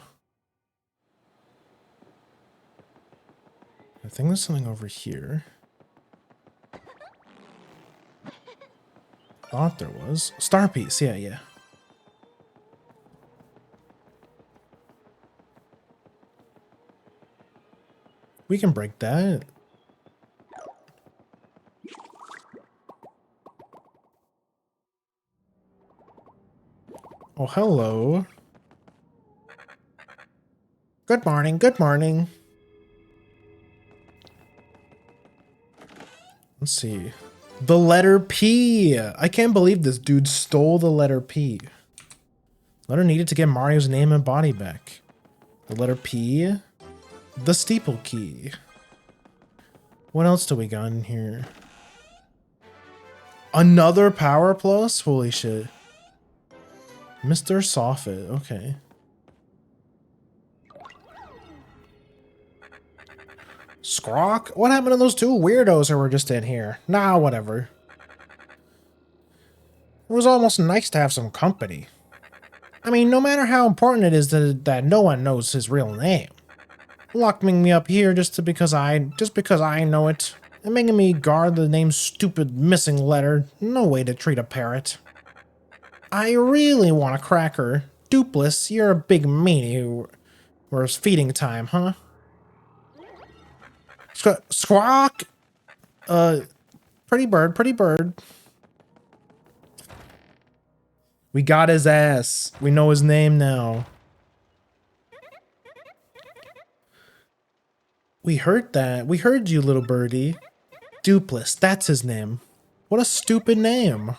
I think there's something over here. thought there was. Star piece, yeah, yeah. We can break that. Oh, hello. Good morning, good morning. Let's see. The letter P. I can't believe this dude stole the letter P. Letter needed to get Mario's name and body back. The letter P. The steeple key. What else do we got in here? Another power plus? Holy shit. Mr. Soffit, okay. Squawk? What happened to those two weirdos who were just in here? Nah, whatever. It was almost nice to have some company. I mean, no matter how important it is that no one knows his real name. Locking me up here just because I know it. And making me guard the name's stupid missing letter. No way to treat a parrot. I really want a cracker. Dupless, you're a big meanie. Where's feeding time, huh? Squawk! Pretty bird, pretty bird. We got his ass. We know his name now. We heard that. We heard you, little birdie. Dupless, that's his name. What a stupid name.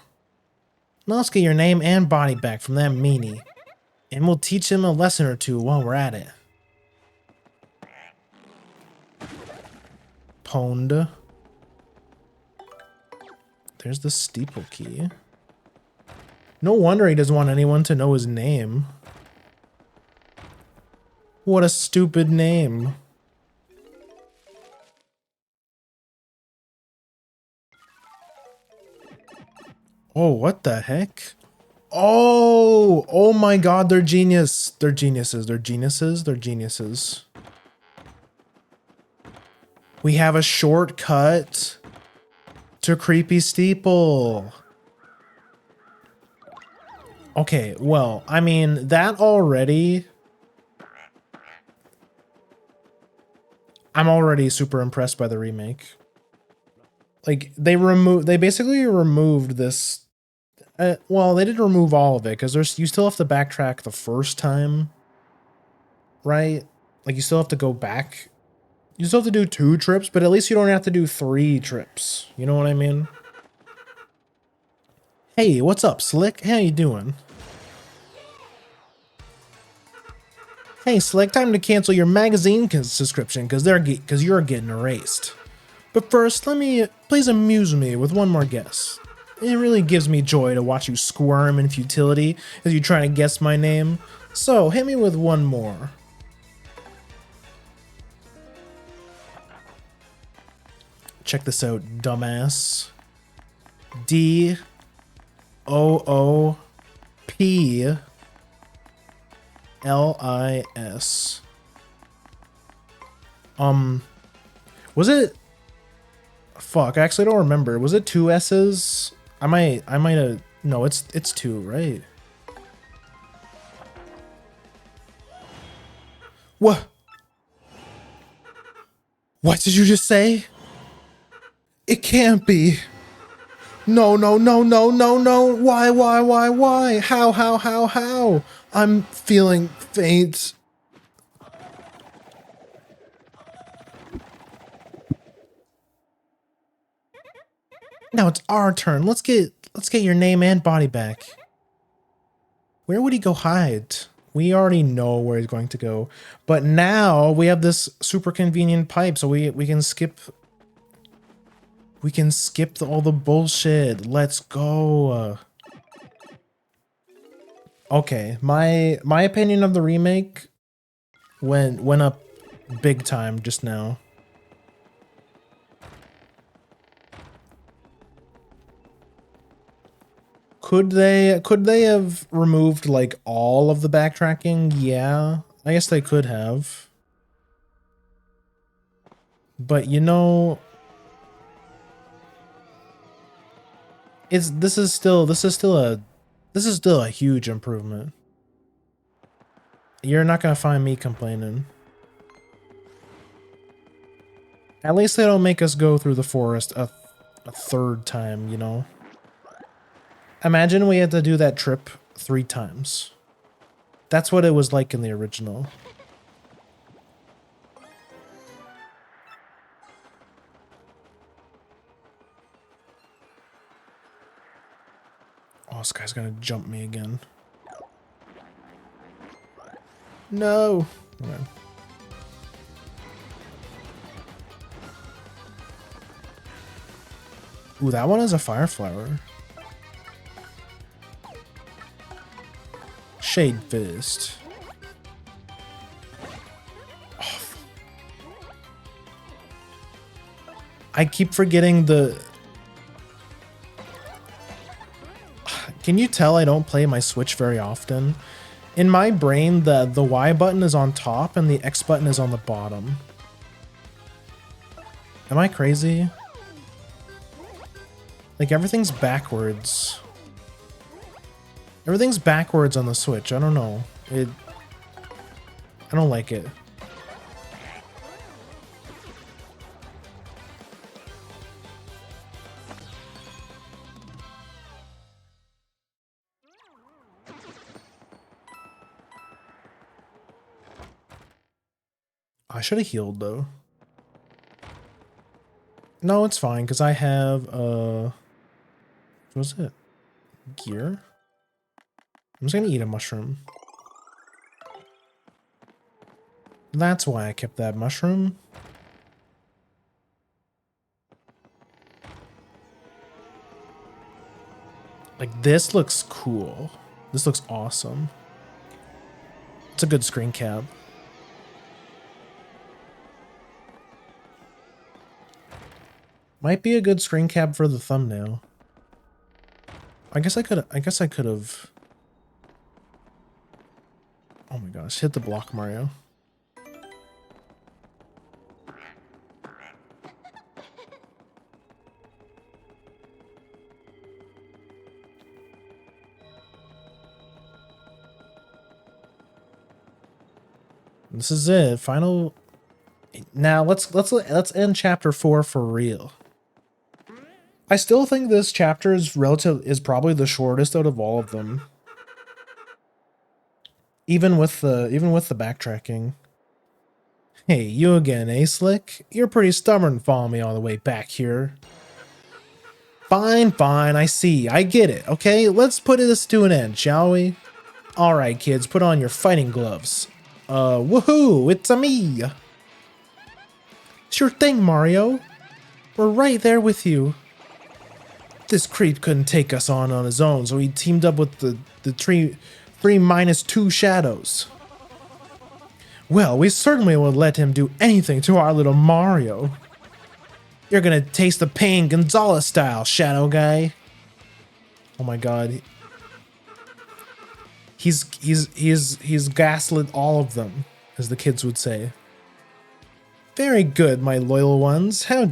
Now let's get your name and body back from that meanie. And we'll teach him a lesson or two while we're at it. Pwned. There's the steeple key. No wonder he doesn't want anyone to know his name. What a stupid name. Oh, what the heck? Oh my god, they're genius. They're geniuses. They're geniuses. They're geniuses. We have a shortcut to Creepy Steeple. Okay, well, I mean, that already... I'm already super impressed by the remake. Like, they basically removed this... well, they didn't remove all of it, because you still have to backtrack the first time, right? Like, you still have to go back. You still have to do 2 trips, but at least you don't have to do 3 trips. You know what I mean? Hey, what's up, Slick? How you doing? Hey, Slick, time to cancel your magazine subscription because you're getting erased. But first, please amuse me with one more guess. It really gives me joy to watch you squirm in futility as you try to guess my name. So, hit me with one more. Check this out, dumbass. D-O-O-P-L-I-S. Was it... Fuck, I actually don't remember. Was it 2 S's? I might have... No, it's 2, right? What? What did you just say? It can't be. No, no, no, no, no, no. Why? How? I'm feeling faint. Now it's our turn. Let's get your name and body back. Where would he go hide? We already know where he's going to go. But now we have this super convenient pipe, so we can skip. We can skip all the bullshit. Let's go. Okay, my opinion of the remake went up big time just now. Could they have removed like all of the backtracking? Yeah, I guess they could have. But you know, this is still a huge improvement. You're not gonna find me complaining. At least they don't make us go through the forest a third time, you know? Imagine we had to do that trip 3 times. That's what it was like in the original. Oh, this guy's gonna jump me again. No! Okay. Ooh, that one is a fire flower. Shade Fist. Oh. I keep forgetting the... Can you tell I don't play my Switch very often? In my brain, the Y button is on top and the X button is on the bottom. Am I crazy? Like, everything's backwards. Everything's backwards on the Switch. I don't know. I don't like it. I should have healed, though. No, it's fine, because I have, what was it? Gear? I'm just gonna eat a mushroom. That's why I kept that mushroom. Like, this looks cool. This looks awesome. It's a good screen cap. Might be a good screen cap for the thumbnail. I guess I could have. Oh my gosh, hit the block, Mario. This is it. Final. Now let's end chapter 4 for real. I still think this chapter is probably the shortest out of all of them. Even with the backtracking. Hey, you again, eh, Slick? You're pretty stubborn following me all the way back here. Fine, fine, I see. I get it, okay? Let's put this to an end, shall we? Alright, kids, put on your fighting gloves. Woohoo! It's a me! Sure thing, Mario. We're right there with you. This creep couldn't take us on his own, so he teamed up with the three minus 2 shadows. Well, we certainly won't let him do anything to our little Mario. You're gonna taste the pain Gonzalez style, Shadow Guy. Oh my god. He's gaslit all of them, as the kids would say. Very good, my loyal ones. How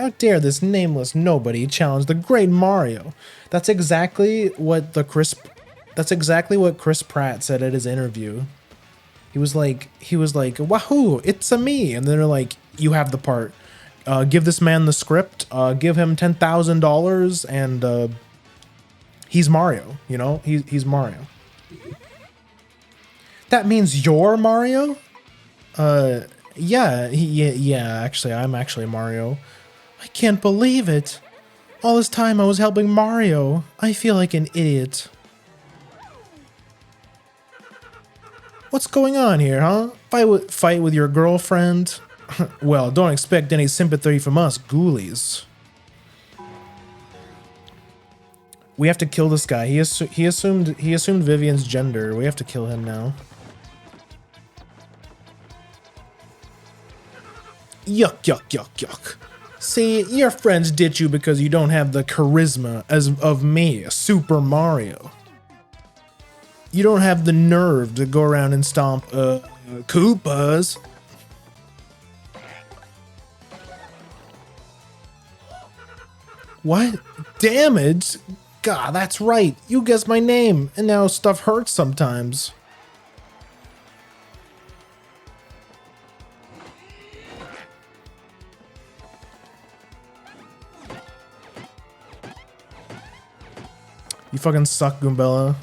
dare this nameless nobody challenge the great Mario? That's exactly what Chris Pratt said at his interview. He was like, wahoo, it's a me. And then they're like, you have the part. Give this man the script, give him $10,000 and he's Mario, you know? He's Mario. That means you're Mario? Yeah, actually, I'm actually Mario. I can't believe it. All this time I was helping Mario. I feel like an idiot. What's going on here, huh? Fight with your girlfriend? Well, don't expect any sympathy from us ghoulies. We have to kill this guy. He assumed Vivian's gender. We have to kill him now. Yuck, yuck, yuck, yuck. See, your friends ditch you because you don't have the charisma of me, Super Mario. You don't have the nerve to go around and stomp, Koopas. What? Damage? God, that's right. You guessed my name, and now stuff hurts sometimes. You fucking suck, Goombella.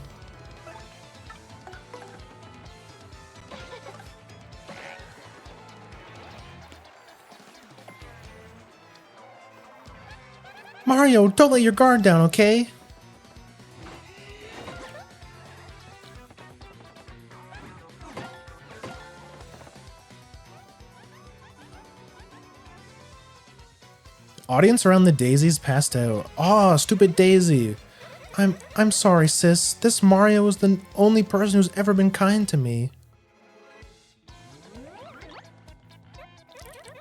Mario, don't let your guard down, okay? Audience around the daisies passed out. Aw, stupid Daisy. I'm sorry, sis. This Mario is the only person who's ever been kind to me.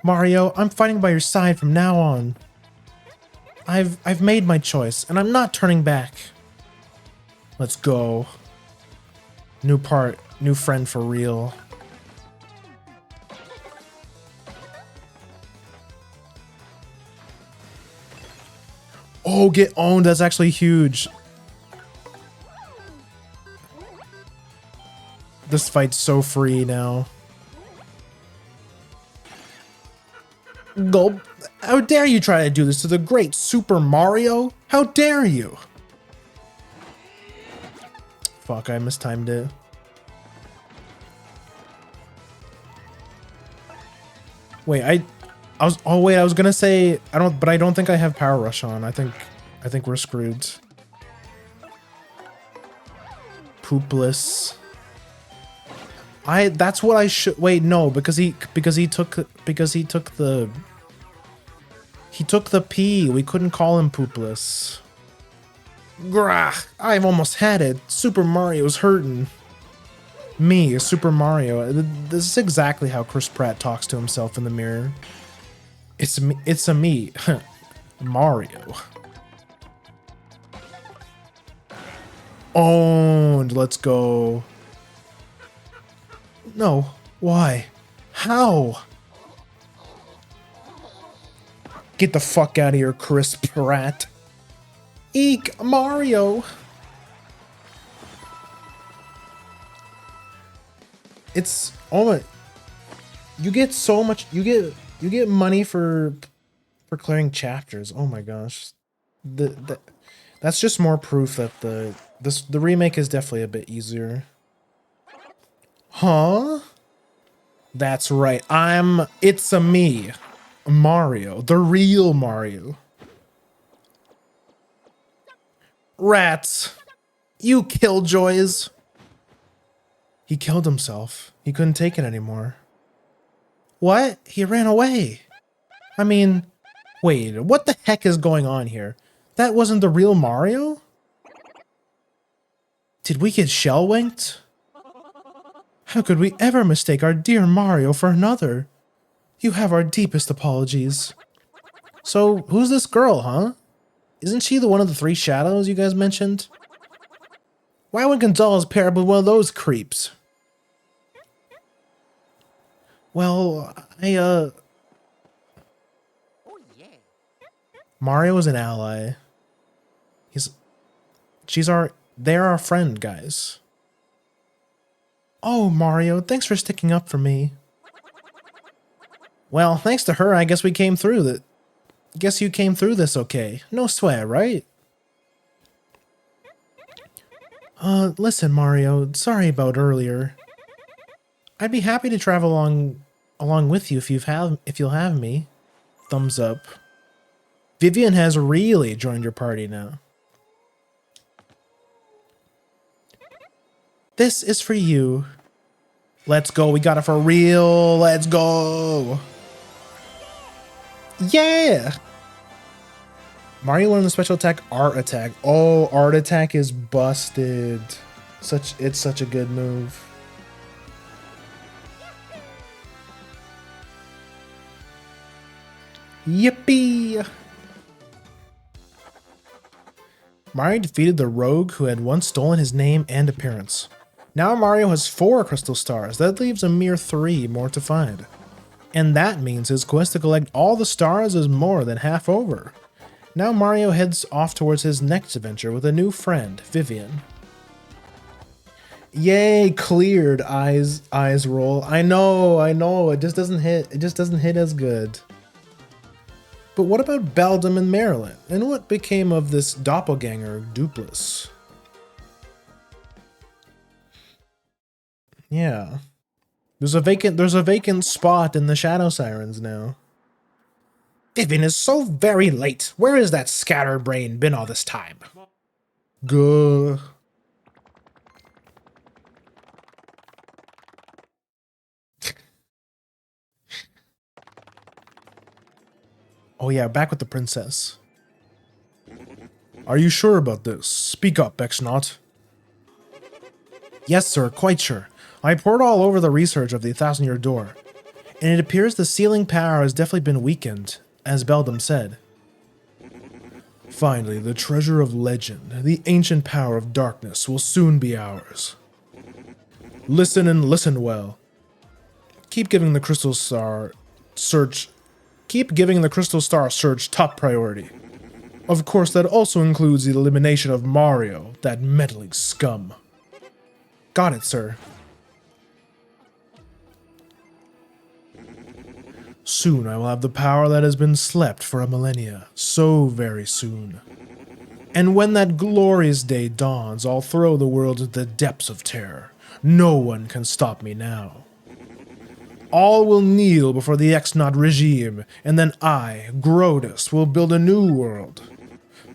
Mario, I'm fighting by your side from now on. I've made my choice, and I'm not turning back. Let's go. New part, new friend for real. Oh, get owned. That's actually huge. This fight's so free now. Gulp. How dare you try to do this to the great Super Mario? How dare you? Fuck, I mistimed it. Wait, I was gonna say I don't think I have Power Rush on. I think we're screwed. Poopless. That's what I should wait, no, because he took the P. We couldn't call him Poopless. Grah, I've almost had it. Super Mario's hurting. Me, Super Mario. This is exactly how Chris Pratt talks to himself in the mirror. It's a me. Mario. Owned. Let's go. No. Why? How? Get the fuck out of here, Chris Pratt. Eek, Mario. It's oh my. You get so much. You get money for clearing chapters. Oh my gosh. That's just more proof that the remake is definitely a bit easier. Huh? That's right. It's a me. Mario. The real Mario. Rats. You killjoys. He killed himself. He couldn't take it anymore. What? He ran away. I mean, wait, what the heck is going on here? That wasn't the real Mario? Did we get shell-winked? How could we ever mistake our dear Mario for another? You have our deepest apologies. So, who's this girl, huh? Isn't she the one of the three shadows you guys mentioned? Why would Gonzalez pair up with one of those creeps? Well, Mario is an ally. They're our friend, guys. Oh, Mario, thanks for sticking up for me. Well, thanks to her, I guess we came through that. Guess you came through this okay. No sweat, right? Listen, Mario, sorry about earlier. I'd be happy to travel along with you if you'll have me. Thumbs up. Vivian has really joined your party now. This is for you. Let's go. We got it for real. Let's go. Yeah. Mario learned the special attack, Art Attack. Oh, Art Attack is busted. It's such a good move. Yippee! Mario defeated the rogue who had once stolen his name and appearance. Now Mario has 4 crystal stars. That leaves a mere 3 more to find. And that means his quest to collect all the stars is more than half over. Now Mario heads off towards his next adventure with a new friend, Vivian. Yay, cleared. Eyes roll. I know. It just doesn't hit as good. But what about Beldam and Marilyn? And what became of this doppelganger, Dupless? Yeah. There's a vacant spot in the Shadow Sirens now. Vivian is so very late. Where has that scatterbrain been all this time? Gah. Oh yeah, back with the princess. Are you sure about this? Speak up, Exnaut. Yes, sir, quite sure. I pored all over the research of the Thousand-Year Door, and it appears the sealing power has definitely been weakened, as Beldam said. Finally, the treasure of legend, the ancient power of darkness, will soon be ours. Listen and listen well. Keep giving the Crystal Star search top priority. Of course, that also includes the elimination of Mario, that meddling scum. Got it, sir. Soon I will have the power that has been slept for a millennia, so very soon. And when that glorious day dawns, I'll throw the world into the depths of terror. No one can stop me now. All will kneel before the Exnaut regime, and then I, Grodus, will build a new world.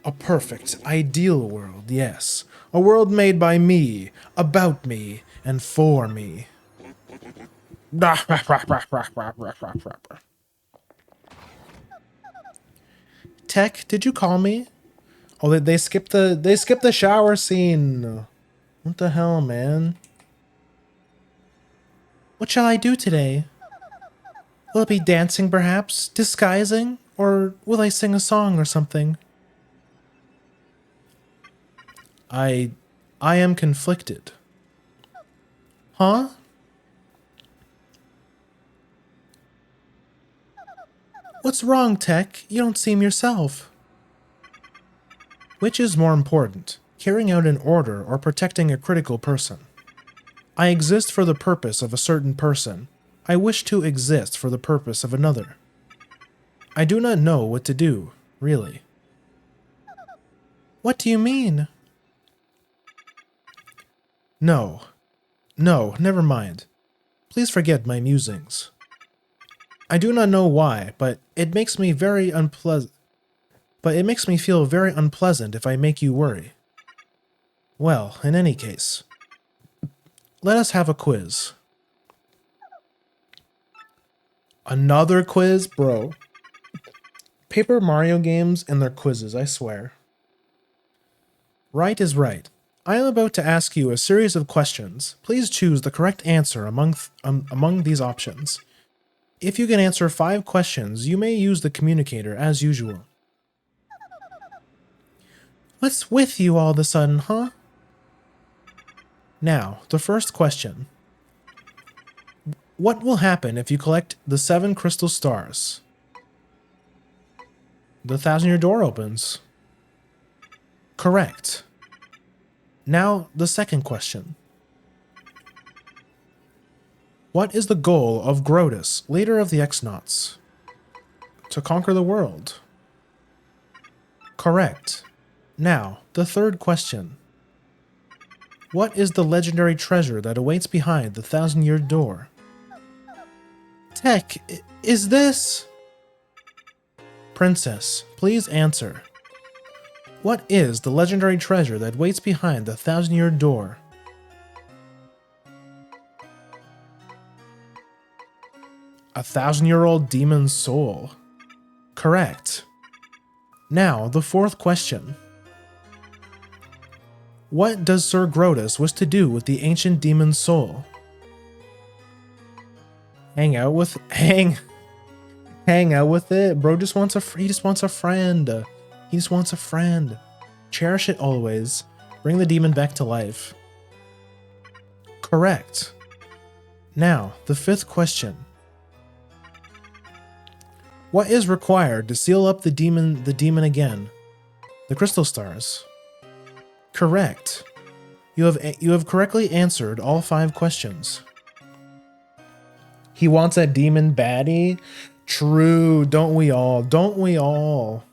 A perfect, ideal world, yes. A world made by me, about me, and for me. Tech, did you call me? Oh, they skipped the shower scene. What the hell, man? What shall I do today? Will it be dancing, perhaps? Disguising? Or will I sing a song or something? I am conflicted. Huh? What's wrong, Tech? You don't seem yourself. Which is more important, carrying out an order or protecting a critical person? I exist for the purpose of a certain person. I wish to exist for the purpose of another. I do not know what to do, really. What do you mean? No, never mind. Please forget my musings. I do not know why, but it makes me very unpleasant. But it makes me feel very unpleasant if I make you worry. Well, in any case, let us have a quiz. Another quiz? Bro. Paper Mario games and their quizzes, I swear. Right is right. I am about to ask you a series of questions. Please choose the correct answer among these options. If you can answer 5 questions, you may use the communicator as usual. What's with you all of a sudden, huh? Now, the first question. What will happen if you collect the 7 crystal stars? The Thousand-Year Door opens. Correct. Now, the second question. What is the goal of Grodus, leader of the Exnauts? To conquer the world. Correct. Now, the third question. What is the legendary treasure that awaits behind the Thousand-Year Door? Tech, is this... Princess, please answer. What is the legendary treasure that waits behind the Thousand-Year Door? A 1,000-year-old demon's soul. Correct. Now, the fourth question. What does Sir Grodus wish to do with the ancient demon's soul? Hang out with it. Bro just wants he just wants a friend. He just wants a friend. Cherish it always. Bring the demon back to life. Correct. Now, the fifth question. What is required to seal up the demon again? The crystal stars. Correct. You have correctly answered all 5 questions. He wants a demon baddie? True, don't we all? Don't we all?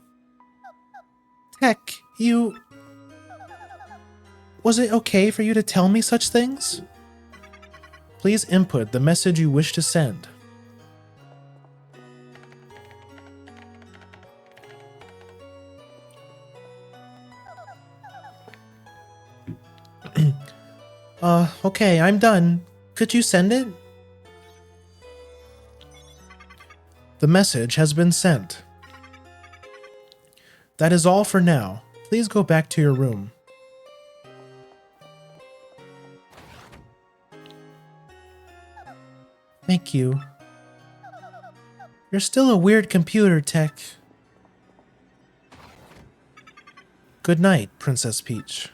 Heck, you... Was it okay for you to tell me such things? Please input the message you wish to send. Okay, I'm done. Could you send it? The message has been sent. That is all for now. Please go back to your room. Thank you. You're still a weird computer, Tech. Good night, Princess Peach.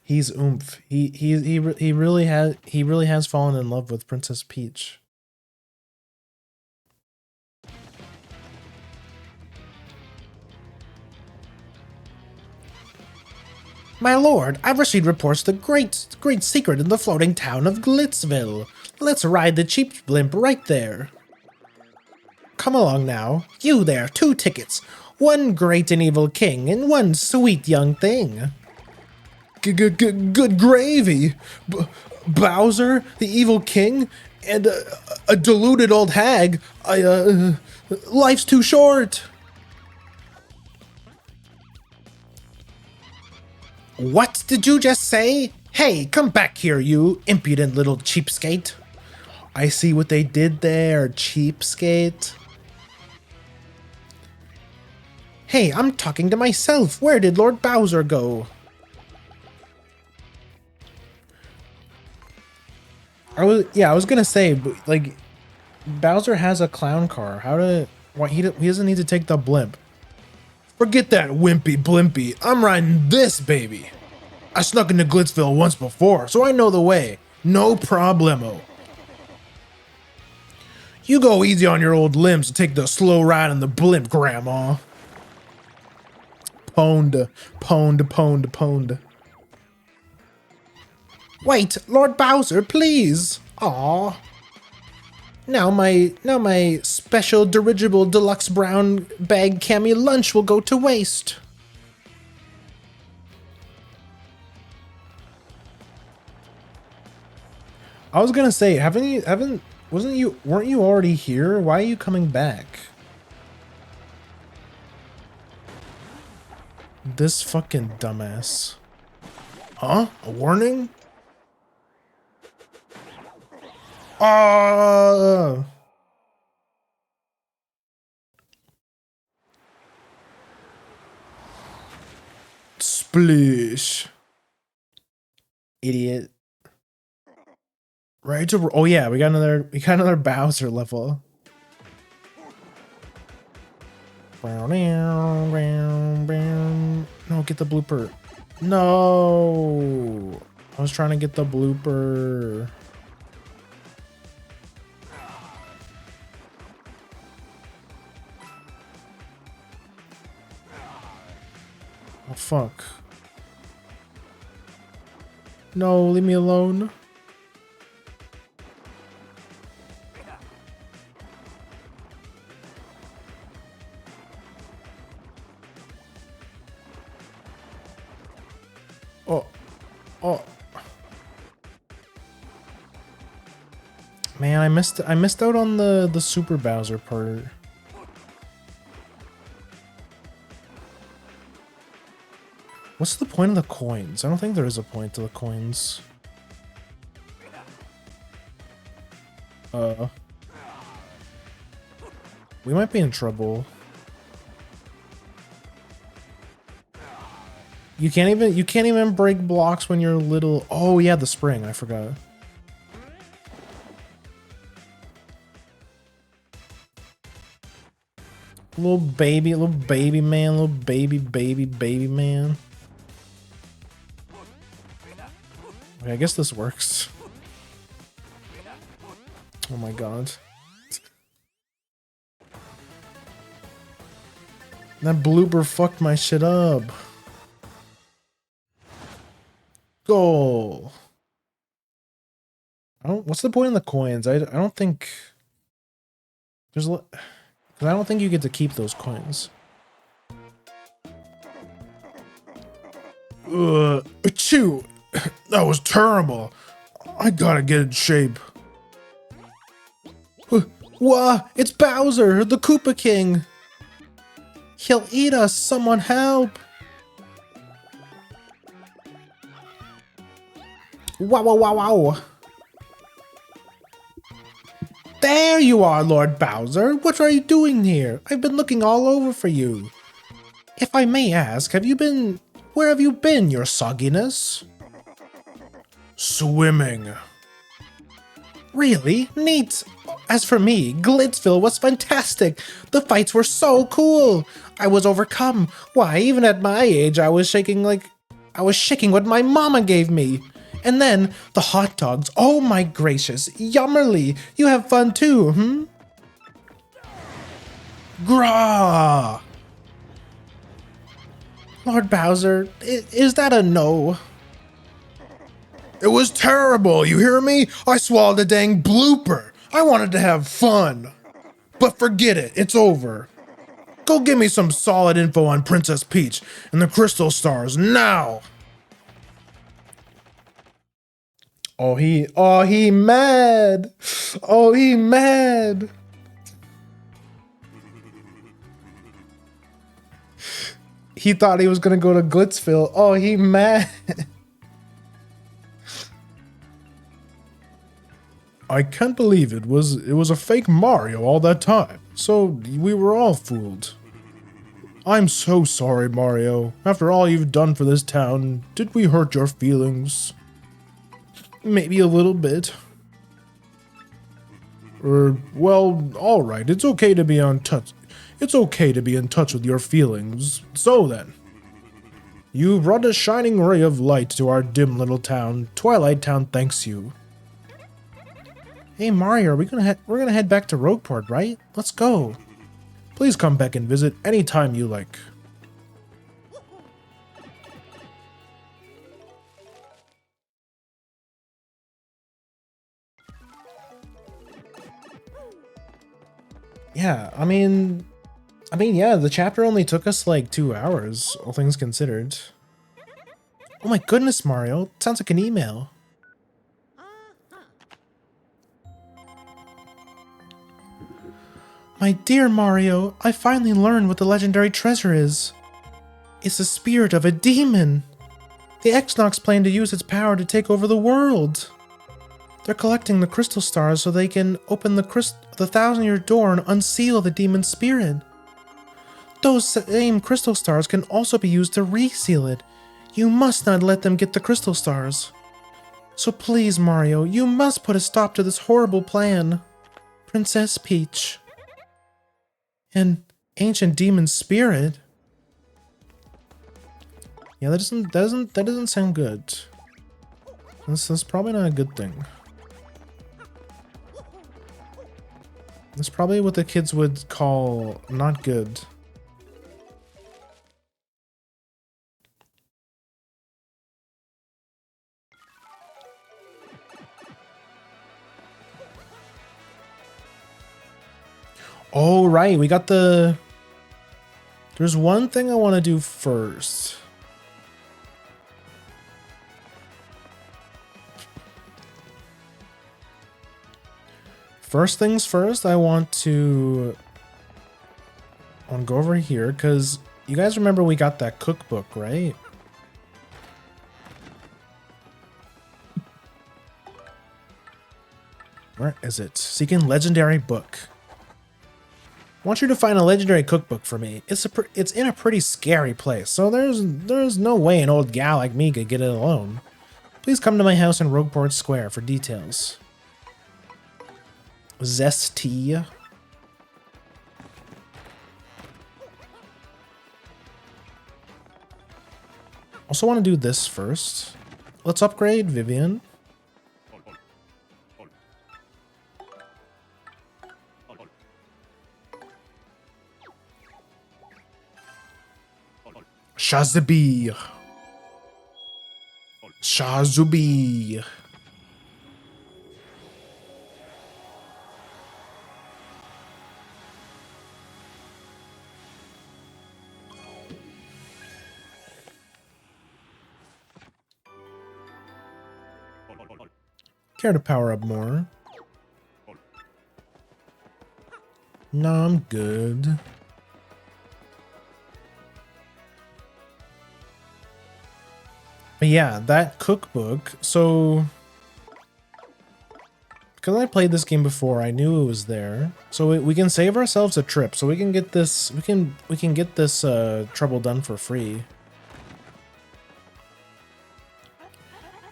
He's oomph. He really has fallen in love with Princess Peach. My lord, I've received reports of the great secret in the floating town of Glitzville. Let's ride the cheap blimp right there. Come along now. You there, 2 tickets. 1 great and evil king and 1 sweet young thing. Good gravy. Bowser, the evil king, and a deluded old hag. Life's too short. What did you just say? Hey, come back here, you impudent little cheapskate. I see what they did there, cheapskate. Hey, I'm talking to myself. Where did Lord Bowser go? I was gonna say, but like, Bowser has a clown car. Why he doesn't need to take the blimp? Forget that wimpy blimpy. I'm riding this baby. I snuck into Glitzville once before, so I know the way. No problemo. You go easy on your old limbs and take the slow ride on the blimp, Grandma. Pwned. Wait, Lord Bowser, please. Aw. Now my special dirigible deluxe brown bag cami lunch will go to waste. I was gonna say, weren't you already here? Why are you coming back? This fucking dumbass. Huh? A warning? Splish. Idiot. Right to, oh yeah, we got another Bowser level. No, get the blooper. No. I was trying to get the blooper. Oh, fuck. No, leave me alone. Oh. Man, I missed out on the Super Bowser part. What's the point of the coins? I don't think there is a point to the coins. We might be in trouble. You can't even break blocks when you're little. Oh yeah, the spring, I forgot. Little baby man, little baby man. Okay, I guess this works. Oh my god. That blooper fucked my shit up. Goal. What's the point in the coins? I don't think there's, because I don't think you get to keep those coins. Achoo! That was terrible. I gotta get in shape. Wah! It's Bowser, the Koopa King. He'll eat us. Someone help! Wow! Wow! Wow! Wow! There you are, Lord Bowser. What are you doing here? I've been looking all over for you. If I may ask, where have you been, your sogginess? Swimming. Really? Neat. As for me, Glitzville was fantastic. The fights were so cool. I was overcome. Why, even at my age, I was shaking what my mama gave me. And then, the hot dogs. Oh my gracious. Yummerly. You have fun too, hmm? Grah! Lord Bowser, is that a no? It was terrible, you hear me? I swallowed a dang blooper. I wanted to have fun. But forget it, it's over. Go give me some solid info on Princess Peach and the Crystal Stars now. Oh, he mad. Oh, he mad. He thought he was gonna go to Glitzville. Oh, he mad. I can't believe it was a fake Mario all that time. So we were all fooled. I'm so sorry, Mario. After all you've done for this town, did we hurt your feelings? Maybe a little bit. Well, alright, it's okay to be in touch. It's okay to be in touch with your feelings. So then, you brought a shining ray of light to our dim little town. Twilight Town thanks you. Hey Mario, we're gonna head back to Rogueport, right? Let's go. Please come back and visit anytime you like. Yeah, I mean, yeah, the chapter only took us like 2 hours, all things considered. Oh my goodness, Mario. It sounds like an email. My dear Mario, I finally learned what the legendary treasure is. It's the spirit of a demon. The X-Nox plan to use its power to take over the world. They're collecting the crystal stars so they can open the 1,000-year door and unseal the demon's spirit. Those same crystal stars can also be used to reseal it. You must not let them get the crystal stars. So please, Mario, you must put a stop to this horrible plan. Princess Peach. An ancient demon spirit? Yeah, that doesn't sound good. This is probably not a good thing. That's probably what the kids would call not good. Oh, right, we got the... There's one thing I want to do first. First things first, I want to go over here, because you guys remember we got that cookbook, right? Where is it? Seeking legendary book. I want you to find a legendary cookbook for me. It's in a pretty scary place, so there's no way an old gal like me could get it alone. Please come to my house in Rogueport Square for details. Zesty. Also want to do this first. Let's upgrade Vivian. Shazubi. Shazubi. Care to power up more? No, I'm good. But yeah, that cookbook. So, because I played this game before, I knew it was there. So we can save ourselves a trip. So we can get this. We can get this trouble done for free.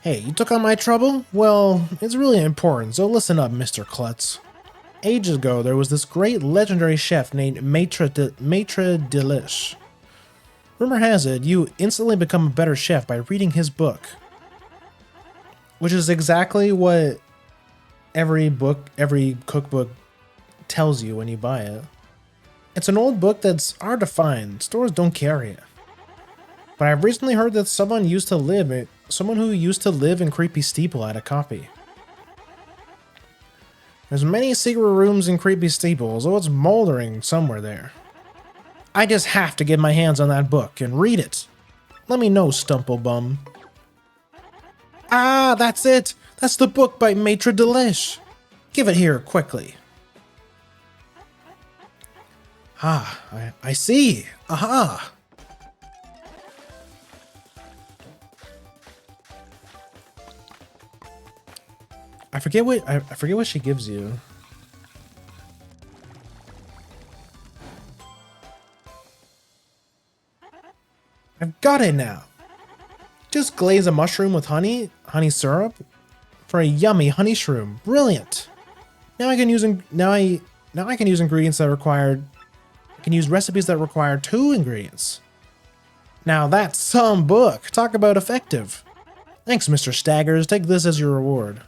Hey, you took on my trouble? Well, it's really important. So listen up, Mr. Klutz. Ages ago, there was this great legendary chef named Maitre Delish. Rumor has it, you instantly become a better chef by reading his book. Which is exactly what every cookbook tells you when you buy it. It's an old book that's hard to find. Stores don't carry it. But I've recently heard that someone who used to live in Creepy Steeple had a copy. There's many secret rooms in Creepy Steeple, so it's moldering somewhere there. I just have to get my hands on that book and read it. Let me know, Stumplebum. Ah, that's it! That's the book by Maitre Delish. Give it here, quickly. Ah, I see. Aha! I forget what she gives you. I've got it now. Just glaze a mushroom with honey syrup for a yummy honey shroom. Brilliant. Now I can use ingredients that require. I can use recipes that require 2 ingredients. Now that's some book. Talk about effective. Thanks, Mr. Staggers. Take this as your reward.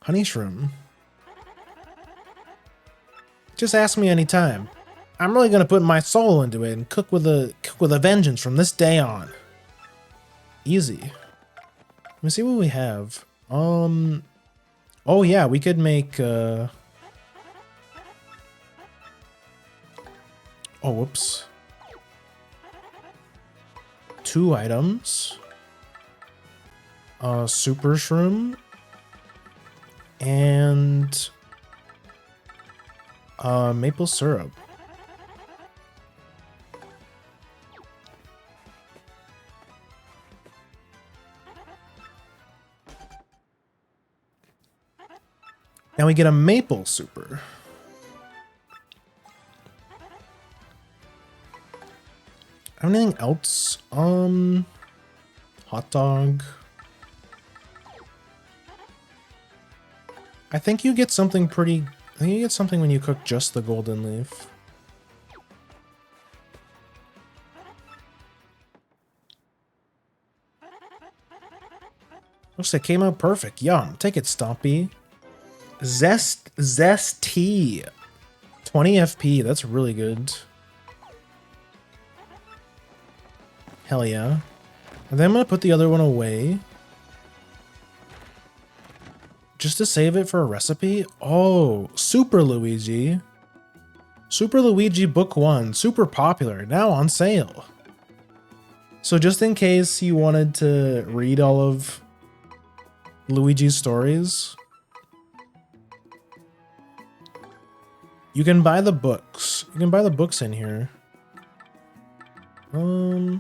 Honey shroom. Just ask me anytime. I'm really gonna put my soul into it and cook with a vengeance from this day on. Easy. Let me see what we have. Oh yeah, we could make oh whoops. 2 items. Super shroom. And maple syrup. Now we get a maple super. Anything else? Hot dog. I think you get something pretty. I think you get something when you cook just the golden leaf. Looks like it came out perfect. Yum. Take it, Stompy. Zest tea. 20 FP. That's really good. Hell yeah. And then I'm gonna put the other one away. Just to save it for a recipe? Oh, Super Luigi. Super Luigi Book 1. Super popular. Now on sale. So just in case you wanted to read all of Luigi's stories, you can buy the books. You can buy the books in here. I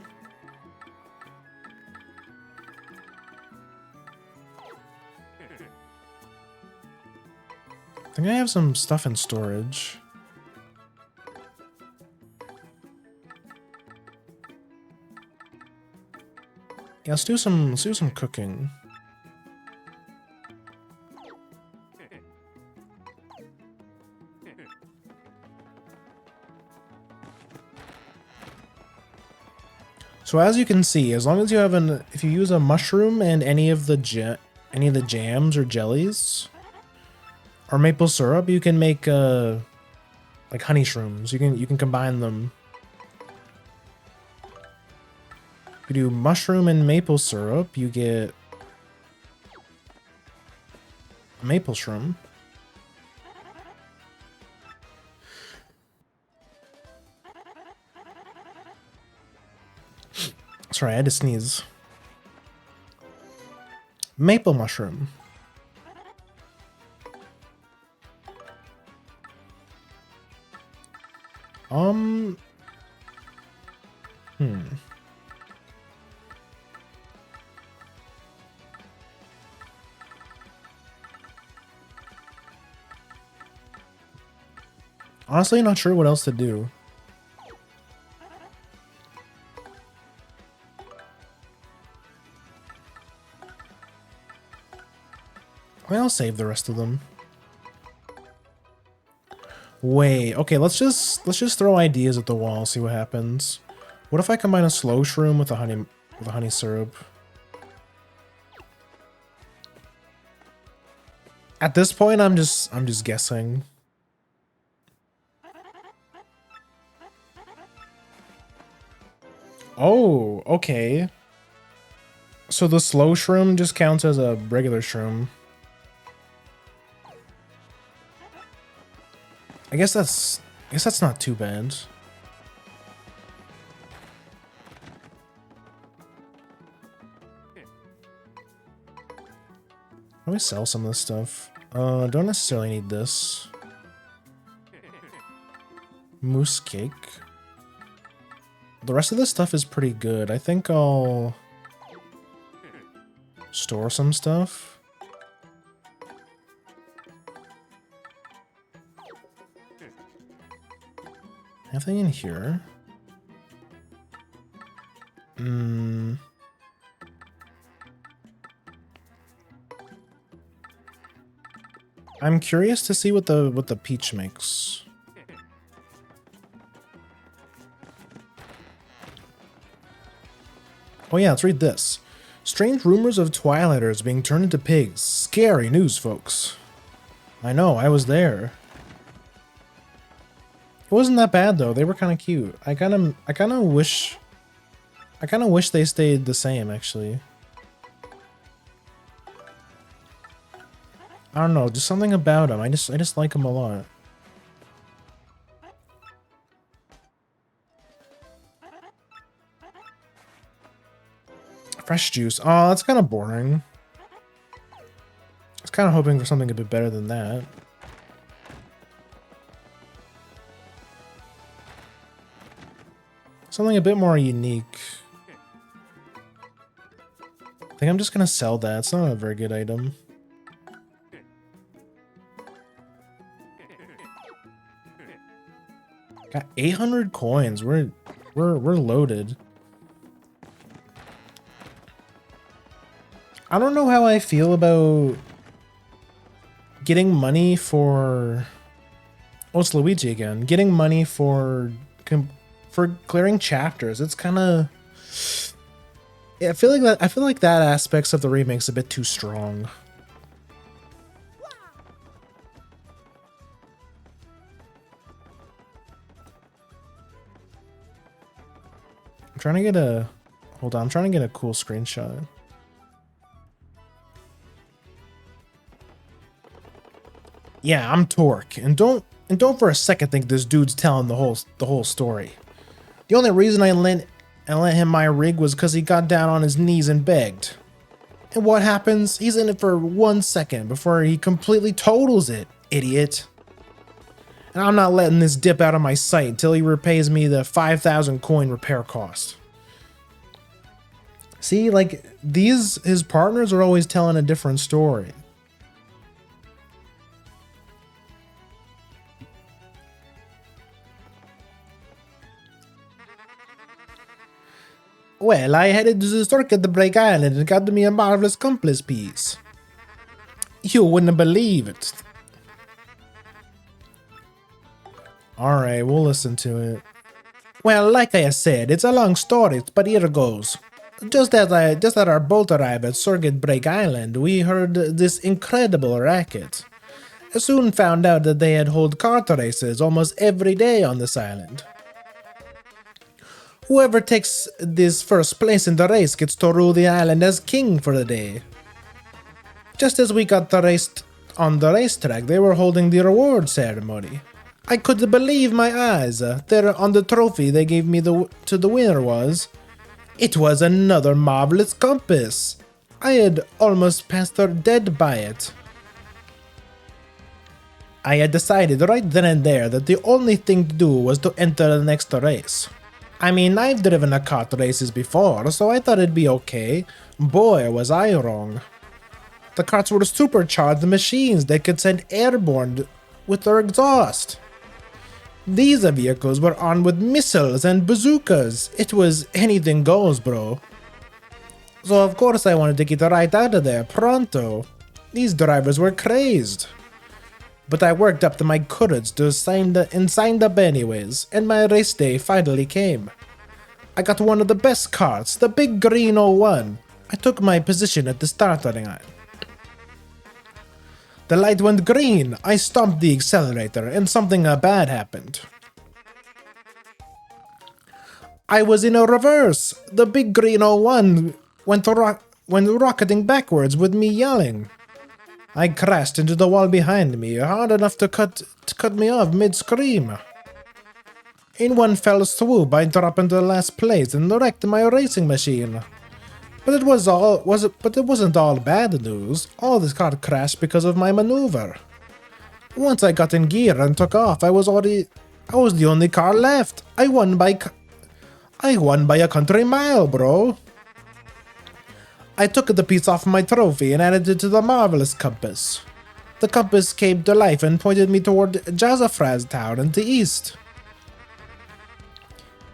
think I have some stuff in storage. Yeah, let's do some cooking. So as you can see, as long as you have if you use a mushroom and any of the jams or jellies or maple syrup, you can make like honey shrooms. You can combine them. you do mushroom and maple syrup, you get maple shroom. Sorry, I had to sneeze. Maple mushroom. Honestly, not sure what else to do. I'll save the rest of them. Wait, okay, let's just throw ideas at the wall, see what happens. What if I combine a slow shroom with a honey syrup? At this point, I'm just guessing. Oh, okay. So the slow shroom just counts as a regular shroom. I guess that's not too bad. Let me sell some of this stuff. Don't necessarily need this. Mousse cake. The rest of this stuff is pretty good. I think I'll store some stuff. Anything in here? I'm curious to see what the peach makes. Oh yeah, let's read this. Strange rumors of Twilighters being turned into pigs. Scary news, folks. I know, I was there. It wasn't that bad though. They were kind of cute. I kind of wish they stayed the same actually. I don't know, just something about them. I just like them a lot. Fresh juice. Oh, that's kind of boring. I was kind of hoping for something a bit better than that. Something a bit more unique. I think I'm just gonna sell that. It's not a very good item. Got 800 coins. We're loaded. I don't know how I feel about getting money for... Oh, it's Luigi again. Getting money for clearing chapters. It's kind of... I feel like that aspects of the remake's a bit too strong. I'm trying to get a... Hold on, I'm trying to get a cool screenshot. Yeah, I'm Torque, and don't for a second think this dude's telling the whole story. The only reason I lent him my rig was because he got down on his knees and begged. And what happens? He's in it for 1 second before he completely totals it, idiot. And I'm not letting this dip out of my sight until he repays me the 5,000 coin repair cost. See, like, his partners are always telling a different story. Well, I headed to the circuit to Break Island and got me a marvelous accomplice piece. You wouldn't believe it. Alright, we'll listen to it. Well, like I said, it's a long story, but here goes. Just as our boat arrived at Circuit Break Island, we heard this incredible racket. I soon found out that they had held kart races almost every day on this island. Whoever takes this first place in the race gets to rule the island as king for the day. Just as we got the race on the racetrack, they were holding the reward ceremony. I couldn't believe my eyes. There on the trophy they gave me to the winner was... It was another marvelous compass. I had almost passed her dead by it. I had decided right then and there that the only thing to do was to enter the next race. I mean, I've driven a kart races before, so I thought it'd be okay. Boy, was I wrong. The karts were supercharged machines that could send airborne with their exhaust. These vehicles were armed with missiles and bazookas. It was anything goes, bro. So of course I wanted to get right out of there, pronto. These drivers were crazed. But I worked up to my courage to signed up anyways, and my race day finally came. I got one of the best karts, the big green 01. I took my position at the starting line. The light went green, I stomped the accelerator, and something bad happened. I was in a reverse. The big green 01 went rocketing backwards with me yelling. I crashed into the wall behind me, hard enough to cut me off mid-scream. In one fell swoop, I dropped into last place and wrecked my racing machine. But it wasn't all bad news. All this car crashed because of my maneuver. Once I got in gear and took off, I was the only car left. I won by a country mile, bro. I took the piece off my trophy and added it to the marvelous compass. The compass came to life and pointed me toward Jazzafraz Town in the east.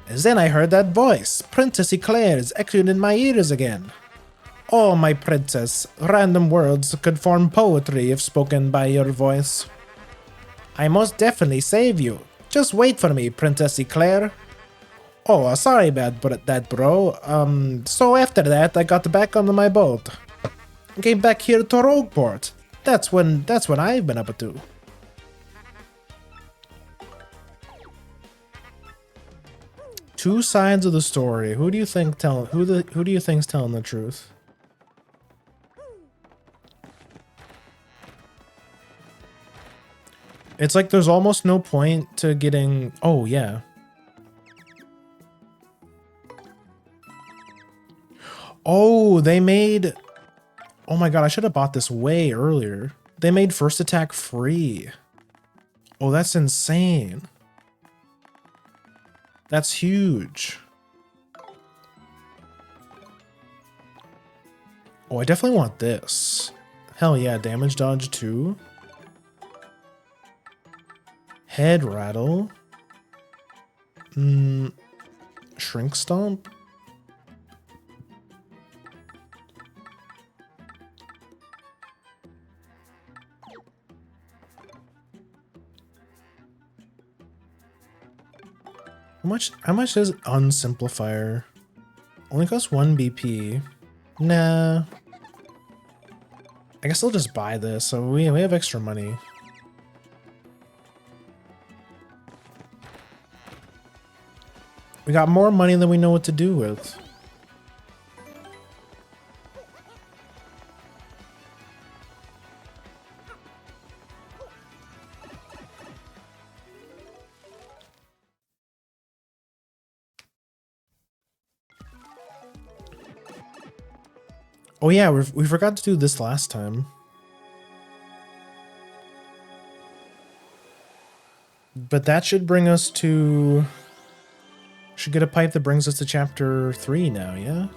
And then I heard that voice, Princess Eclair's, echoing in my ears again. Oh, my princess, random words could form poetry if spoken by your voice. I most definitely save you. Just wait for me, Princess Eclair. Oh, sorry about that, bro. So after that, I got back onto my boat. Came back here to Rogueport. That's when I've been up to. Two sides of the story. Who do you think's telling the truth? It's like there's almost no point to getting... Oh, yeah. Oh, they made... Oh my god, I should have bought this way earlier. They made first attack free. Oh, that's insane. That's huge. Oh, I definitely want this. Hell yeah, damage dodge too. Head rattle. Shrink stomp. How much is Unsimplifier? Only costs 1 BP. Nah. I guess I'll just buy this, so we have extra money. We got more money than we know what to do with. Oh yeah, we forgot to do this last time. But that should bring us to... Should get a pipe that brings us to chapter 3 now, yeah?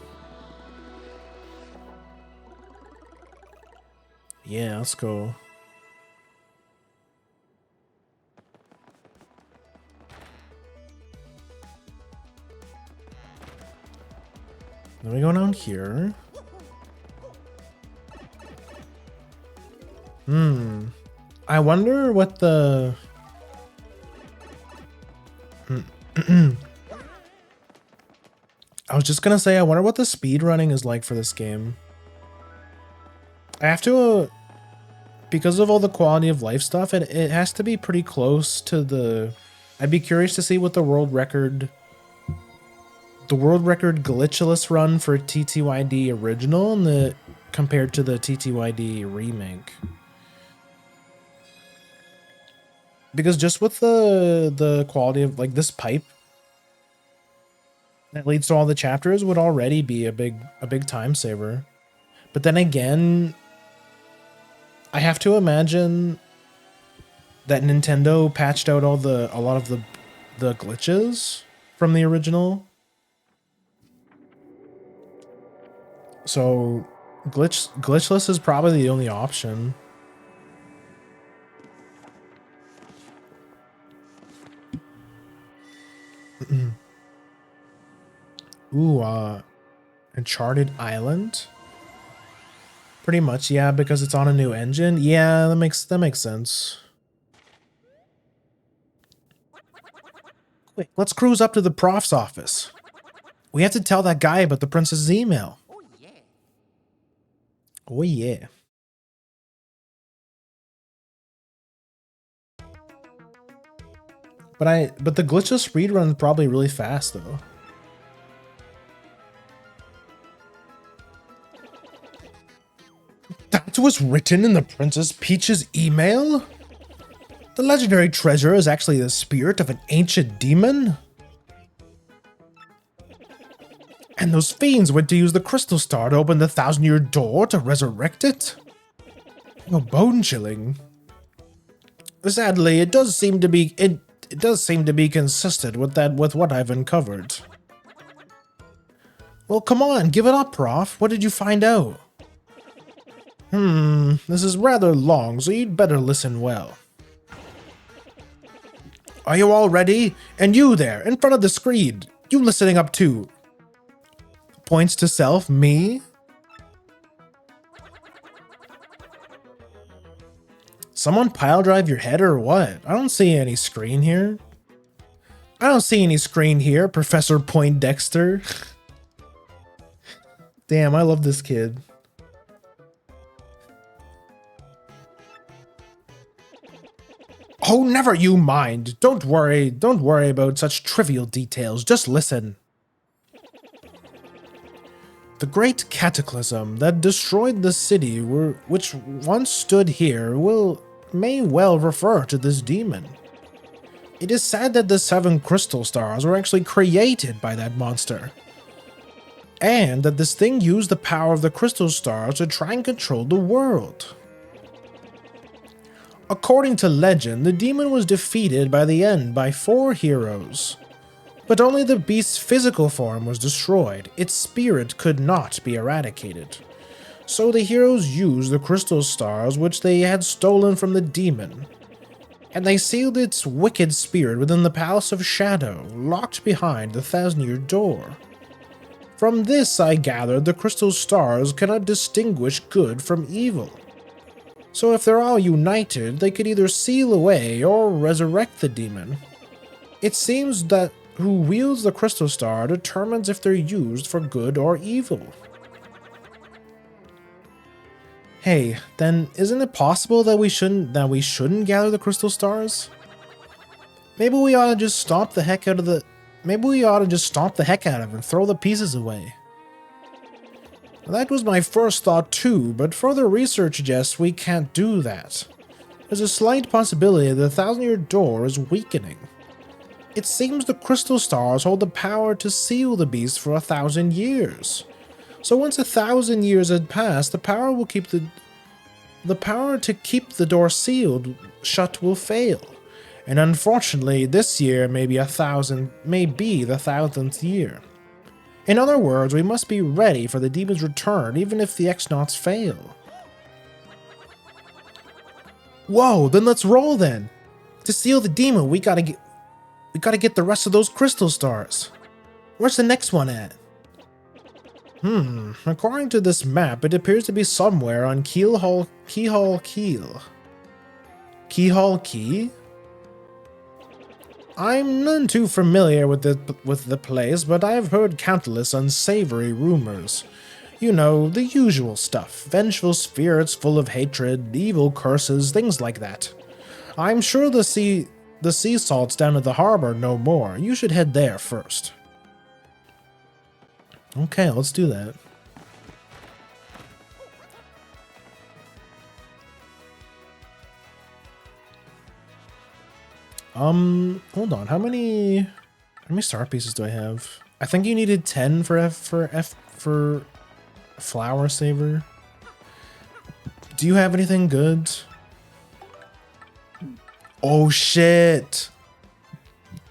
Yeah, let's go. Then we go down here. I wonder what the... I was just gonna say, I wonder what the speed running is like for this game. I have to, because of all the quality of life stuff, it has to be pretty close to the... I'd be curious to see what the world record the world record glitchless run for TTYD original and compared to the TTYD remake. Because just with the quality of like this pipe that leads to all the chapters would already be a big time saver. But then again, I have to imagine that Nintendo patched out a lot of the glitches from the original. So glitchless is probably the only option. Ooh, Uncharted Island. Pretty much, yeah, because it's on a new engine. Yeah, that makes sense. Quick, let's cruise up to the prof's office. We have to tell that guy about the princess's email. Oh yeah. Oh yeah. But the glitchless speedrun is probably really fast though. That was written in the Princess Peach's email? The legendary treasure is actually the spirit of an ancient demon? And those fiends went to use the crystal star to open the 1,000-year door to resurrect it? Oh, bone-chilling. Sadly, it does seem to be consistent with what I've uncovered. Well, come on, give it up, Prof. What did you find out? This is rather long, so you'd better listen well. Are you all ready? And you there, in front of the screen, you listening up too? Points to self, me? Someone pile drive your head or what? I don't see any screen here. I don't see any screen here, Professor Poindexter. Damn, I love this kid. Oh, never you mind. Don't worry about such trivial details. Just listen. The great cataclysm that destroyed the city which once stood here may well refer to this demon. It is said that the 7 crystal stars were actually created by that monster, and that this thing used the power of the crystal stars to try and control the world. According to legend, the demon was defeated by the end by 4 heroes. But only the beast's physical form was destroyed. Its spirit could not be eradicated. So the heroes used the crystal stars which they had stolen from the demon, and they sealed its wicked spirit within the Palace of Shadow, locked behind the 1,000-year door. From this I gathered the crystal stars cannot distinguish good from evil. So if they're all united, they could either seal away or resurrect the demon. It seems that who wields the crystal star determines if they're used for good or evil. Hey, then isn't it possible that we shouldn't gather the crystal stars? Maybe we ought to just stomp the heck out of it and throw the pieces away. That was my first thought too, but further research suggests we can't do that. There's a slight possibility that the 1,000-year door is weakening. It seems the crystal stars hold the power to seal the beast for 1,000 years. So once 1,000 years had passed, the power to keep the door sealed shut will fail. And unfortunately, this year may be the 1,000th year. In other words, we must be ready for the demon's return even if the X-Nauts fail. Whoa, then let's roll then! To seal the demon, we gotta get the rest of those crystal stars. Where's the next one at? According to this map, it appears to be somewhere on Keyhole Key? I'm none too familiar with the place, but I've heard countless unsavory rumors. You know, the usual stuff. Vengeful spirits full of hatred, evil curses, things like that. I'm sure the sea salts down at the harbor know more. You should head there first. Okay, let's do that. Hold on. How many star pieces do I have? I think you needed 10 for for flower saver. Do you have anything good? Oh shit.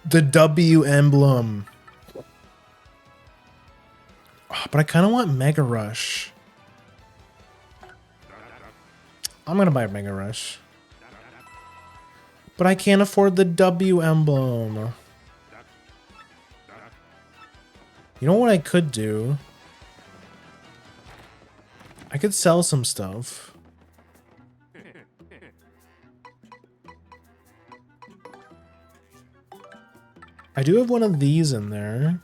The W emblem. Oh, but I kind of want Mega Rush. I'm gonna buy Mega Rush. But I can't afford the W emblem. You know what I could do? I could sell some stuff. I do have one of these in there.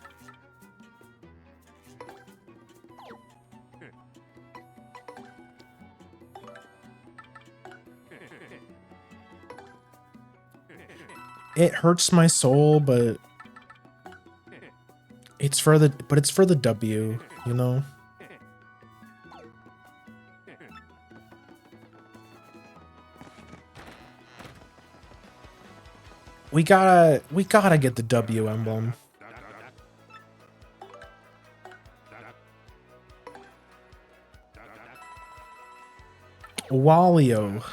It hurts my soul, but it's for the W, you know? We gotta get the W emblem. Walio.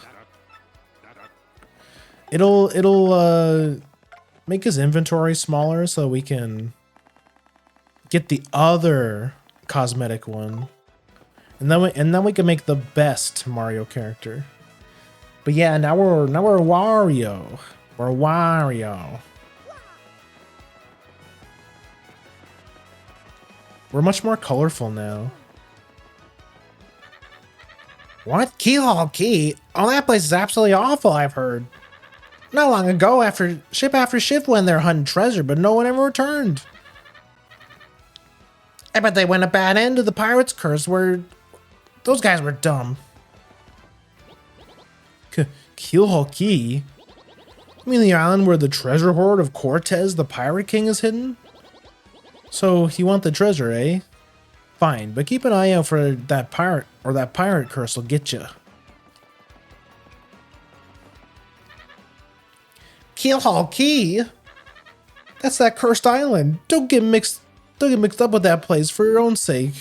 It'll make his inventory smaller so we can get the other cosmetic one. And then we can make the best Mario character. But yeah, now we're Wario. We're Wario. We're much more colorful now. What? Keyhole Key? Oh, that place is absolutely awful, I've heard. Not long ago, after shift went there hunting treasure, but no one ever returned. I bet they went a bad end to the pirate's curse where those guys were dumb. Keelhaul Key? You mean the island where the treasure hoard of Cortez, the pirate king, is hidden? So you want the treasure, eh? Fine, but keep an eye out for that pirate, or that pirate curse will get you. Keelhaul Key? That's that cursed island. Don't get mixed up with that place for your own sake.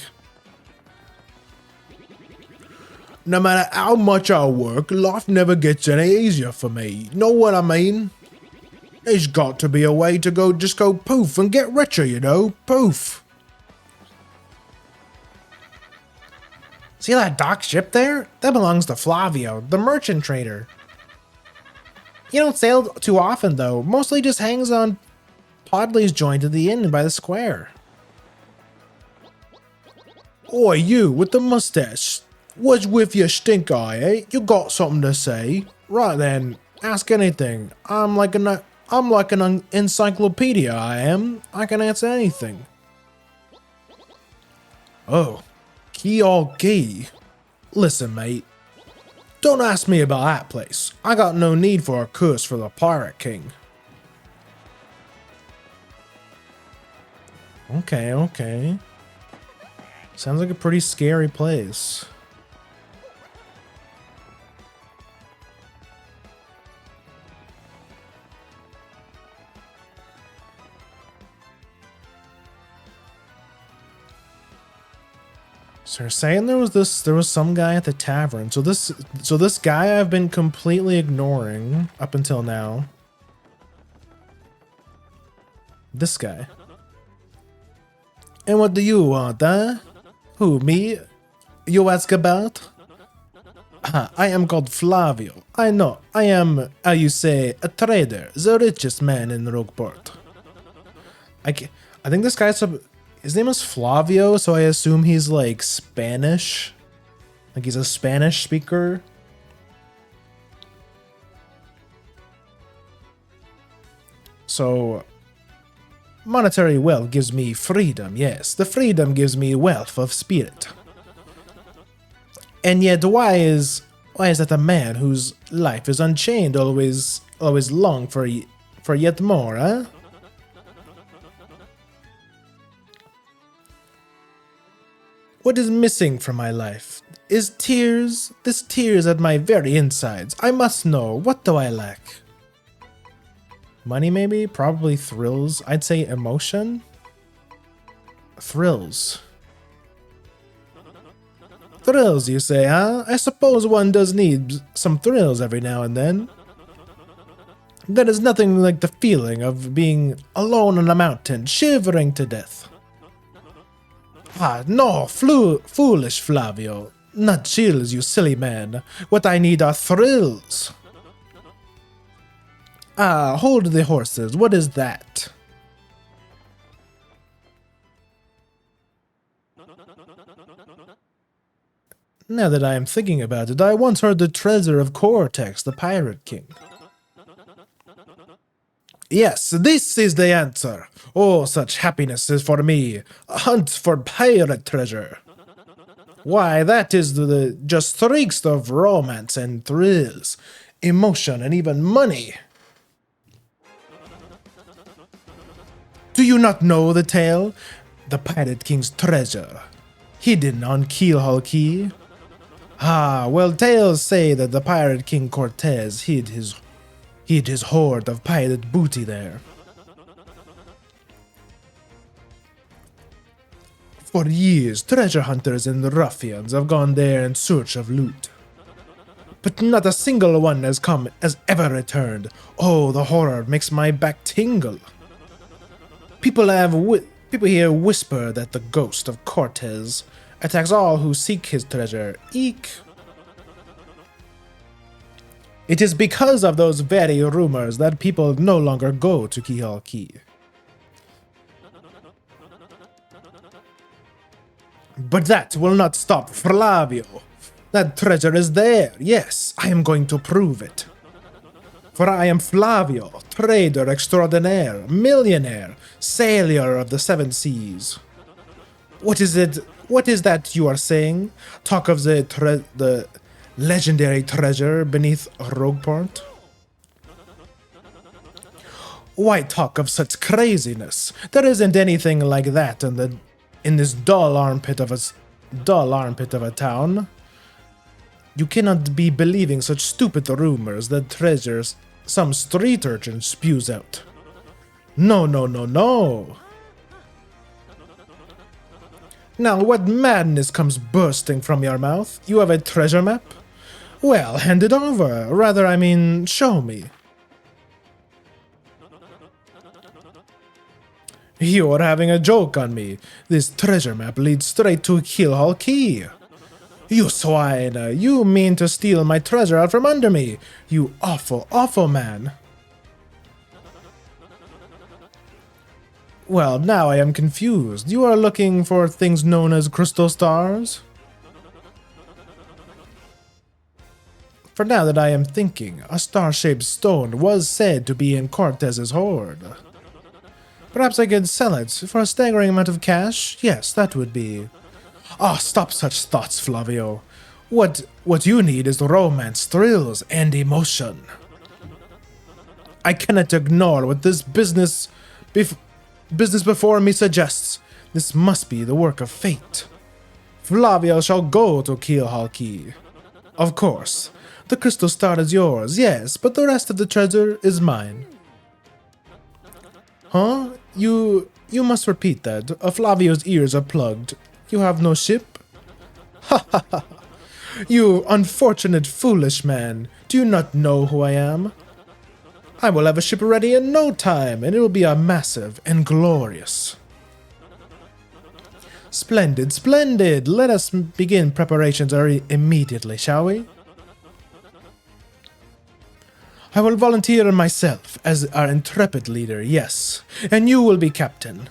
No matter how much I work, life never gets any easier for me. Know what I mean? There's got to be a way to just go poof and get richer, you know? Poof. See that dock ship there? That belongs to Flavio, the merchant trader. He don't sail too often though, mostly just hangs on Podley's joint at the inn by the square. Oi, you with the mustache. What's with your stink eye, eh? You got something to say? Right then, ask anything. I'm like an encyclopedia, I am. I can answer anything. Oh, Keelhaul Key. Listen, mate. Don't ask me about that place. I got no need for a curse for the Pirate King. Okay. Sounds like a pretty scary place. So they're saying there was some guy at the tavern. So this guy I've been completely ignoring up until now. This guy. And what do you want, huh? Who, me? You ask about? I am called Flavio. I know. I am, how you say, a trader, the richest man in Rogueport. I think this guy's his name is Flavio, so I assume he's like Spanish. Like he's a Spanish speaker. So, monetary wealth gives me freedom, yes. The freedom gives me wealth of spirit. And yet, why is that a man whose life is unchained always long for yet more, huh? What is missing from my life? Is tears? This tears at my very insides. I must know. What do I lack? Money maybe? Probably thrills. I'd say emotion. Thrills. Thrills, you say, huh? I suppose one does need some thrills every now and then. There is nothing like the feeling of being alone on a mountain, shivering to death. Ah, no, foolish Flavio. Not chills, you silly man. What I need are thrills. Ah, hold the horses. What is that? Now that I am thinking about it, I once heard the treasure of Cortex, the Pirate King. Yes, this is the answer. Oh, such happiness is for me. A hunt for pirate treasure. Why, that is just reeks of romance and thrills, emotion and even money. Do you not know the tale? The Pirate King's treasure, hidden on Keelhaul Key. Ah, well, tales say that the Pirate King Cortez hid his hoard of pirate booty there. For years, treasure hunters and ruffians have gone there in search of loot. But not a single one has ever returned. Oh, the horror makes my back tingle. People here whisper that the ghost of Cortez attacks all who seek his treasure. Eek. It is because of those very rumors that people no longer go to Keelhaul Key. But that will not stop Flavio. That treasure is there. Yes, I am going to prove it. For I am Flavio, trader extraordinaire, millionaire, sailor of the seven seas. What is it? What is that you are saying? Talk of the legendary treasure beneath Rogueport? Why talk of such craziness? There isn't anything like that in this dull armpit of a town. You cannot be believing such stupid rumors that treasures some street urchin spews out. No, no, no, no. Now what madness comes bursting from your mouth? You have a treasure map? Well, hand it over. Rather, I mean, show me. You're having a joke on me. This treasure map leads straight to Keelhaul Key. You swine! You mean to steal my treasure out from under me! You awful, awful man! Well, now I am confused. You are looking for things known as crystal stars? For now that I am thinking, a star-shaped stone was said to be in Cortez's hoard. Perhaps I could sell it for a staggering amount of cash? Yes, that would be... Ah, stop such thoughts, Flavio. What you need is romance, thrills, and emotion. I cannot ignore what this business before me suggests. This must be the work of fate. Flavio shall go to Keelhaul Key. Of course, the crystal star is yours, yes, but the rest of the treasure is mine. Huh? You must repeat that. Flavio's ears are plugged. You have no ship? Ha ha ha! You unfortunate foolish man! Do you not know who I am? I will have a ship ready in no time, and it will be a massive and glorious. Splendid, splendid! Let us begin preparations immediately, shall we? I will volunteer myself as our intrepid leader, yes, and you will be captain.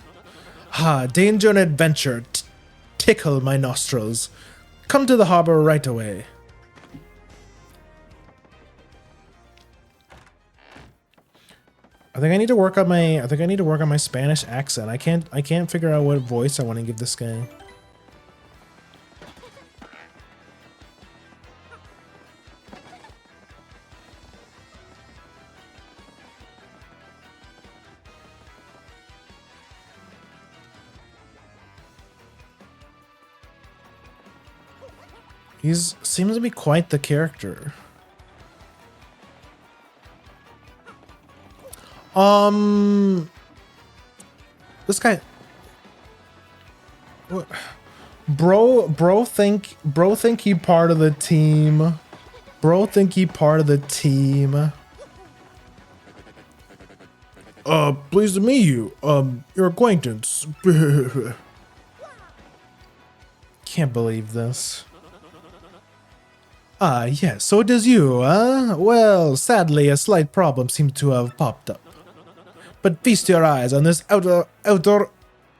Ah, danger and adventure tickle my nostrils. Come to the harbor right away. I think I need to work on my Spanish accent. I can't figure out what voice I want to give this guy. Seems to be quite the character. This guy. What? Bro think he part of the team. Bro think he part of the team. Pleased to meet you. Your acquaintance. Can't believe this. Ah, yes, so it is you, huh? Well, sadly, a slight problem seems to have popped up. But feast your eyes on this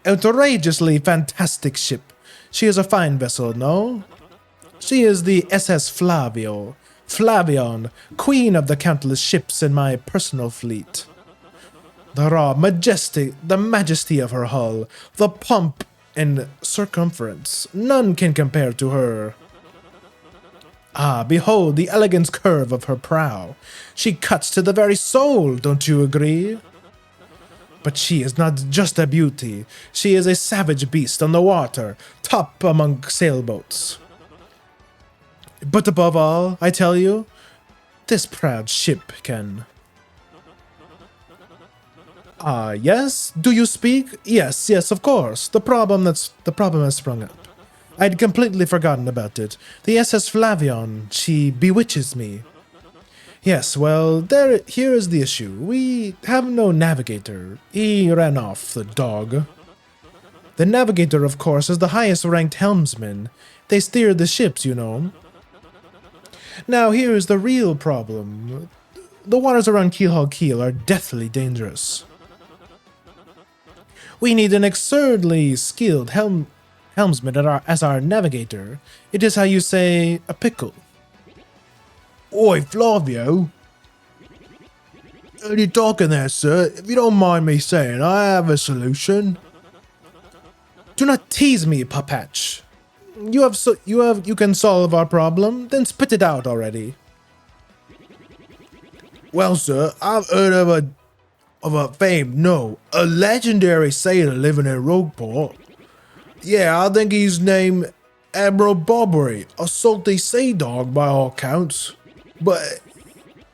outrageously fantastic ship. She is a fine vessel, no? She is the SS Flavion, queen of the countless ships in my personal fleet. The majesty of her hull, the pomp and circumference, none can compare to her. Ah, behold the elegant curve of her prow. She cuts to the very soul, don't you agree? But she is not just a beauty. She is a savage beast on the water, top among sailboats. But above all, I tell you, this proud ship can... Ah, yes? Do you speak? Yes, of course. The problem has sprung up. I'd completely forgotten about it. The SS Flavion, she bewitches me. Yes, well, here is the issue. We have no navigator. He ran off, the dog. The navigator, of course, is the highest ranked helmsman. They steer the ships, you know. Now, here is the real problem. The waters around Keelhaul Keel are deathly dangerous. We need an absurdly skilled helmsman as our navigator. It is how you say, a pickle. Oi, Flavio. What are you talking there, sir? If you don't mind me saying, I have a solution. Do not tease me, Papatch. You can solve our problem, then spit it out already. Well, sir, I've heard of a a legendary sailor living in Rogueport. Yeah, I think he's named Admiral Bobbery, a salty sea dog by all counts. But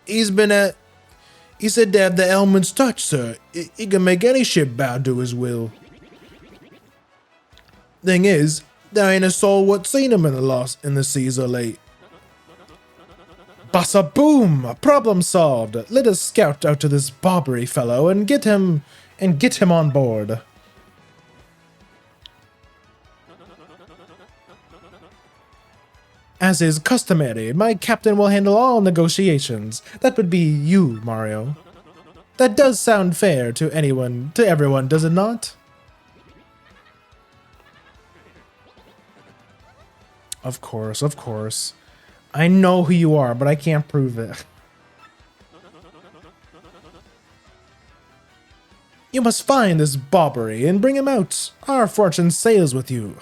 he said to have the Elman's touch, sir. He can make any ship bow to his will. Thing is, there ain't a soul what's seen him in the seas of late. Bassa boom! Problem solved. Let us scout out to this Bobbery fellow and get him on board. As is customary, my captain will handle all negotiations. That would be you, Mario. That does sound fair to everyone, does it not? Of course. I know who you are, but I can't prove it. You must find this Bobbery and bring him out. Our fortune sails with you.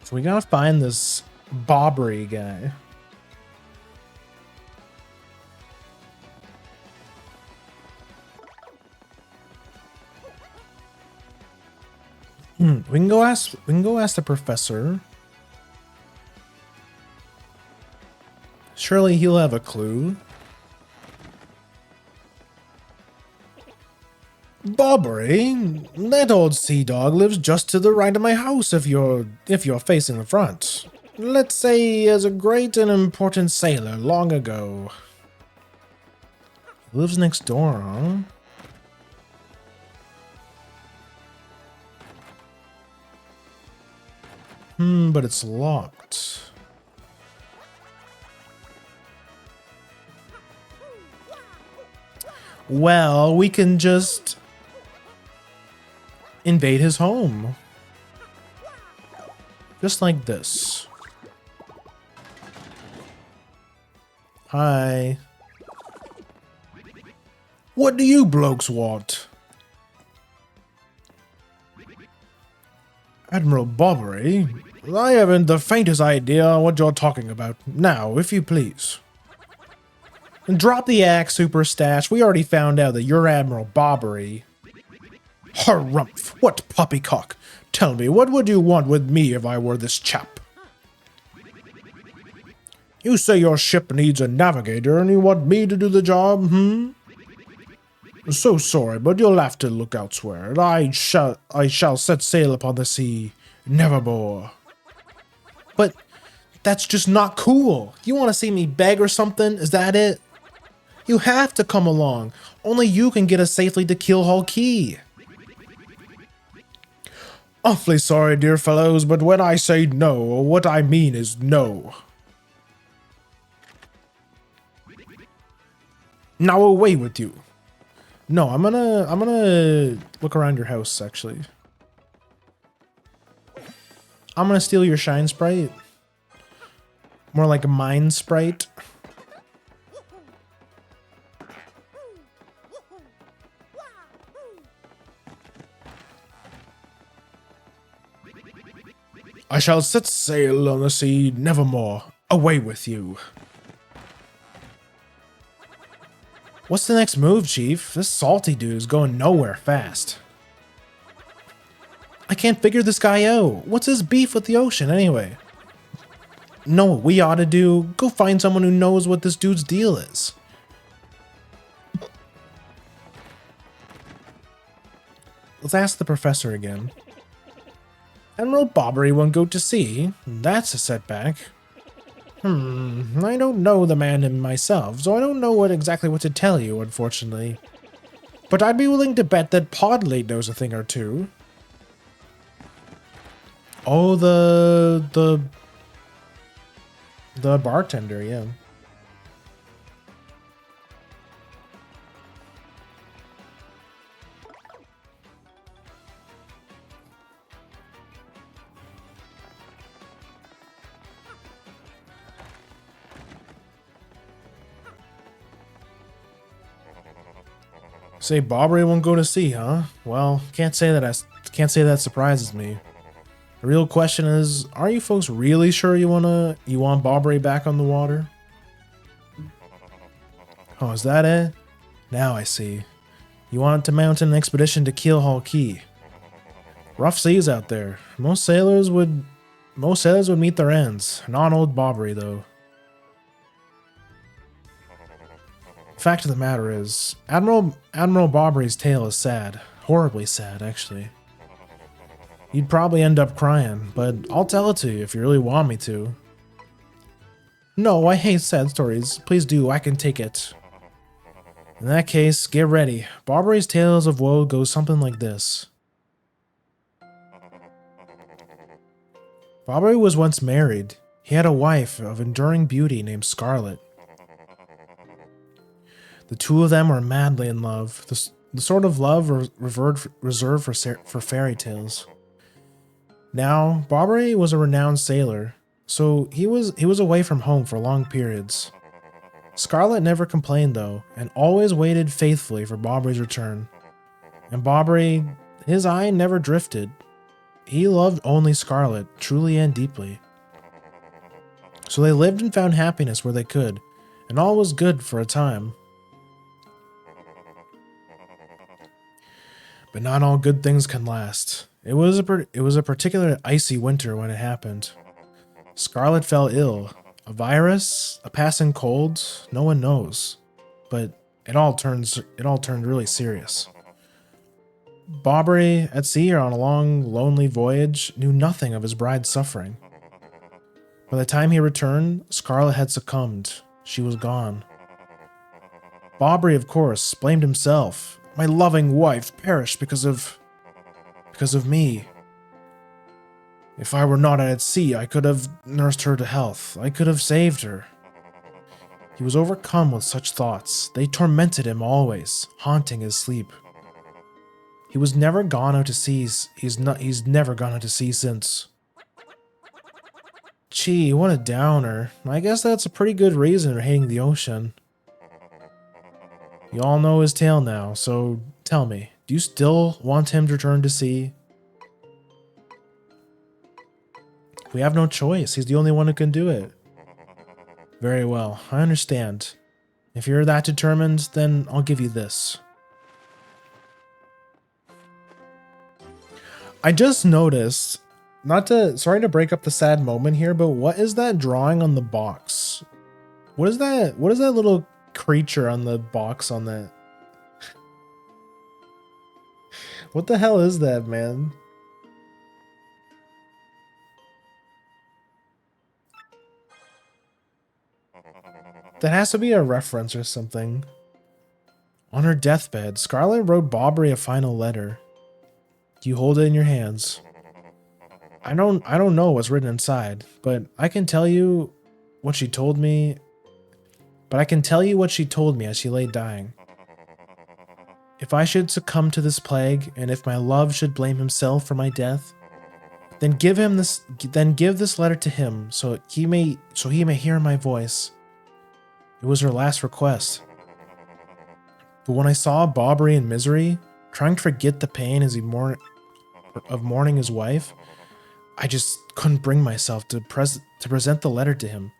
So we gotta find this Bobbery guy. We can go ask the professor. Surely he'll have a clue. Bobbery, that old sea dog lives just to the right of my house if you're facing the front. Let's say he is a great and important sailor long ago. He lives next door, huh? But it's locked. Well, we can just invade his home. Just like this. Hi. What do you blokes want? Admiral Bobbery? I haven't the faintest idea what you're talking about. Now, if you please. And drop the axe, Super Stash. We already found out that you're Admiral Bobbery. Harumph, what puppycock? Tell me, what would you want with me if I were this chap? You say your ship needs a navigator and you want me to do the job, So sorry, but you'll have to look elsewhere, and I shall set sail upon the sea, nevermore. But that's just not cool. You want to see me beg or something? Is that it? You have to come along. Only you can get us safely to Keelhaul Key. Awfully sorry, dear fellows, but when I say no, what I mean is no. Now away with you. No, I'm gonna look around your house, actually. I'm gonna steal your shine sprite. More like a mine sprite. I shall set sail on the sea, nevermore. Away with you. What's the next move, Chief? This salty dude is going nowhere fast. I can't figure this guy out. What's his beef with the ocean, anyway? Know what we ought to do? Go find someone who knows what this dude's deal is. Let's ask the professor again. Admiral Bobbery won't go to sea. That's a setback. I don't know the man myself, so I don't know exactly what to tell you, unfortunately. But I'd be willing to bet that Podley knows a thing or two. Oh, the bartender, yeah. Say Bobbery won't go to sea, huh? Well, can't say that surprises me. The real question is, are you folks really sure you want Bobbery back on the water? Oh, is that it? Now I see. You wanted to mount an expedition to Keelhaul Key. Rough seas out there. Most sailors would meet their ends. Not old Bobbery, though. Fact of the matter is, Admiral Bobbery's tale is sad. Horribly sad, actually. You'd probably end up crying, but I'll tell it to you if you really want me to. No, I hate sad stories. Please do, I can take it. In that case, get ready. Bobbery's tales of woe goes something like this. Bobbery was once married. He had a wife of enduring beauty named Scarlet. The two of them were madly in love, the sort of love reserved for fairy tales. Now, Bobbery was a renowned sailor, so he was away from home for long periods. Scarlet never complained though, and always waited faithfully for Bobbery's return. And Bobbery, his eye never drifted. He loved only Scarlet, truly and deeply. So they lived and found happiness where they could, and all was good for a time. But not all good things can last. It was a particularly icy winter when it happened. Scarlet fell ill. A virus? A passing cold? No one knows. But it all turned really serious. Bobbery, at sea or on a long, lonely voyage, knew nothing of his bride's suffering. By the time he returned, Scarlet had succumbed. She was gone. Bobbery, of course, blamed himself. My loving wife perished because of me. If I were not at sea, I could have nursed her to health. I could have saved her. He was overcome with such thoughts. They tormented him always, haunting his sleep. He was never gone out to sea. He's never gone out to sea since. Gee, what a downer. I guess that's a pretty good reason for hating the ocean. You all know his tale now, so tell me, do you still want him to return to sea? We have no choice. He's the only one who can do it. Very well, I understand. If you're that determined, then I'll give you this. I just noticed, sorry to break up the sad moment here, but what is that drawing on the box? What is that? What is that little creature on the box on that? What the hell is that, man? That has to be a reference or something. On her deathbed, Scarlet wrote Bobbery a final letter. You hold it in your hands. I don't know what's written inside, but I can tell you what she told me. But I can tell you what she told me as she lay dying. If I should succumb to this plague, and if my love should blame himself for my death, then give this letter to him so he may hear my voice. It was her last request. But when I saw Bobbery in misery, trying to forget the pain of mourning his wife, I just couldn't bring myself to present the letter to him.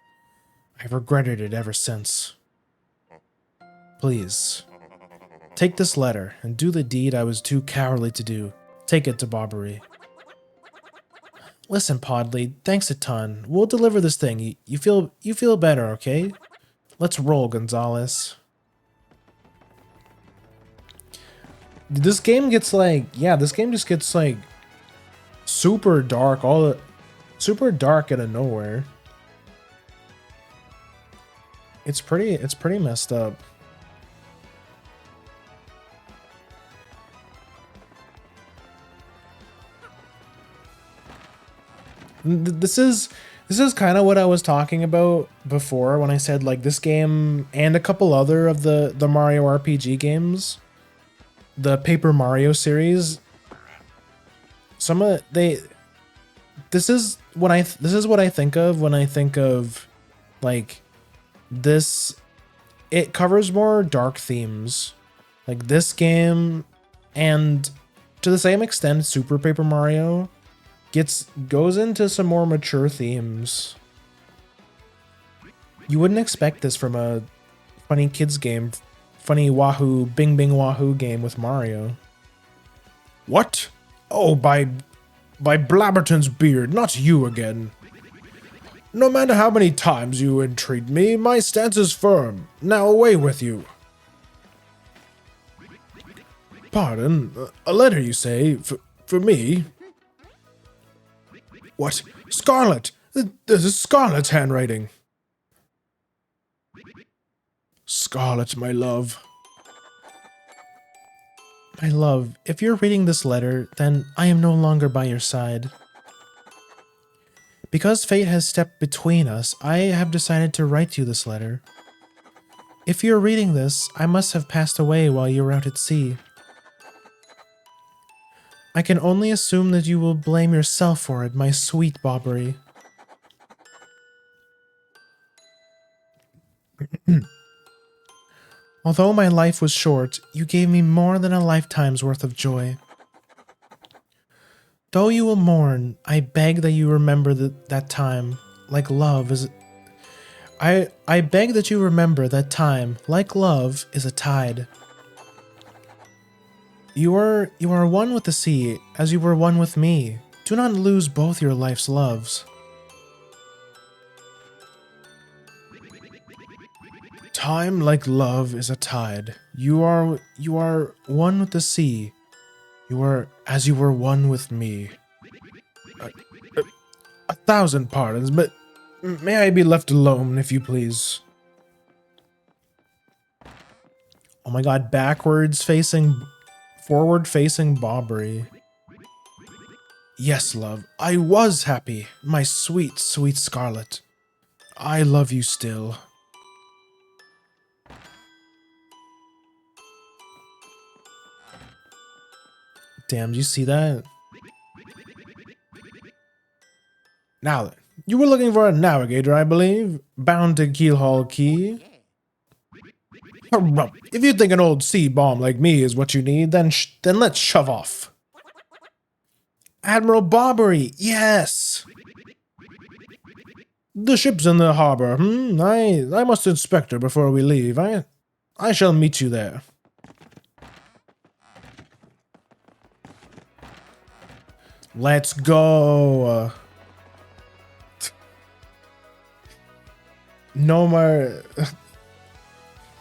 I've regretted it ever since. Please, take this letter and do the deed I was too cowardly to do. Take it to Bobbery. Listen, Podley, thanks a ton. We'll deliver this thing. You feel better, okay? Let's roll, Gonzalez. This game gets this game just gets super dark, super dark out of nowhere. It's pretty messed up. This is kind of what I was talking about before when I said this game and a couple other of the Mario RPG games, the Paper Mario series. This is what I think of when I think of this. It covers more dark themes, like this game, and to the same extent Super Paper Mario goes into some more mature themes. You wouldn't expect this from a funny kids game, funny Wahoo Bing Bing Wahoo game with Mario. What? Oh, by Blabberton's beard, not you again. No matter how many times you entreat me, my stance is firm. Now away with you. Pardon, a letter you say, for me? What? Scarlet! This is Scarlet's handwriting. Scarlet, my love. My love, if you're reading this letter, then I am no longer by your side. Because fate has stepped between us, I have decided to write you this letter. If you're reading this, I must have passed away while you were out at sea. I can only assume that you will blame yourself for it, my sweet Bobbery. Although my life was short, you gave me more than a lifetime's worth of joy. Though you will mourn, I beg that you remember that time, like love is... I beg that you remember that time, like love, is a tide. You are one with the sea, as you were one with me. Do not lose both your life's loves. Time, like love, is a tide. You are one with the sea. You are as you were one with me. 1,000 pardons, but may I be left alone, if you please? Oh my god, forward-facing Bobbery. Yes, love, I was happy, my sweet, sweet Scarlet. I love you still. Damn, do you see that? Now then, you were looking for a navigator, I believe, bound to Keelhaul Key. If you think an old sea bomb like me is what you need, then let's shove off. Admiral Bobbery, yes! The ship's in the harbor. I must inspect her before we leave. I shall meet you there. Let's go. No more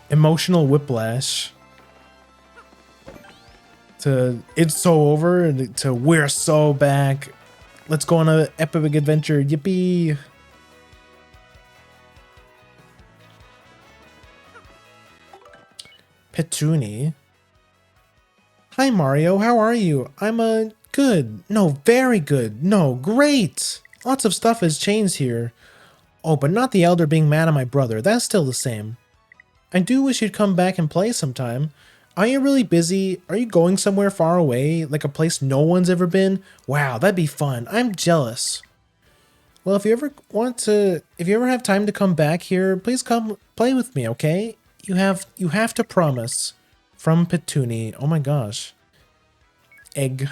emotional whiplash. To it's so over to we're so back. Let's go on an epic adventure. Yippee. Petuni. Hi Mario, how are you? I'm good. No, very good. No, great. Lots of stuff has changed here. Oh, but not the elder being mad at my brother. That's still the same. I do wish you'd come back and play sometime. Are you really busy? Are you going somewhere far away? Like a place no one's ever been? Wow, that'd be fun. I'm jealous. Well, if you ever have time to come back here, please come play with me, okay? You have to promise. From Petuni. Oh my gosh. Egg.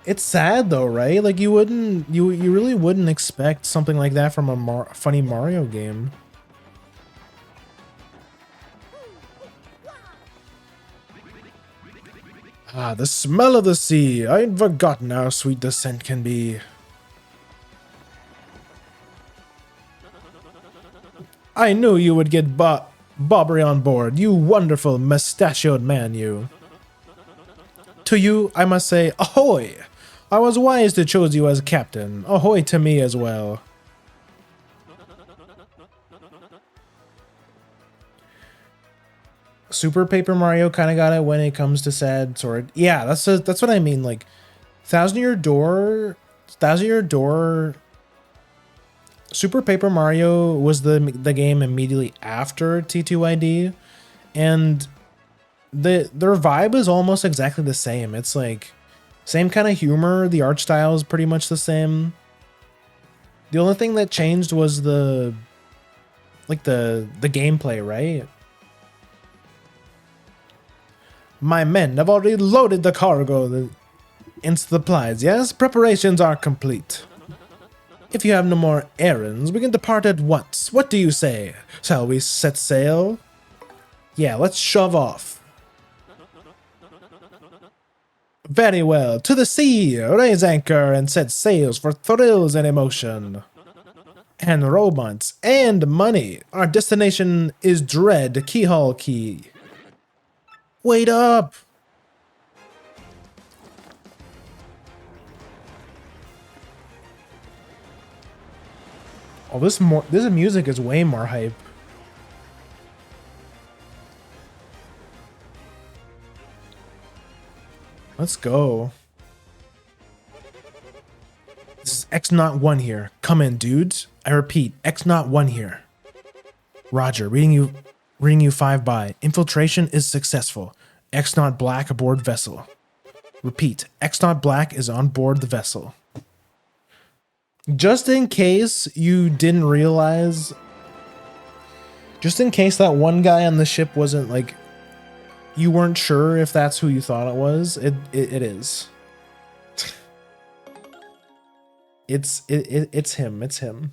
It's sad though, right? Like you really wouldn't expect something like that from a funny Mario game. Ah, the smell of the sea. I'd forgotten how sweet the scent can be. I knew you would get Bobbery on board, you wonderful mustachioed man, you. To you, I must say, ahoy! I was wise to choose you as captain. Ahoy to me as well. Super Paper Mario kind of got it when it comes to Sad Sword. Yeah, that's what I mean. Like, Thousand Year Door. Super Paper Mario was the game immediately after TTYD, and their vibe is almost exactly the same. It's like same kind of humor. The art style is pretty much the same. The only thing that changed was the gameplay, right? My men have already loaded the cargo and supplies. Yes, preparations are complete. If you have no more errands, we can depart at once. What do you say? Shall we set sail? Yeah, let's shove off. Very well. To the sea! Raise anchor and set sails for thrills and emotion. And romance and money. Our destination is Dread Keyhole Key. Wait up! Oh, this music is way more hype. Let's go. This is X-01 here. Come in, dudes. I repeat, X-01 here. Roger, reading you 5 by. Infiltration is successful. X-Not Black aboard vessel. Repeat, X-Not Black is on board the vessel. Just in case you didn't realize, just in case that one guy on the ship wasn't like, you weren't sure if that's who you thought it was, it is. It's him.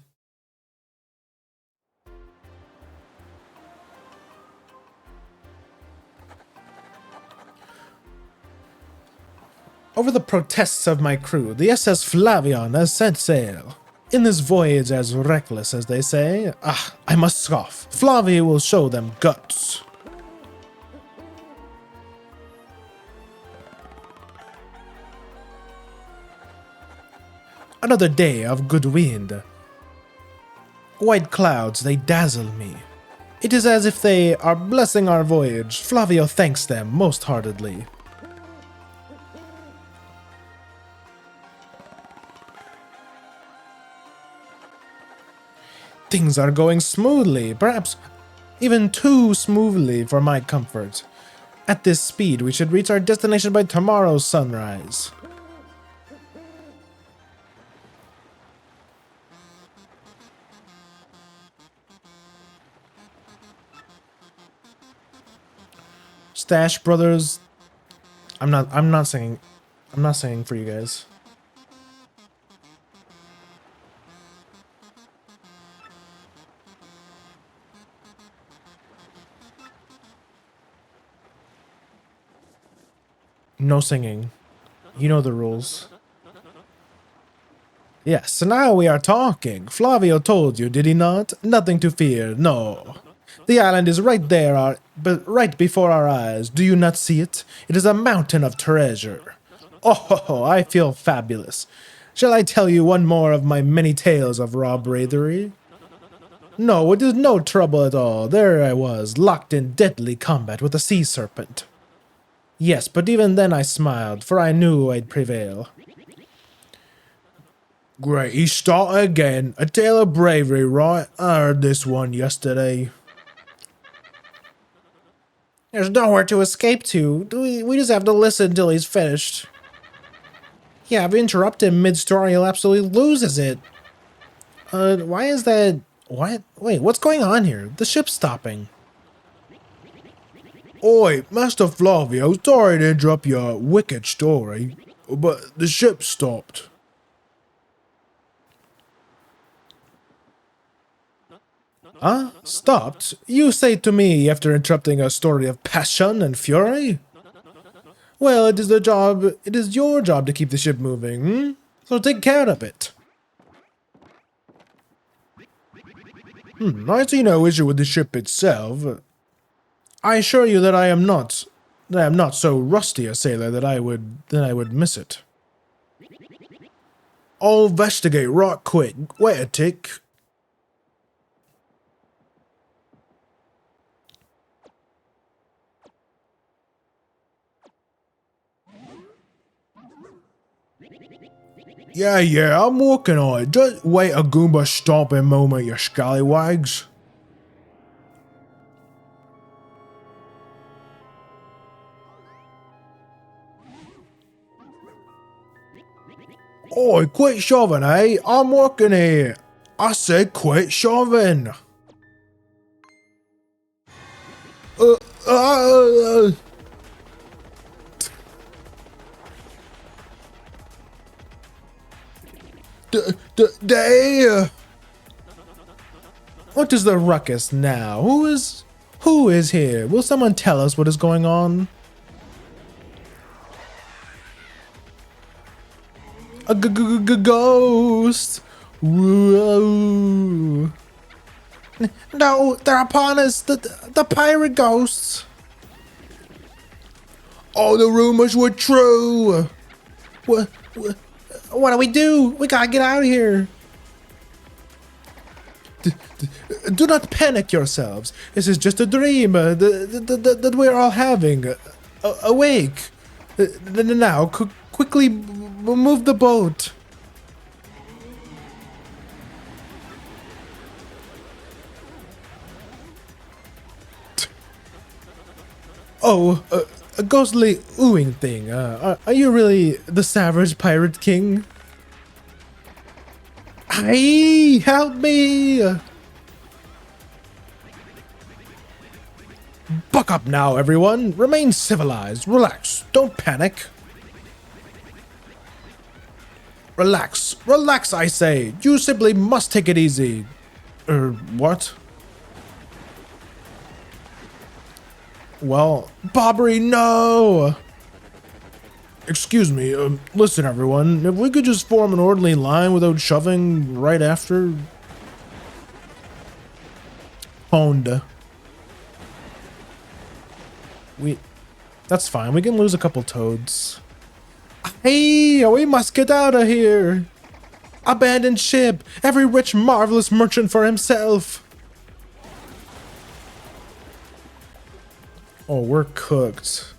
Over the protests of my crew, the SS Flavion has set sail. In this voyage as reckless as they say, I must scoff. Flavia will show them guts. Another day of good wind. White clouds, they dazzle me. It is as if they are blessing our voyage. Flavio thanks them most heartedly. Things are going smoothly, perhaps even too smoothly for my comfort. At this speed, we should reach our destination by tomorrow's sunrise. Stash Brothers. I'm not singing for you guys. No singing. You know the rules. Yes, now we are talking. Flavio told you, did he not? Nothing to fear, no. The island is right there, but right before our eyes. Do you not see it? It is a mountain of treasure. Oh, I feel fabulous. Shall I tell you one more of my many tales of raw bravery? No, it is no trouble at all. There I was, locked in deadly combat with a sea serpent. Yes, but even then I smiled, for I knew I'd prevail. Great, he started again. A tale of bravery, right? I heard this one yesterday. There's nowhere to escape to. We just have to listen till he's finished. Yeah, if you interrupt him mid-story, he'll absolutely loses it. Why is that? What? Wait, what's going on here? The ship's stopping. Oi, Master Flavio, sorry to interrupt your wicked story, but the ship stopped. Huh? Stopped? You say to me after interrupting a story of passion and fury? Well, it is your job to keep the ship moving, hmm? So take care of it. I see no issue with the ship itself. I assure you that I am not so rusty a sailor that I would miss it. I'll investigate right quick. Wait a tick. Yeah, I'm working on it. Just wait a Goomba stomping moment, you scallywags. Oi, quit shoving, eh? I'm working here. I said quit shoving. Uh, uh, Day. What is the ruckus now? Who is here? Will someone tell us what is going on? A ghost. Whoa. No, they're upon us. The pirate ghosts. All the rumors were true. What do we do? We gotta get out of here. Do not panic yourselves. This is just a dream that we're all having. Awake. Now, quickly move the boat. Oh, a ghostly oohing thing. Are you really the savage pirate king? Hey, help me! Buck up now, everyone. Remain civilized. Relax. Don't panic. Relax. Relax, I say. You simply must take it easy. What? Well, Bobbery, no! Excuse me, listen everyone, if we could just form an orderly line without shoving right after... Honda. That's fine, we can lose a couple toads. Hey, we must get out of here! Abandoned ship! Every rich, marvelous merchant for himself! Oh, we're cooked.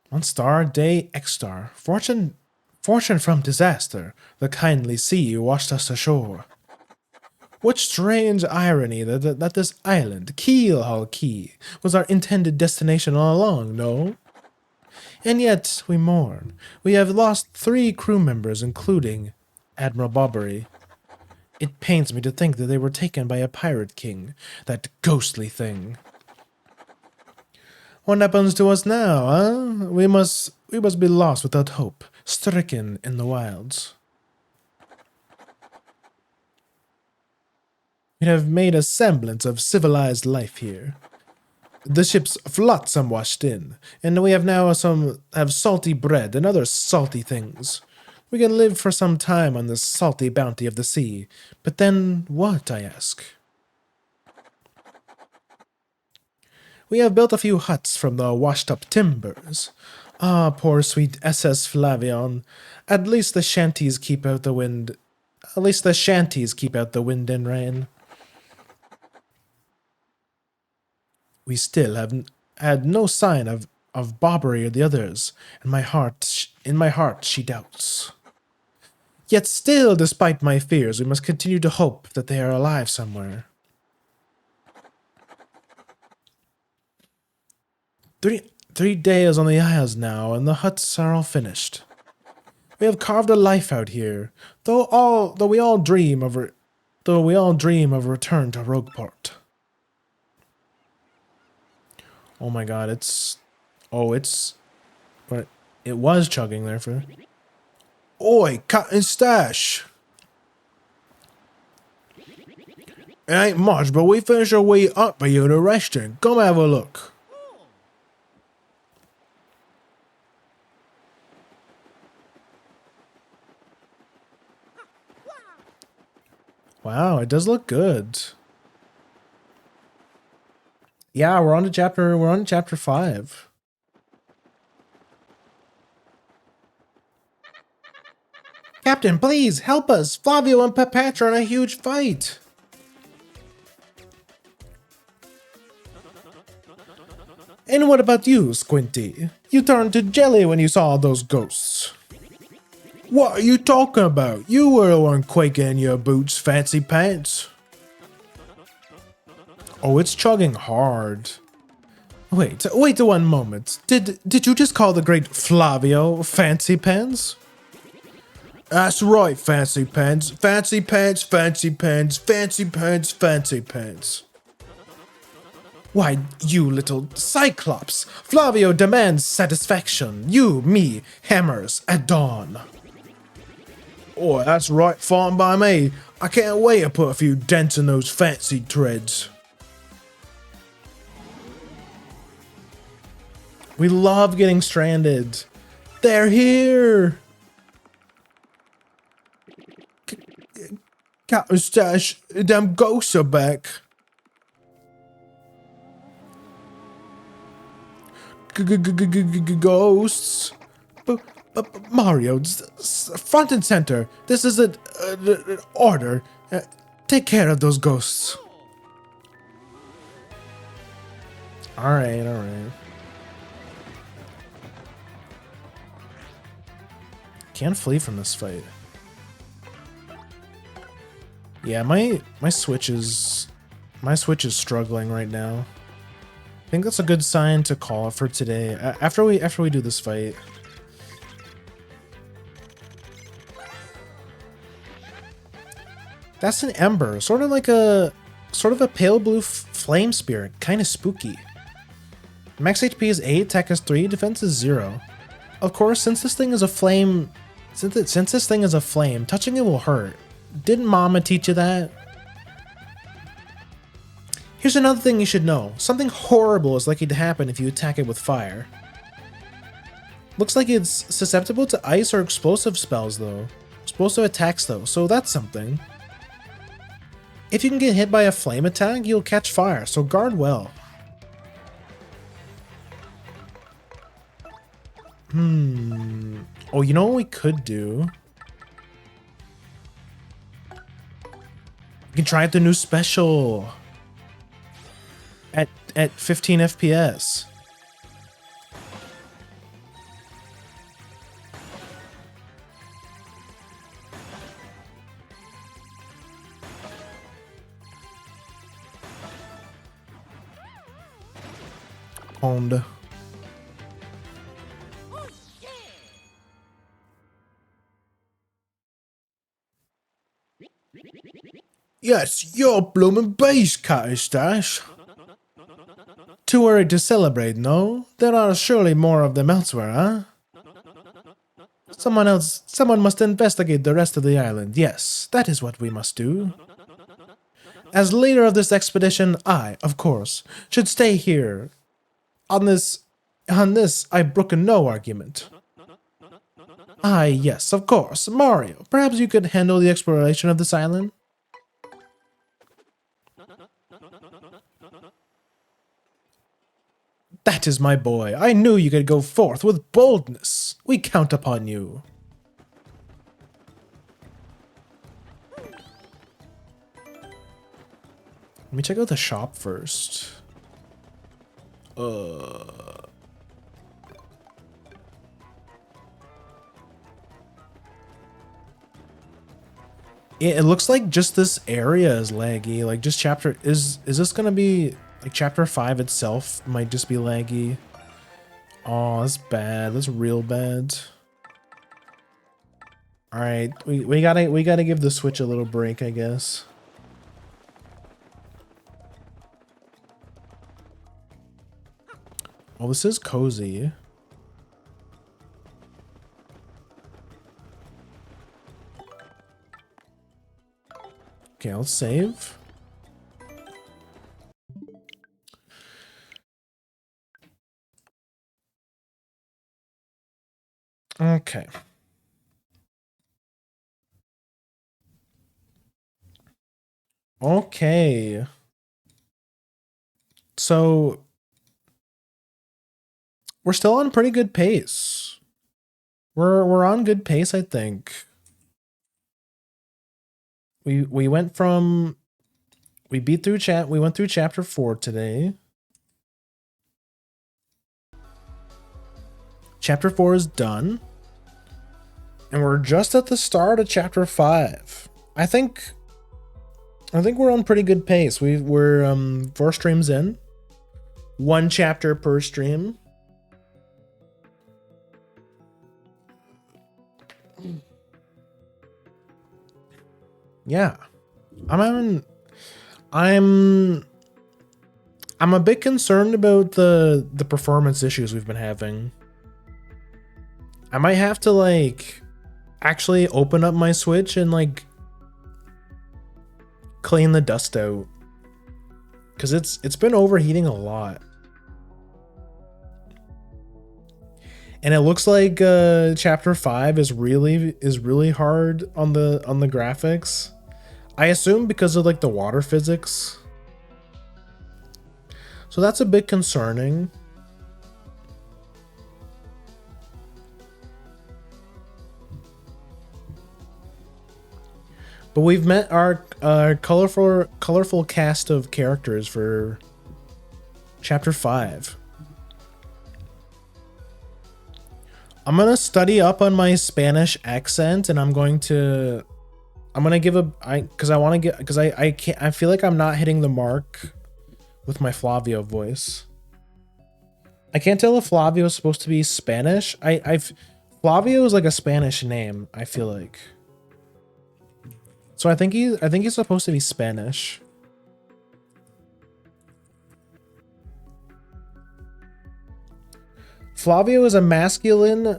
One star, day X star. Fortune from disaster. The kindly sea washed us ashore. What strange irony that this island, Keelhaul Key, was our intended destination all along, no? And yet we mourn. We have lost 3 crew members, including Admiral Bobbery. It pains me to think that they were taken by a pirate king, that ghostly thing. What happens to us now, huh? We must be lost without hope, stricken in the wilds. We have made a semblance of civilized life here. The ship's flotsam washed in, and we have now have salty bread and other salty things. We can live for some time on the salty bounty of the sea, but then what, I ask? We have built a few huts from the washed-up timbers. Ah, poor sweet SS Flavion. At least the shanties keep out the wind. At least the shanties keep out the wind and rain. We still have had no sign of Bobbery or the others, and in my heart she doubts. Yet still, despite my fears, we must continue to hope that they are alive somewhere. Three days on the Isles now, and the huts are all finished. We have carved a life out here, though we all dream of a return to Rogueport. Oh my god, but it was chugging there for. Oi, cut and stash! It ain't much, but we finished our way up by you in a restaurant. Come have a look. Wow, it does look good. Yeah, we're on chapter 5. Captain, please help us. Flavio and Pepatra are in a huge fight. And what about you, Squinty? You turned to jelly when you saw those ghosts. What are you talking about? You were the one quaking in your boots, fancy pants. Oh, it's chugging hard. Wait one moment. Did you just call the great Flavio fancy pants? That's right, fancy pants. Fancy pants, fancy pants, fancy pants, fancy pants. Why, you little cyclops! Flavio demands satisfaction. You, me, hammers at dawn. Oh, that's right, fine by me. I can't wait to put a few dents in those fancy treads. We love getting stranded. They're here! Captain Stash, them ghosts are back. Ghosts? But Mario, front and center. This is an order. Take care of those ghosts. Alright. Can't flee from this fight. Yeah, my Switch is struggling right now. I think that's a good sign to call it for today. After we do this fight. That's an ember, sort of a pale blue flame spirit, kind of spooky. Max HP is 8, attack is 3, defense is 0. Of course, since this thing is a flame, touching it will hurt. Didn't Mama teach you that? Here's another thing you should know. Something horrible is likely to happen if you attack it with fire. Looks like it's susceptible to ice or explosive spells though. Explosive attacks though, so that's something. If you can get hit by a flame attack, you'll catch fire, so guard well. Oh, you know what we could do? We can try out the new special at 15 FPS. Owned. Yes, you're bloomin' beast, Catty Stash. Too worried to celebrate, no? There are surely more of them elsewhere, huh? Someone must investigate the rest of the island. Yes, that is what we must do. As leader of this expedition, I, of course, should stay here. On this, I brook no argument. Yes, of course. Mario, perhaps you could handle the exploration of this island? That is my boy. I knew you could go forth with boldness. We count upon you. Let me check out the shop first. It looks like just this area is laggy. Like just chapter is this gonna be like chapter 5 itself might just be laggy. Oh, that's bad. That's real bad. All right, we gotta give the Switch a little break, I guess. Well, this is cozy. Okay, let's save. Okay. Okay. So we're still on pretty good pace. We're on good pace, I think. We went from we went through chapter 4 today. Chapter 4 is done. And we're just at the start of chapter 5. I think we're on pretty good pace. We're 4 streams in. 1 chapter per stream. Yeah. I'm a bit concerned about the performance issues we've been having. I might have to like actually open up my Switch and like clean the dust out, because it's been overheating a lot. And it looks like chapter 5 is really hard on the graphics. I assume because of like the water physics. So that's a bit concerning. But we've met our colorful cast of characters for chapter 5. I'm gonna study up on my Spanish accent, and I'm gonna give I feel like I'm not hitting the mark with my Flavio voice. I can't tell if Flavio is supposed to be Spanish. Flavio is like a Spanish name, I feel like. So I think he's supposed to be Spanish. Flavio is a masculine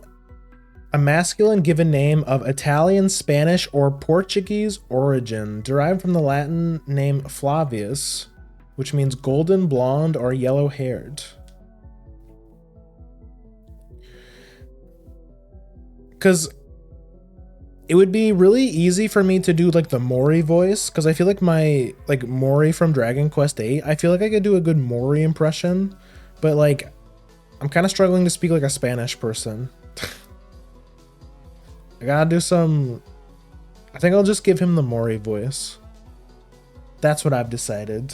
given name of Italian, Spanish, or Portuguese origin, derived from the Latin name Flavius, which means golden, blonde, or yellow-haired. Because it would be really easy for me to do like the Mori voice, because I feel like Mori from Dragon Quest VIII, I feel like I could do a good Mori impression, but like I'm kind of struggling to speak like a Spanish person. I gotta do some... I think I'll just give him the Mori voice. That's what I've decided.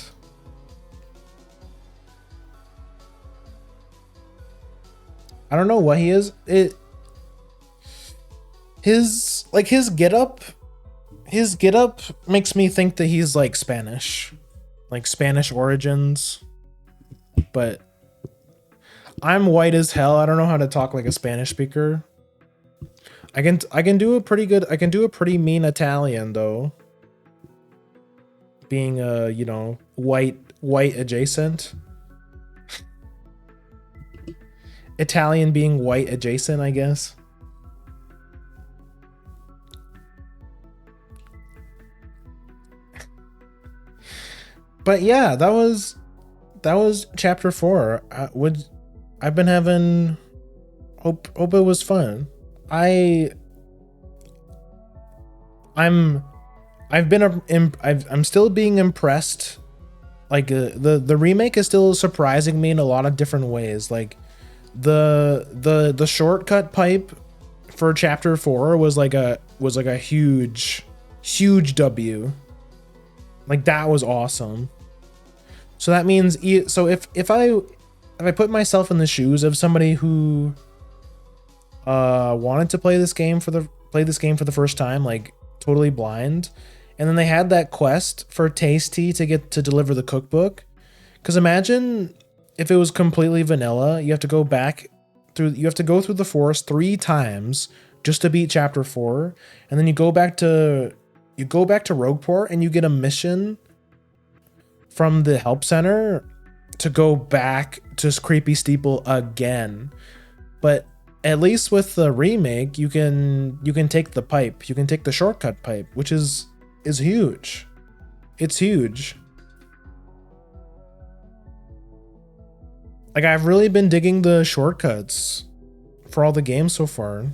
I don't know what he is. His getup makes me think that he's like Spanish origins, but I'm white as hell. I don't know how to talk like a Spanish speaker. I can do a pretty mean Italian though, being white adjacent. Italian being white adjacent, I guess. But yeah, that was chapter 4. I've been having hope it was fun. I I'm I've been I'm still being impressed. Like the remake is still surprising me in a lot of different ways. Like the shortcut pipe for chapter 4 was like a huge W. Like that was awesome. So that means so if I put myself in the shoes of somebody who wanted to play this game for the first time, like totally blind, and then they had that quest for Tasty to get to deliver the cookbook. Because imagine if it was completely vanilla, you have to go through the forest 3 times just to beat chapter 4, and then you go back to Rogueport and you get a mission from the help center to go back to Creepy Steeple again. But at least with the remake, you can take the pipe. You can take the shortcut pipe, which is huge. It's huge. Like I've really been digging the shortcuts for all the games so far.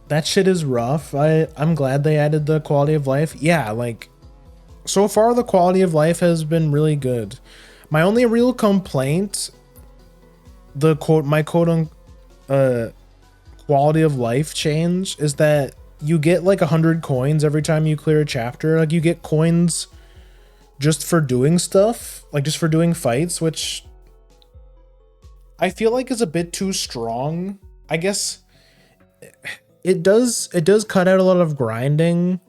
That shit is rough. I'm glad they added the quality of life. Yeah, like so far the quality of life has been really good. My only real complaint, my quote unquote quality of life change, is that you get like 100 coins every time you clear a chapter. Like you get coins just for doing stuff, like just for doing fights, which I feel like is a bit too strong. I guess it does cut out a lot of grinding,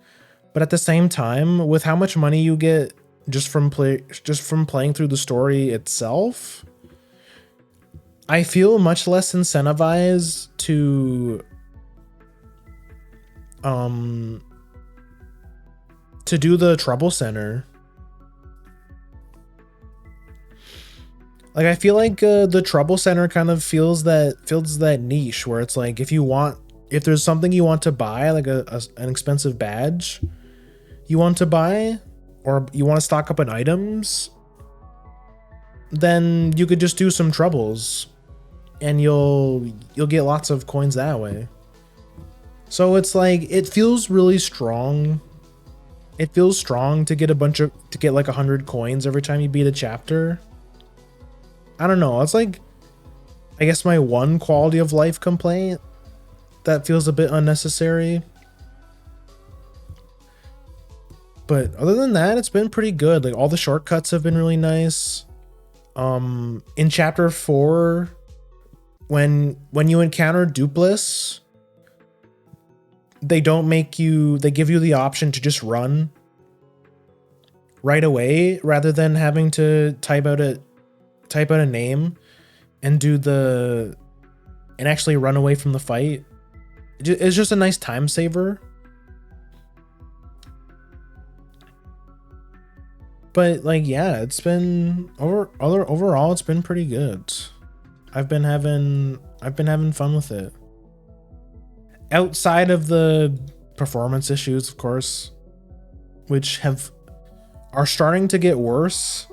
but at the same time, with how much money you get just from playing through the story itself, I feel much less incentivized to do the trouble center. Like I feel like the trouble center kind of fills that niche where it's like if there's something you want to buy, like an expensive badge you want to buy, or you want to stock up on items, then you could just do some troubles and you'll get lots of coins that way. So it's like it feels really strong. It feels strong to get like 100 coins every time you beat a chapter. I don't know. It's like, I guess my one quality of life complaint that feels a bit unnecessary. But other than that, it's been pretty good. Like all the shortcuts have been really nice. In chapter 4, when you encounter Dupless, they give you the option to just run right away rather than having to type out a name and actually run away from the fight. It's just a nice time saver. But like, yeah, it's been overall it's been pretty good. I've been having fun with it. Outside of the performance issues, of course, which are starting to get worse.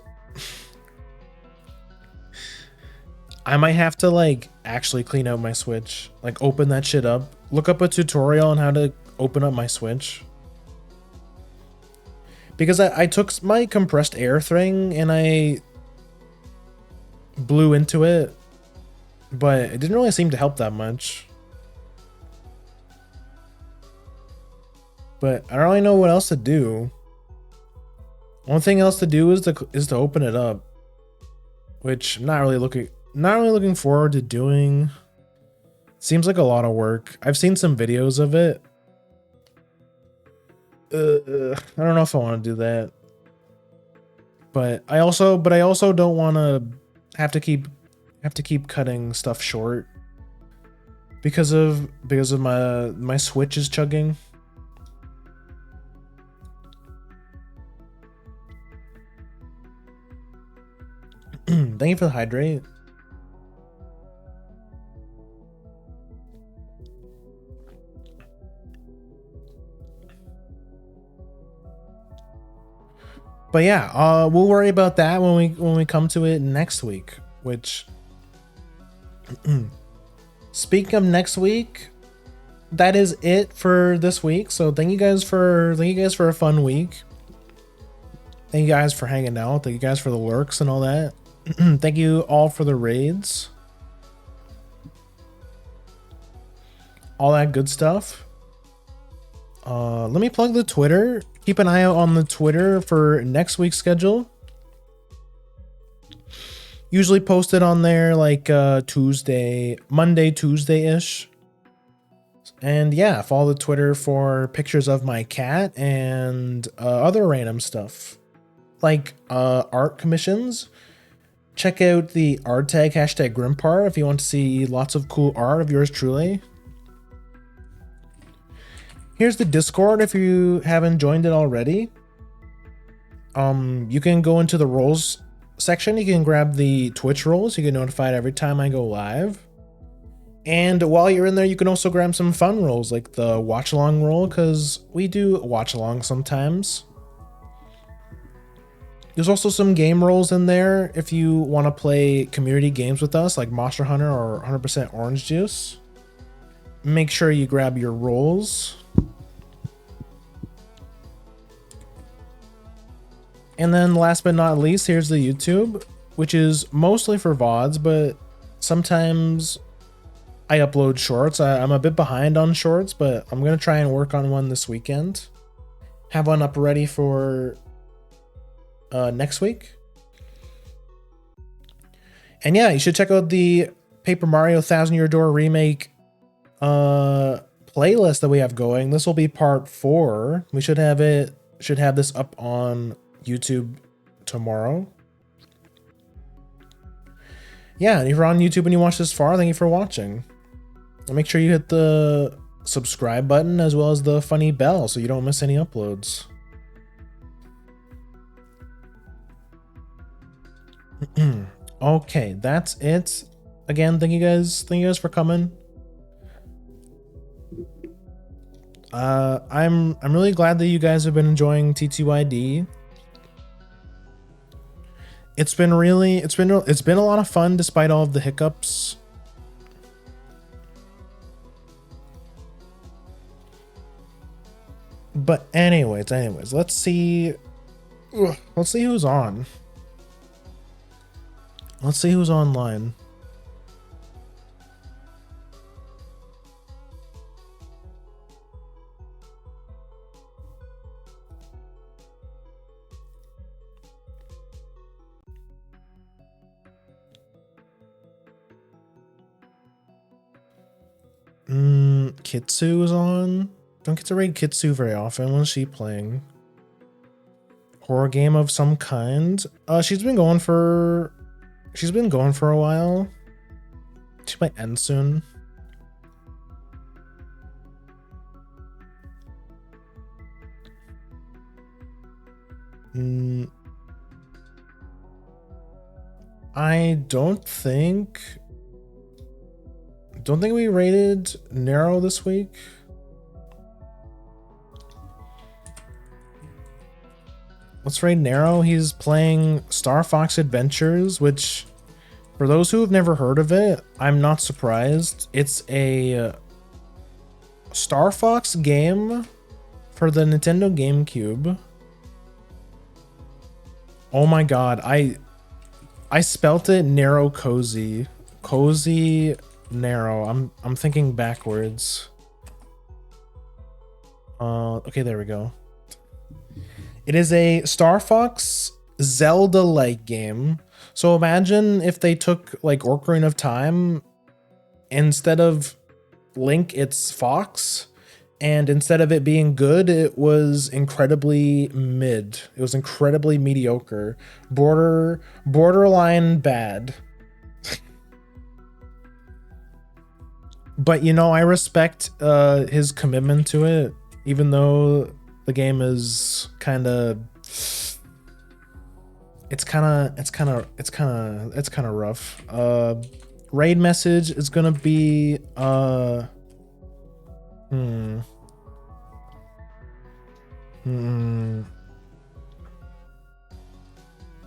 I might have to like actually clean out my Switch, like open that shit up, look up a tutorial on how to open up my Switch. Because I took my compressed air thing and I blew into it, but it didn't really seem to help that much. But I don't really know what else to do. One thing else to do is to open it up, which I'm not really looking forward to doing. Seems like a lot of work. I've seen some videos of it. I don't know if I want to do that. But I also don't want to have to keep cutting stuff short because of my Switch is chugging. Thank you for the hydrate. But yeah, we'll worry about that when we come to it next week. Which, speaking of next week, that is it for this week. So thank you guys for a fun week. Thank you guys for hanging out. Thank you guys for the lurks and all that. Thank you all for the raids. All that good stuff. Let me plug the Twitter. Keep an eye out on the Twitter for next week's schedule. Usually posted on there like Monday, Tuesday-ish. And yeah, follow the Twitter for pictures of my cat and other random stuff. Like art commissions. Check out the art tag #Grimpar if you want to see lots of cool art of yours truly. Here's the Discord if you haven't joined it already. You can go into the roles section. You can grab the Twitch roles. You get notified every time I go live. And while you're in there, you can also grab some fun roles like the watch along role, because we do watch along sometimes. There's also some game roles in there if you want to play community games with us, like Monster Hunter or 100% Orange Juice. Make sure you grab your roles. And then last but not least, here's the YouTube, which is mostly for VODs, but sometimes I upload shorts. I'm a bit behind on shorts, but I'm going to try and work on one this weekend. Have one up ready for next week. And yeah, you should check out the Paper Mario 1000 Year Door Remake playlist that we have going. This will be part 4. We should have this up on YouTube tomorrow. Yeah, and if you're on YouTube and you watch this far, thank you for watching. And make sure you hit the subscribe button as well as the funny bell so you don't miss any uploads. Okay, that's it. Again, thank you guys for coming. I'm really glad that you guys have been enjoying TTYD. It's been a lot of fun despite all of the hiccups. But anyways, let's see who's on. Let's see who's online. Kitsu is on. Don't get to raid Kitsu very often. When's she playing? Horror game of some kind. She's been going for a while. She might end soon. I don't think we rated Nero this week. Let's raid Nero. He's playing Star Fox Adventures, which, for those who have never heard of it, I'm not surprised. It's a Star Fox game for the Nintendo GameCube. Oh my god, I spelt it Narrow Cozy. Cozy Narrow. I'm thinking backwards. Okay, there we go. It is a Star Fox Zelda-like game. So imagine if they took like Ocarina of Time, instead of Link, it's Fox, and instead of it being good, it was incredibly mid. It was incredibly mediocre. Borderline bad. But you know, I respect his commitment to it, even though the game is kind of rough. Raid message is gonna be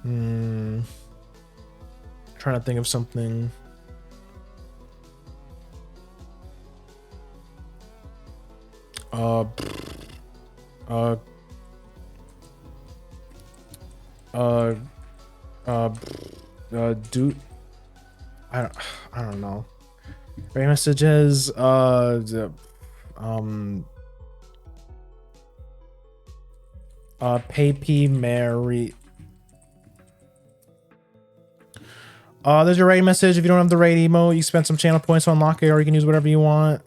Trying to think of something. Do I don't know. Right messages. Pay Mary. There's your raid message. If you don't have the raid emote, you spend some channel points to unlock it, or you can use whatever you want.